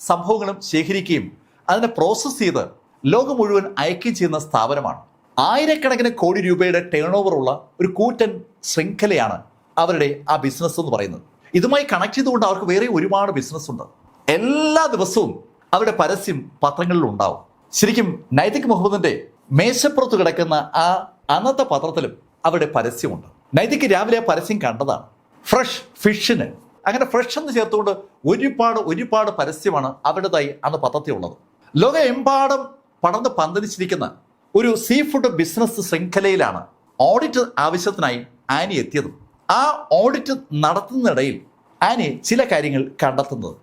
സംഭവങ്ങളും ശേഖരിക്കുകയും അതിനെ പ്രോസസ്സ് ചെയ്ത് ലോകം മുഴുവൻ അയക്കുകയും ചെയ്യുന്ന സ്ഥാപനമാണ്. ആയിരക്കണക്കിന് കോടി രൂപയുടെ ടേൺ ഓവർ ഉള്ള ഒരു കൂറ്റൻ ശൃംഖലയാണ് അവരുടെ ആ ബിസിനസ് എന്ന് പറയുന്നത്. ഇതുമായി കണക്ട് ചെയ്തുകൊണ്ട് അവർക്ക് വേറെ ഒരുപാട് ബിസിനസ് ഉണ്ട്. എല്ലാ ദിവസവും അവരുടെ പരസ്യം പത്രങ്ങളിൽ ഉണ്ടാവും. ശരിക്കും നൈതിക് മുഹമ്മദിന്റെ മേശപ്പുറത്ത് കിടക്കുന്ന ആ അന്നത്തെ പത്രത്തിലും അവരുടെ പരസ്യമുണ്ട്. നൈതിക് രാവിലെ പരസ്യം കണ്ടതാണ്. ഫ്രഷ് ഫിഷിന് അങ്ങനെ ഫ്രഷ് എന്ന് ചേർത്തുകൊണ്ട് ഒരുപാട് പരസ്യമാണ് അവരുടേതായി അന്ന് പത്രത്തിലുള്ളത്. ലോകമെമ്പാടും പടർന്ന് പന്തലിച്ചിരിക്കുന്ന ഒരു സീ ഫുഡ് ബിസിനസ് ശൃംഖലയിലാണ് ഓഡിറ്റ് ആവശ്യത്തിനായി ആനി എത്തിയത്. ആ ഓഡിറ്റ് നടത്തുന്നതിനിടയിൽ ആനി ചില കാര്യങ്ങൾ കണ്ടെത്തുന്നത്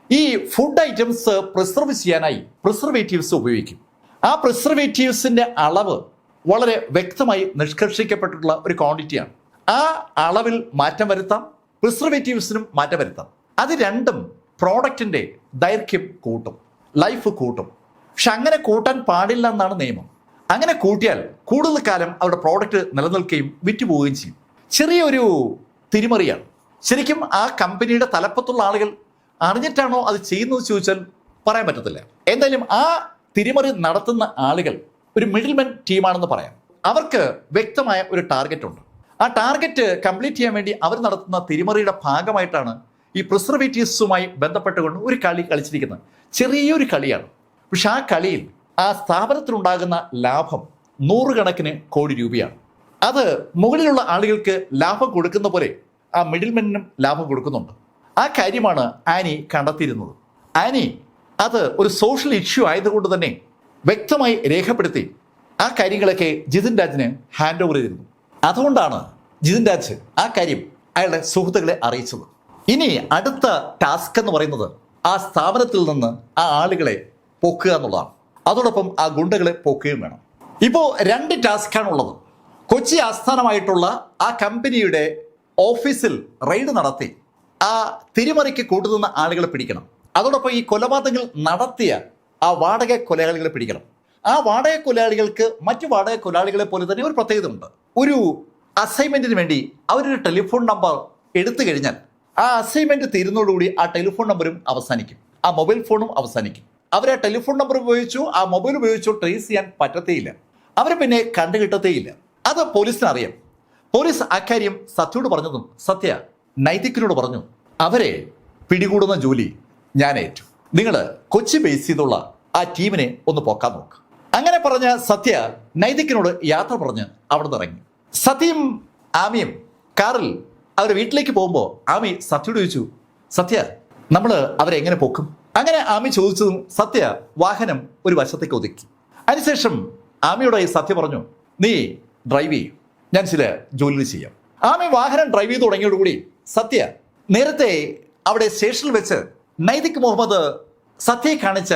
ഈ ഫുഡ് ഐറ്റംസ് പ്രിസർവ് ചെയ്യാനായി പ്രിസർവേറ്റീവ്സ് ഉപയോഗിക്കും. ആ പ്രിസർവേറ്റീവ്സിന്റെ അളവ് വളരെ വ്യക്തമായി നിഷ്കർഷിക്കപ്പെട്ടിട്ടുള്ള ഒരു ക്വാണ്ടിറ്റിയാണ്. ആ അളവിൽ മാറ്റം വരുത്താം, പ്രിസർവേറ്റീവ്സിനും മാറ്റം വരുത്താം. അത് രണ്ടും പ്രോഡക്റ്റിന്റെ ദൈർഘ്യം കൂട്ടും, ലൈഫ് കൂട്ടും. പക്ഷെ അങ്ങനെ കൂട്ടാൻ പാടില്ല എന്നാണ് നിയമം. അങ്ങനെ കൂട്ടിയാൽ കൂടുതൽ കാലം അവരുടെ പ്രോഡക്റ്റ് നിലനിൽക്കുകയും വിറ്റുപോവുകയും ചെയ്യും. ചെറിയൊരു തിരിമറിയാണ്. ശരിക്കും ആ കമ്പനിയുടെ തലപ്പത്തുള്ള ആളുകൾ അറിഞ്ഞിട്ടാണോ അത് ചെയ്യുന്നത് ചോദിച്ചാൽ പറയാൻ പറ്റത്തില്ല. എന്തായാലും ആ തിരിമറി നടത്തുന്ന ആളുകൾ ഒരു മിഡിൽമെൻ ടീമാണെന്ന് പറയാം. അവർക്ക് വ്യക്തമായ ഒരു ടാർഗറ്റ് ഉണ്ട്. ആ ടാർഗറ്റ് കംപ്ലീറ്റ് ചെയ്യാൻ വേണ്ടി അവർ നടത്തുന്ന തിരിമറിയുടെ ഭാഗമായിട്ടാണ് ഈ പ്രിസർവേറ്റീവ്സുമായി ബന്ധപ്പെട്ടുകൊണ്ട് ഒരു കളി കളിച്ചിരിക്കുന്നത്. ചെറിയൊരു കളിയാണ്. പക്ഷെ ആ കളിയിൽ ആ സ്ഥാപനത്തിനുണ്ടാകുന്ന ലാഭം 100 കണക്കിന് കോടി രൂപയാണ്. അത് മുകളിലുള്ള ആളുകൾക്ക് ലാഭം കൊടുക്കുന്ന പോലെ ആ മിഡിൽമെനും ലാഭം കൊടുക്കുന്നുണ്ട്. ആ കാര്യമാണ് ആനി കണ്ടെത്തിയിരുന്നത്. ആനി അത് ഒരു സോഷ്യൽ ഇഷ്യൂ ആയതുകൊണ്ട് തന്നെ വ്യക്തമായി രേഖപ്പെടുത്തി ആ കാര്യങ്ങളൊക്കെ ജിതിൻ രാജിന് ഹാൻഡ് ഓവർ ചെയ്തിരുന്നു. അതുകൊണ്ടാണ് ജിതിൻ രാജ് ആ കാര്യം അയാളുടെ സുഹൃത്തുക്കളെ അറിയിച്ചത്. ഇനി അടുത്ത ടാസ്ക് എന്ന് പറയുന്നത് ആ സ്ഥാപനത്തിൽ നിന്ന് ആ ആളുകളെ പൊക്കുക എന്നുള്ളതാണ്. അതോടൊപ്പം ആ ഗുണ്ടകളെ പൊക്കുകയും വേണം. ഇപ്പോൾ 2 ടാസ്ക്കാണുള്ളത്. കൊച്ചി ആസ്ഥാനമായിട്ടുള്ള ആ കമ്പനിയുടെ ഓഫീസിൽ റെയ്ഡ് നടത്തി ആ തിരിമറിക്ക് കൂട്ടുനിന്ന ആളുകളെ പിടിക്കണം. അതോടൊപ്പം ഈ കൊലപാതകങ്ങൾ നടത്തിയ ആ വാടക കൊലയാളികളെ പിടിക്കണം. ആ വാടക കൊലയാളികൾക്ക് മറ്റു വാടക കൊലയാളികളെ പോലെ തന്നെ ഒരു പ്രത്യേകത ഉണ്ട്. ഒരു അസൈൻമെന്റിന് വേണ്ടി അവരൊരു ടെലിഫോൺ നമ്പർ എടുത്തു കഴിഞ്ഞാൽ ആ അസൈൻമെന്റ് തീരുന്നതോടുകൂടി ആ ടെലിഫോൺ നമ്പറും അവസാനിക്കും, ആ മൊബൈൽ ഫോണും അവസാനിക്കും. അവർ ആ ടെലിഫോൺ നമ്പർ ഉപയോഗിച്ചു, ആ മൊബൈൽ ഉപയോഗിച്ചു ട്രേസ് ചെയ്യാൻ പറ്റത്തേയില്ല. അവരെ പിന്നെ കണ്ടുകിട്ടത്തേയില്ല. അത് പോലീസിന് അറിയാം. പോലീസ് അക്കാര്യം സത്യയോട് പറഞ്ഞതും സത്യ നൈതിക്കിനോട് പറഞ്ഞു, അവരെ പിടികൂടുന്ന ജോലി ഞാൻ ഏറ്റു. നിങ്ങൾ കൊച്ചി ബേസ് ചെയ്തുള്ള ആ ടീമിനെ ഒന്ന് പൊക്കാൻ നോക്ക്. അങ്ങനെ പറഞ്ഞ സത്യ നൈതിക്കിനോട് യാത്ര പറഞ്ഞ് അവിടെ നിന്ന് ഇറങ്ങി. സത്യയും ആമിയും കാറിൽ അവരുടെ വീട്ടിലേക്ക് പോകുമ്പോൾ ആമി സത്യയോട് ചോദിച്ചു, സത്യ നമ്മൾ അവരെ എങ്ങനെ പൊക്കും? അങ്ങനെ ആമി ചോദിച്ചതും സത്യ വാഹനം ഒരു വശത്തേക്ക് ഒതുക്കി. അതിനുശേഷം ആമിയോട് സത്യ പറഞ്ഞു, നീ ഡ്രൈവ് ചെയ്യും, ഞാൻ ചില ജോലികൾ ചെയ്യാം. ആമി വാഹനം ഡ്രൈവ് ചെയ്ത് തുടങ്ങിയോടുകൂടി സത്യ നേരത്തെ അവിടെ സ്റ്റേഷനിൽ വെച്ച് നൈതിക് മുഹമ്മദ് സത്യയെ കാണിച്ച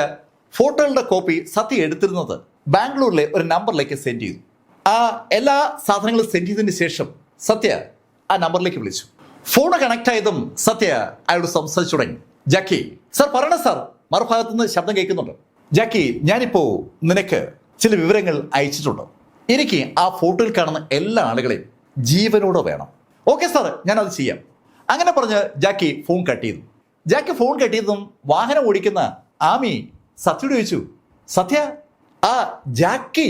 ഫോട്ടോകളുടെ കോപ്പി സത്യ എടുത്തിരുന്നത് ബാംഗ്ലൂരിലെ ഒരു നമ്പറിലേക്ക് സെൻഡ് ചെയ്തു. ആ എല്ലാ സാധനങ്ങളും സെൻഡ് ചെയ്തതിന് ശേഷം സത്യ ആ നമ്പറിലേക്ക് വിളിച്ചു. ഫോൺ കണക്ട് ആയതും സത്യ അയാളോട് സംസാരിച്ചു തുടങ്ങി. ജാക്കി, സാർ പറയണ സാർ, മറുഭാഗത്തുനിന്ന് ശബ്ദം കേൾക്കുന്നുണ്ട്. ജാക്കി, ഞാനിപ്പോ നിനക്ക് ചില വിവരങ്ങൾ അയച്ചിട്ടുണ്ട്. എനിക്ക് ആ ഫോട്ടോയിൽ കാണുന്ന എല്ലാ ആളുകളെയും ജീവനോടെ വേണം. ഓക്കെ സാർ, ഞാൻ അത് ചെയ്യാം. അങ്ങനെ പറഞ്ഞ് ജാക്കി ഫോൺ കട്ട് ചെയ്തു. ജാക്കി ഫോൺ കട്ട് ചെയ്തതും വാഹനം ഓടിക്കുന്ന ആമി സത്യയോട് ചോദിച്ചു, സത്യ, ആ ജാക്കി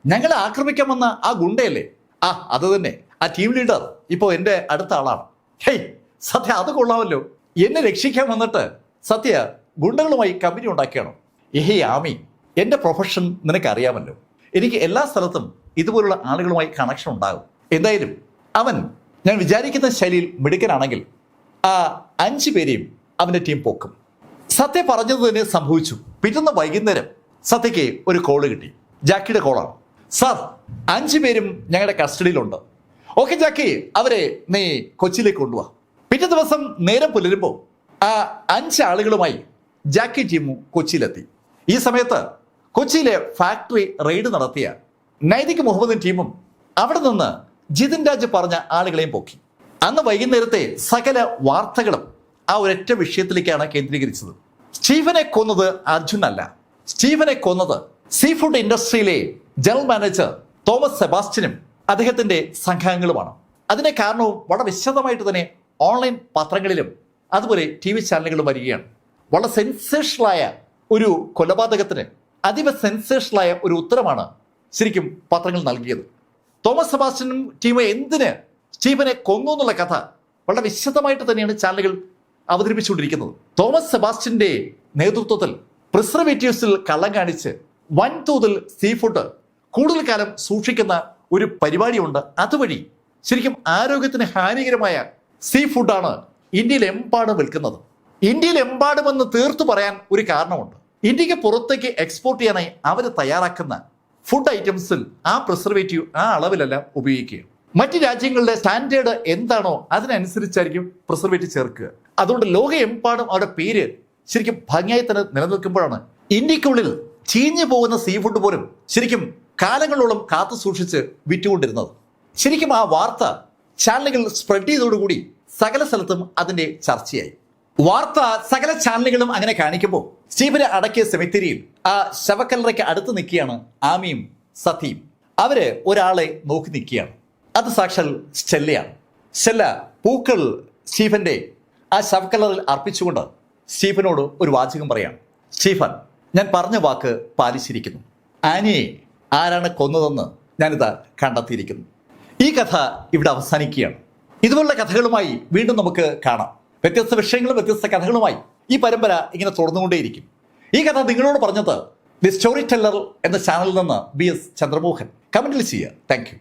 ഞങ്ങളെ ആക്രമിക്കാൻ വന്ന ആ ഗുണ്ടയല്ലേ? ആ അത് തന്നെ, ആ ടീം ലീഡർ ഇപ്പോൾ എൻ്റെ അടുത്ത ആളാണ്. ഹേയ് സത്യ, അത് കൊള്ളാമല്ലോ. എന്നെ രക്ഷിക്കാൻ വന്നിട്ട് സത്യ ഗുണ്ടകളുമായി കമ്പനി ഉണ്ടാക്കിയാണോ? ഏഹേ ആമി, എൻ്റെ പ്രൊഫഷൻ നിനക്കറിയാമല്ലോ. എനിക്ക് എല്ലാ സ്ഥലത്തും ഇതുപോലുള്ള ആളുകളുമായി കണക്ഷൻ ഉണ്ടാകും. എന്തായാലും അവൻ ഞാൻ വിചാരിക്കുന്ന ശൈലിയിൽ മിടുക്കനാണെങ്കിൽ ആ 5 പേരെയും അവൻ്റെ ടീം പൊക്കും. സത്യ പറഞ്ഞത് തന്നെ സംഭവിച്ചു. പിറ്റേന്ന് വൈകുന്നേരം സത്യയ്ക്ക് ഒരു കോള് കിട്ടി. ജാക്കിയുടെ കോളാണ്. സാർ, 5 പേരും ഞങ്ങളുടെ കസ്റ്റഡിയിലുണ്ട്. ഓക്കെ ജാക്കി, അവരെ നീ കൊച്ചിയിലേക്ക് കൊണ്ടുപോവാ. പിറ്റേ ദിവസം നേരം പുലരുമ്പോൾ ആ 5 ആളുകളുമായി ജാക്കി ടീമും കൊച്ചിയിലെത്തി. ഈ സമയത്ത് കൊച്ചിയിലെ ഫാക്ടറി റെയ്ഡ് നടത്തിയ നൈതിക് മുഹമ്മദിൻ ടീമും അവിടെ നിന്ന് ജിതിൻ രാജ് പറഞ്ഞ ആളുകളെയും പൊക്കി. അന്ന് വൈകുന്നേരത്തെ സകല വാർത്തകളും ആ ഒരൊറ്റ വിഷയത്തിലേക്കാണ് കേന്ദ്രീകരിച്ചത്. സ്റ്റീഫനെ കൊന്നത് അർജുൻ അല്ല, സ്റ്റീഫനെ കൊന്നത് സീ ഫുഡ് ഇൻഡസ്ട്രിയിലെ ജനറൽ മാനേജർ തോമസ് സെബാസ്റ്റ്യനും അദ്ദേഹത്തിന്റെ സംഘാംഗങ്ങളുമാണ്. അതിന്റെ കാരണവും വളരെ വിശദമായിട്ട് തന്നെ ഓൺലൈൻ പത്രങ്ങളിലും അതുപോലെ TV ചാനലുകളും വരികയാണ്. വളരെ സെൻസേഷണലായ ഒരു കൊലപാതകത്തിന് അതീവ സെൻസേഷണലായ ഒരു ഉത്തരമാണ് ശരിക്കും പത്രങ്ങൾ നൽകിയത്. തോമസ് സെബാസ്റ്റ്യനും ടീമും എന്തിന് സ്റ്റീഫനെ കൊന്നു എന്നുള്ള കഥ വളരെ വിശദമായിട്ട് തന്നെയാണ് ചാനലുകൾ അവതരിപ്പിച്ചുകൊണ്ടിരിക്കുന്നത്. തോമസ് സെബാസ്റ്റ്യന്റെ നേതൃത്വത്തിൽ പ്രിസർവേറ്റീവ്സിൽ കള്ളം കാണിച്ച് വൻതോതിൽ സീ ഫുഡ് കൂടുതൽ കാലം സൂക്ഷിക്കുന്ന ഒരു പരിപാടിയുണ്ട്. അതുവഴി ശരിക്കും ആരോഗ്യത്തിന് ഹാനികരമായ സീ ഫുഡാണ് ഇന്ത്യയിലെമ്പാടും വിൽക്കുന്നത്. ഇന്ത്യയിലെമ്പാടുമെന്ന് തീർത്തു പറയാൻ ഒരു കാരണമുണ്ട്. ഇന്ത്യക്ക് പുറത്തേക്ക് എക്സ്പോർട്ട് ചെയ്യാനായി അവർ തയ്യാറാക്കുന്ന ഫുഡ് ഐറ്റംസിൽ ആ പ്രിസർവേറ്റീവ് ആ അളവിലെല്ലാം ഉപയോഗിക്കുക. മറ്റ് രാജ്യങ്ങളുടെ സ്റ്റാൻഡേർഡ് എന്താണോ അതിനനുസരിച്ചായിരിക്കും പ്രിസർവേറ്റീവ് ചേർക്കുക. അതുകൊണ്ട് ലോകമെമ്പാടും അവരുടെ പേര് ശരിക്കും ഭംഗിയായി തന്നെ നിലനിൽക്കുമ്പോഴാണ് ഇന്ത്യക്കുള്ളിൽ ചീഞ്ഞു പോകുന്ന സീ ഫുഡ് പോലും ശരിക്കും കാലങ്ങളോളം കാത്തു സൂക്ഷിച്ച് വിറ്റുകൊണ്ടിരുന്നത്. ശരിക്കും ആ വാർത്ത ചാനലുകൾ സ്പ്രെഡ് ചെയ്തതോടുകൂടി സകല സ്ഥലത്തും അതിന്റെ ചർച്ചയായി. വാർത്ത സകല ചാനലുകളും അങ്ങനെ കാണിക്കുമ്പോൾ സ്റ്റീഫനെ അടക്കിയ സെമിത്തേരിയിൽ ആ ശവക്കല്ലറയ്ക്ക് അടുത്ത് നിൽക്കുകയാണ് ആമിയും സത്യയും. അവര് ഒരാളെ നോക്കി നിൽക്കുകയാണ്. അത് സാക്ഷാൽ സ്റ്റെല്ലയാണ്. സ്റ്റെല്ല പൂക്കൾ സ്റ്റീഫന്റെ ആ ശവക്കല്ലറിൽ അർപ്പിച്ചുകൊണ്ട് സ്റ്റീഫനോട് ഒരു വാചകം പറയാണ്. സ്റ്റീഫൻ, ഞാൻ പറഞ്ഞ വാക്ക് പാലിച്ചിരിക്കുന്നു. ആനിയെ ആരാണ് കൊന്നതെന്ന് ഞാനിതാ കണ്ടെത്തിയിരിക്കുന്നു. ഈ കഥ ഇവിടെ അവസാനിക്കുകയാണ്. ഇതുപോലുള്ള കഥകളുമായി വീണ്ടും നമുക്ക് കാണാം. വ്യത്യസ്ത വിഷയങ്ങളും വ്യത്യസ്ത കഥകളുമായി ഈ പരമ്പര ഇങ്ങനെ തുടർന്നുകൊണ്ടേയിരിക്കും. ഈ കഥ നിങ്ങളോട് പറഞ്ഞത് ദി സ്റ്റോറി ടെല്ലർ എന്ന ചാനലിൽ നിന്ന് BS ചന്ദ്രമോഹൻ. കമന്റിൽ ചെയ്യുക. Thank you.